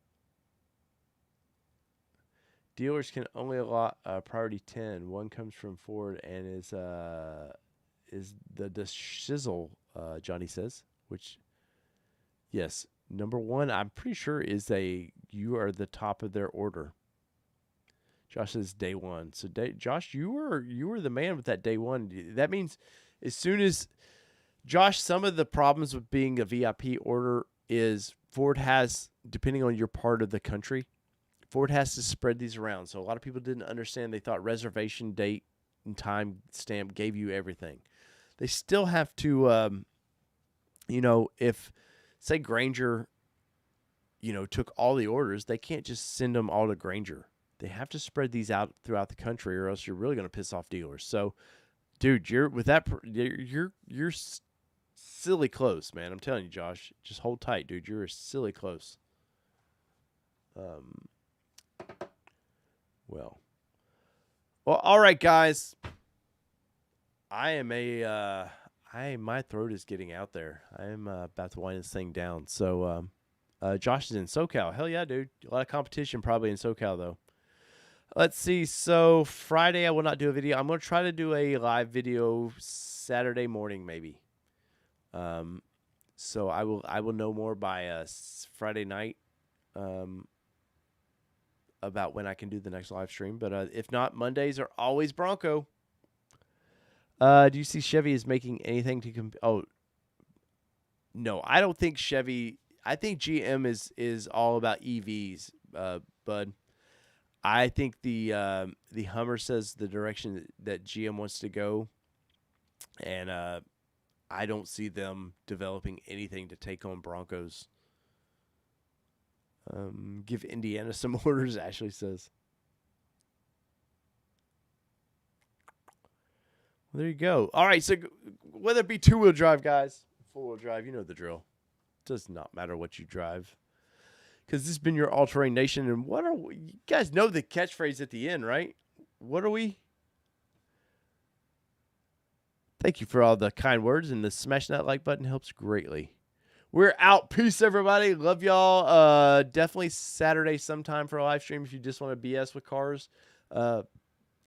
Dealers can only allot priority 10. One comes from Ford and is the shizzle, Johnny says, which, yes, number 1, I'm pretty sure you are the top of their order. Josh says day 1. So Josh, you were the man with that day 1. That means as soon as Josh, some of the problems with being a VIP order is Ford has, depending on your part of the country, Ford has to spread these around. So a lot of people didn't understand. They thought reservation date and time stamp gave you everything. They still have to, if, say, Granger, took all the orders, they can't just send them all to Granger. They have to spread these out throughout the country, or else you're really going to piss off dealers. So, dude, you're silly close, man. I'm telling you, Josh. Just hold tight, dude. You're silly close. Well, all right, guys. My throat is getting out there. I am about to wind this thing down. So, Josh is in SoCal. Hell yeah, dude. A lot of competition probably in SoCal, though. Let's see. So, Friday, I will not do a video. I'm going to try to do a live video Saturday morning, maybe. So, I will know more by Friday night. About when I can do the next live stream, but if not, Mondays are always Bronco. Do you see Chevy is making anything to Oh, no, I don't think Chevy. I think GM is all about EVs, bud. I think the Hummer says the direction that GM wants to go, and I don't see them developing anything to take on Broncos. Give Indiana some orders, Ashley says. Well, there you go. All right, so whether it be two-wheel drive, guys, four-wheel drive, you know the drill. It does not matter what you drive. Because this has been your All-Terrain Nation, and what are we? You guys know the catchphrase at the end, right? What are we? Thank you for all the kind words, and the smashing that like button helps greatly. We're out. Peace, everybody. Love y'all. Definitely Saturday sometime for a live stream if you just want to BS with cars.